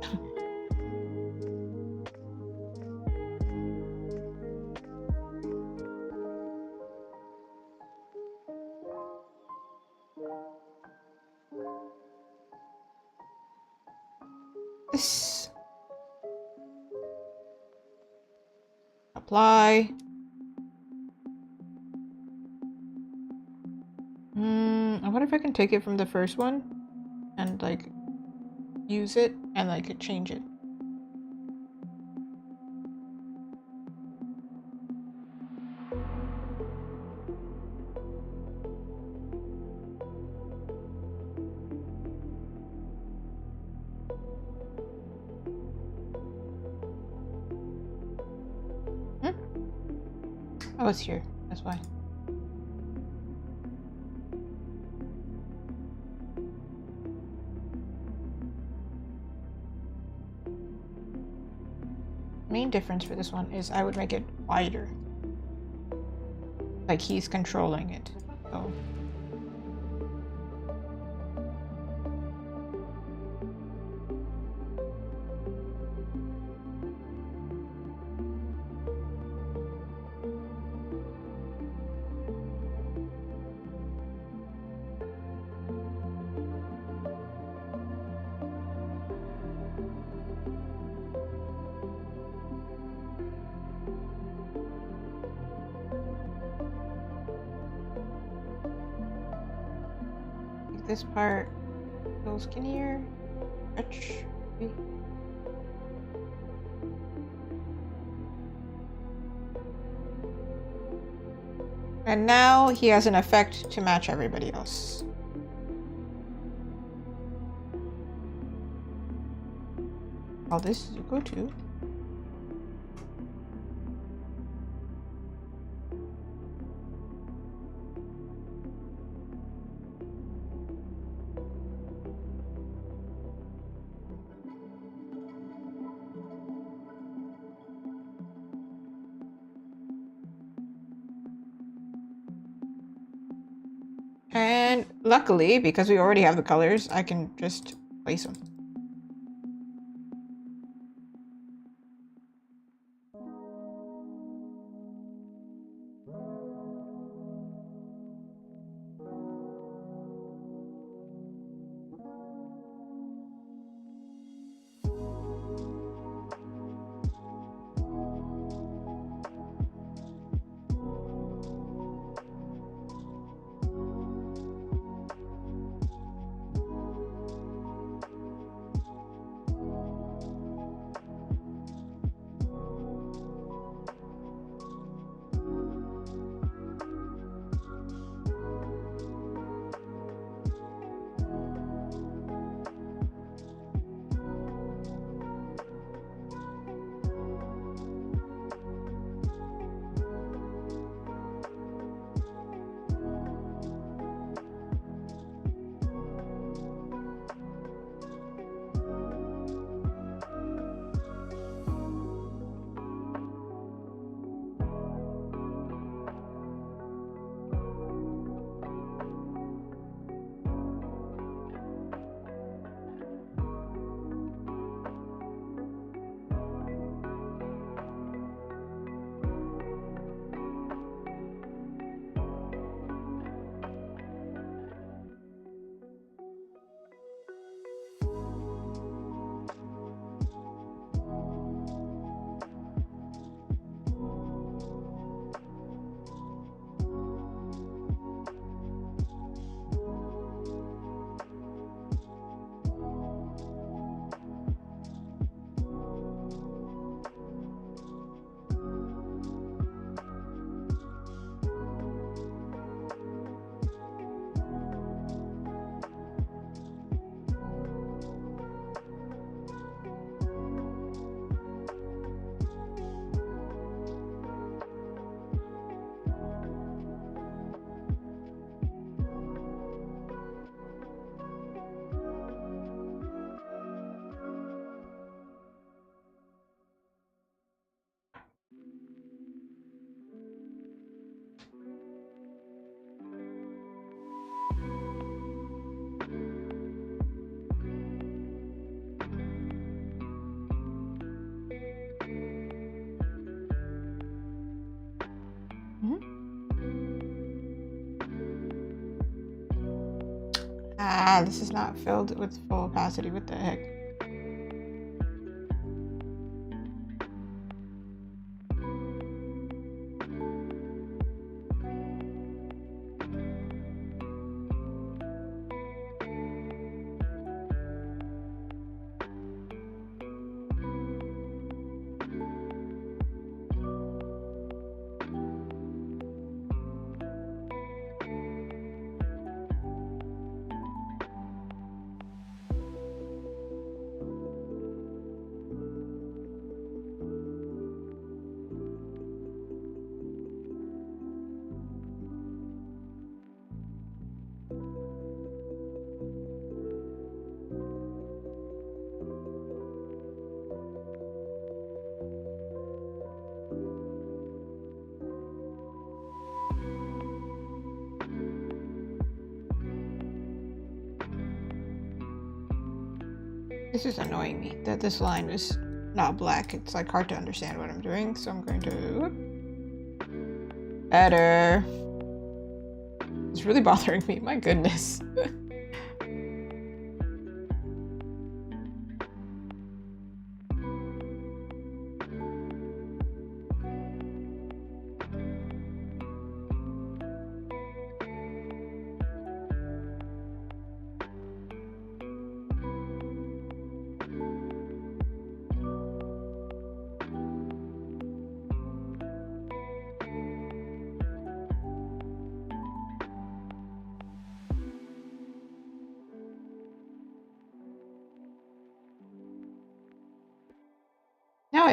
This. Apply. I wonder if I can take it from the first one and like use it and like change it. I was here, that's why. Main difference for this one is I would make it wider. Like he's controlling it. So make this part a little skinnier. Stretch. Maybe. And now he has an effect to match everybody else. Oh, this is a go-to. And luckily, because we already have the colors, I can just place them. Ah, this is not filled with full opacity. What the heck? This is annoying me that this line is not black. It's like hard to understand what I'm doing, so I'm going to better. It's really bothering me. My goodness.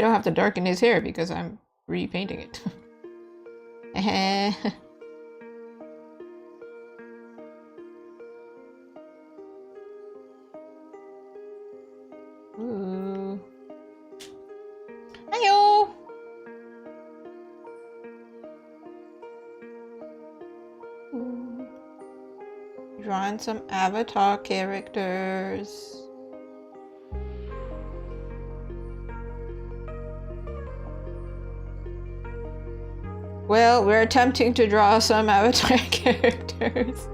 I don't have to darken his hair because I'm repainting it. Ooh. Hiyo! Drawing some avatar characters. Well, we're attempting to draw some avatar characters.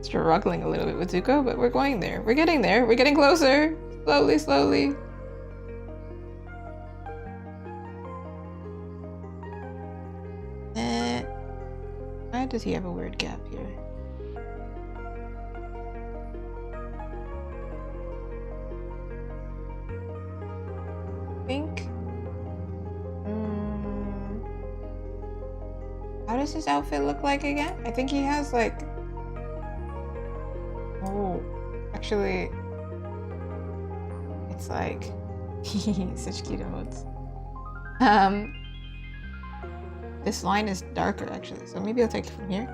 Struggling a little bit with Zuko, but we're going there. We're getting there. We're getting closer. Slowly, slowly. Why does he have a weird gap here? Pink. How does his outfit look like again? I think he has like... Oh, actually, it's like such cute emotes. This line is darker actually, so maybe I'll take it from here.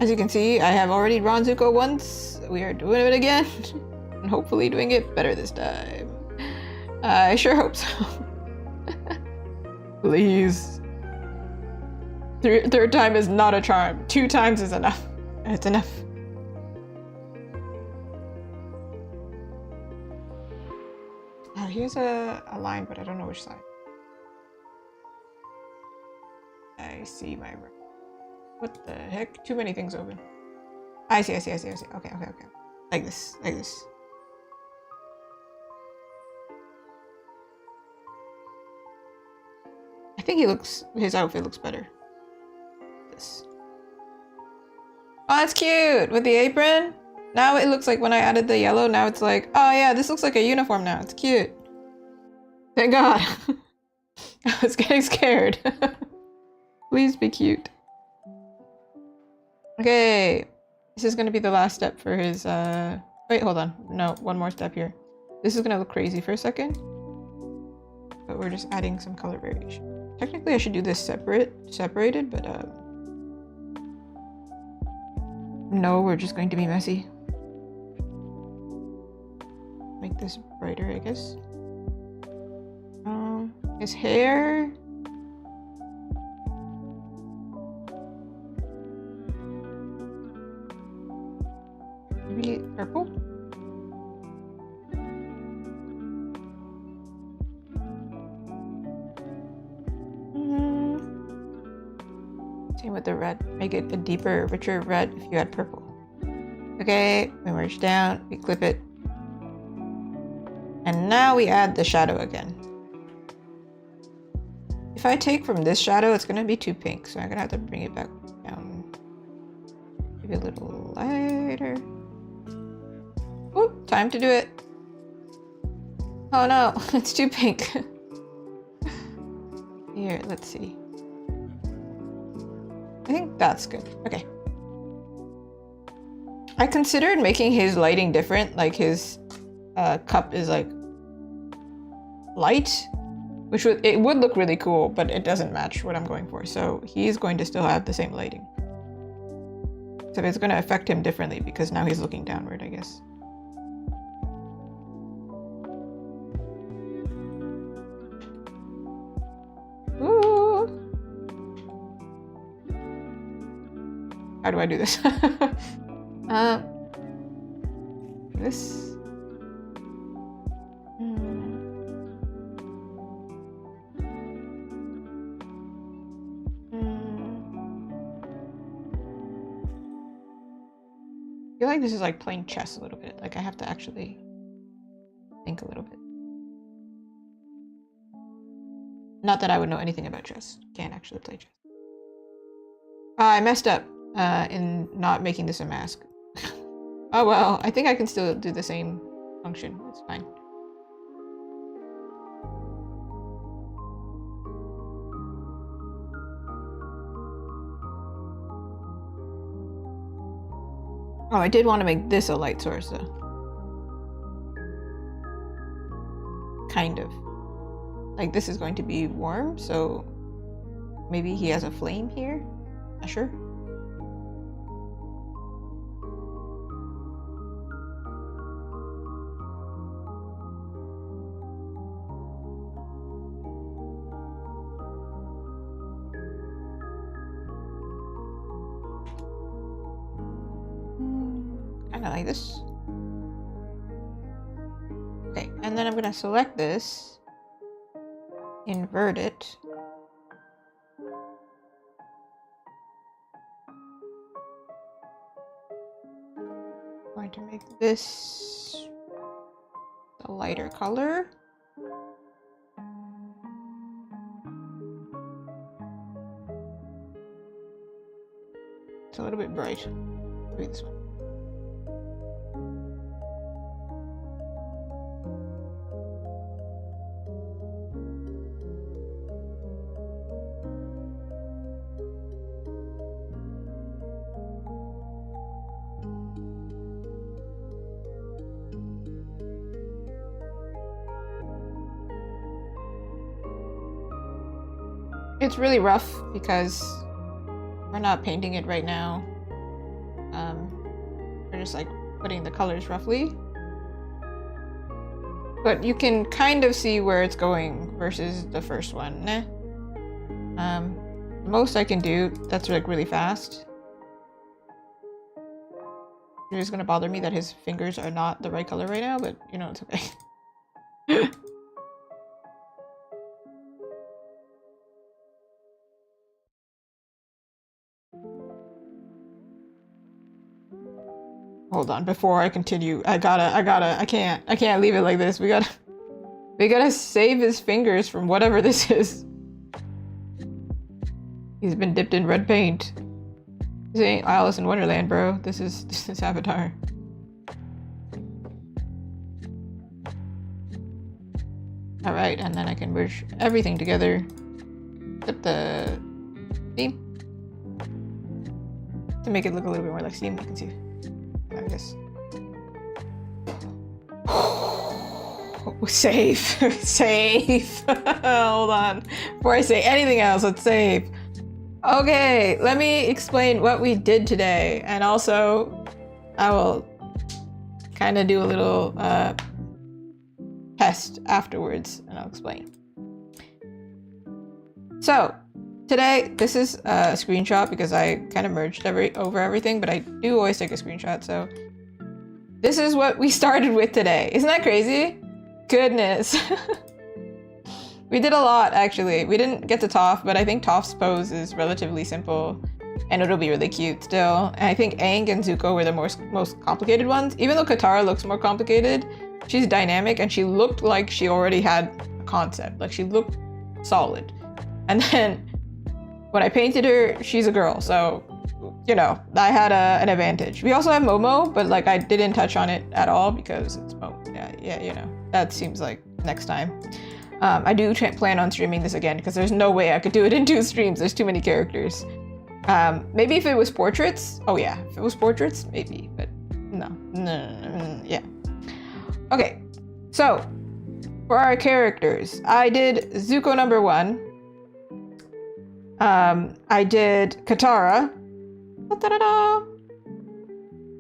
As you can see, I have already drawn Zuko once. We are doing it again, and hopefully doing it better this time. I sure hope so. Please. Third time is not a charm. 2 times is enough. It's enough. Oh, here's a line, but I don't know which side. I see my... What the heck? Too many things open. I see. Okay. Like this. I think his outfit looks better. This. Oh, that's cute! With the apron? Now it looks like when I added the yellow, now it's like, oh yeah, this looks like a uniform now. It's cute. Thank God. I was getting scared. Please be cute. Okay. This is gonna be the last step for his, Wait, hold on. No, one more step here. This is gonna look crazy for a second. But we're just adding some color variation. Technically, I should do this separated, but, no, we're just going to be messy. Make this brighter, I guess. His hair... Maybe purple? Same with the red. Make it a deeper, richer red if you add purple. Okay, we merge down, we clip it. And now we add the shadow again. If I take from this shadow, it's gonna be too pink, so I'm gonna have to bring it back down. Maybe a little lighter. Oop, time to do it. Oh no, it's too pink. Here, let's see. I think that's good. Okay. I considered making his lighting different, like his cup is like light, which would look really cool, but it doesn't match what I'm going for. So he's going to still have the same lighting. So it's going to affect him differently because now he's looking downward, I guess. Ooh. How do I do this? This. I feel like this is like playing chess a little bit. Like I have to actually think a little bit. Not that I would know anything about chess. Can't actually play chess. I messed up in not making this a mask. Oh well, I think I can still do the same function. It's fine. Oh, I did want to make this a light source though. Kind of. like this is going to be warm, so maybe he has a flame here. Not sure. Kind of like this. Okay, and then I'm gonna select this, invert it. I'm going to make this a lighter color. It's a little bit bright. Maybe this one. It's really rough because we're not painting it right now. We're just like putting the colors roughly. But you can kind of see where it's going versus the first one. Most I can do, that's like really fast. It's just gonna bother me that his fingers are not the right color right now, but you know, it's okay. Hold on, before I continue, I can't leave it like this. We gotta save his fingers from whatever this is. He's been dipped in red paint. This ain't Alice in Wonderland, bro. This is Avatar. All right, and then I can merge everything together. Except the theme. To make it look a little bit more like steam, you can see. I guess. Save. Save. Hold on. Before I say anything else, let's save. Okay, let me explain what we did today. And also, I will kind of do a little test afterwards, and I'll explain. So, today, this is a screenshot because I kind of merged over everything, but I do always take a screenshot, so this is what we started with today. Isn't that crazy? Goodness. We did a lot, actually. We didn't get to Toph, but I think Toph's pose is relatively simple, and it'll be really cute still. And I think Aang and Zuko were the most complicated ones. Even though Katara looks more complicated, she's dynamic, and she looked like she already had a concept. Like, she looked solid. And then when I painted her, she's a girl, so, you know, I had an advantage. We also have Momo, but, like, I didn't touch on it at all because it's Momo. Yeah, you know, that seems like next time. I do plan on streaming this again because there's no way I could do it in 2 streams. There's too many characters. Maybe if it was portraits. Oh, yeah, if it was portraits, maybe, but no, yeah. Okay, so for our characters, I did Zuko number 1. I did Katara. Da-da-da-da.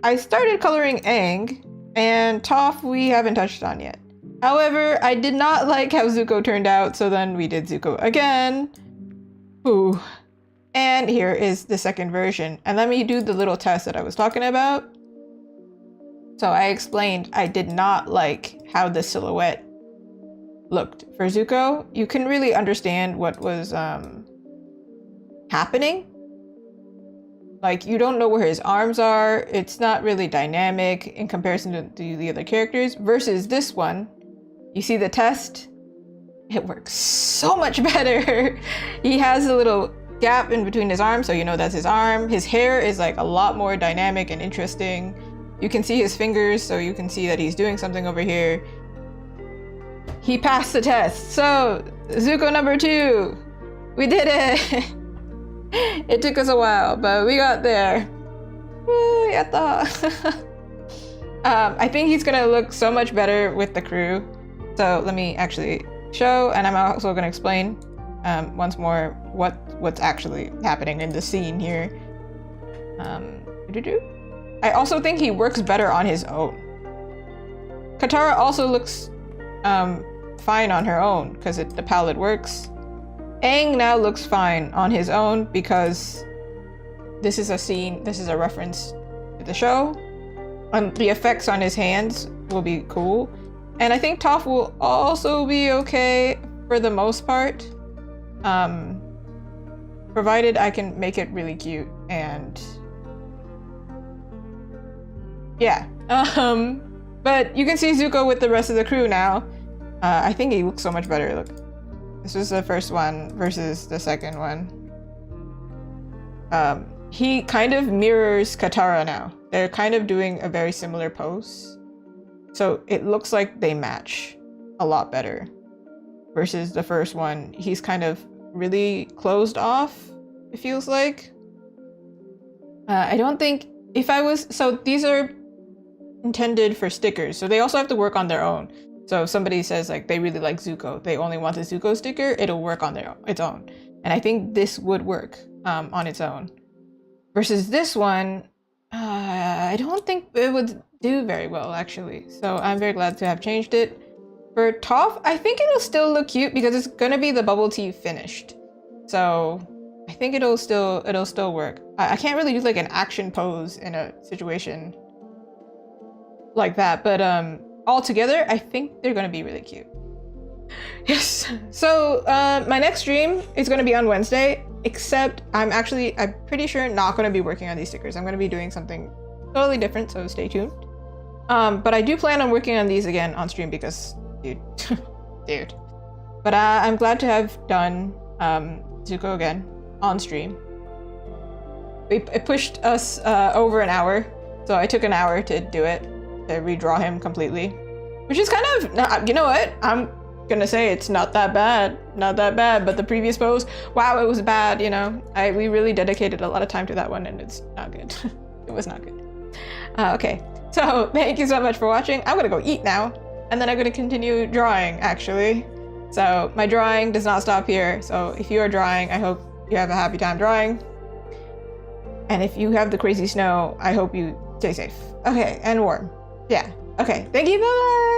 I started coloring Aang, and Toph we haven't touched on yet. However, I did not like how Zuko turned out, so then we did Zuko again. Ooh. And here is the second version. And let me do the little test that I was talking about. So I explained I did not like how the silhouette looked. For Zuko, you can really understand what was happening. Like, you don't know where his arms are. It's not really dynamic in comparison to the other characters. Versus this one, you see the test? It works so much better. He has a little gap in between his arms, so you know that's his arm. His hair is like a lot more dynamic and interesting. You can see his fingers, so you can see that he's doing something over here. He passed the test. So, Zuko number 2. We did it. It took us a while, but we got there. Woo, yatta. I think he's gonna look so much better with the crew. So let me actually show, and I'm also going to explain once more what's actually happening in the scene here. I also think he works better on his own. Katara also looks fine on her own because the palette works. Aang now looks fine on his own because this is a scene, this is a reference to the show. And the effects on his hands will be cool. And I think Toph will also be okay for the most part. Provided I can make it really cute and yeah. But you can see Zuko with the rest of the crew now. I think he looks so much better. Look, this was the first one versus the second one. He kind of mirrors Katara now. They're kind of doing a very similar pose. So it looks like they match a lot better. Versus the first one, he's kind of really closed off, it feels like. I don't think, if I was, so these are intended for stickers, so they also have to work on their own. So if somebody says like they really like Zuko, they only want the Zuko sticker, it'll work on its own. And I think this would work on its own. Versus this one, I don't think it would do very well actually. So I'm very glad to have changed it. For Toph, I think it'll still look cute because it's gonna be the bubble tea finished. So I think it'll still work. I can't really do like an action pose in a situation like that, but all together, I think they're gonna be really cute. Yes. So my next stream is gonna be on Wednesday, except I'm pretty sure not gonna be working on these stickers. I'm gonna be doing something totally different, so stay tuned. But I do plan on working on these again on stream because, dude. But I'm glad to have done Zuko again on stream. It pushed us over an hour, so I took an hour to do it, to redraw him completely. Which is kind of, you know what? I'm gonna say it's not that bad, but the previous pose, wow, it was bad, you know? We really dedicated a lot of time to that one and it's not good. It was not good. Okay, so thank you so much for watching. I'm gonna go eat now, and then I'm gonna continue drawing, actually. So my drawing does not stop here, so if you are drawing, I hope you have a happy time drawing. And if you have the crazy snow, I hope you stay safe. Okay, and warm. Yeah, okay, thank you, bye!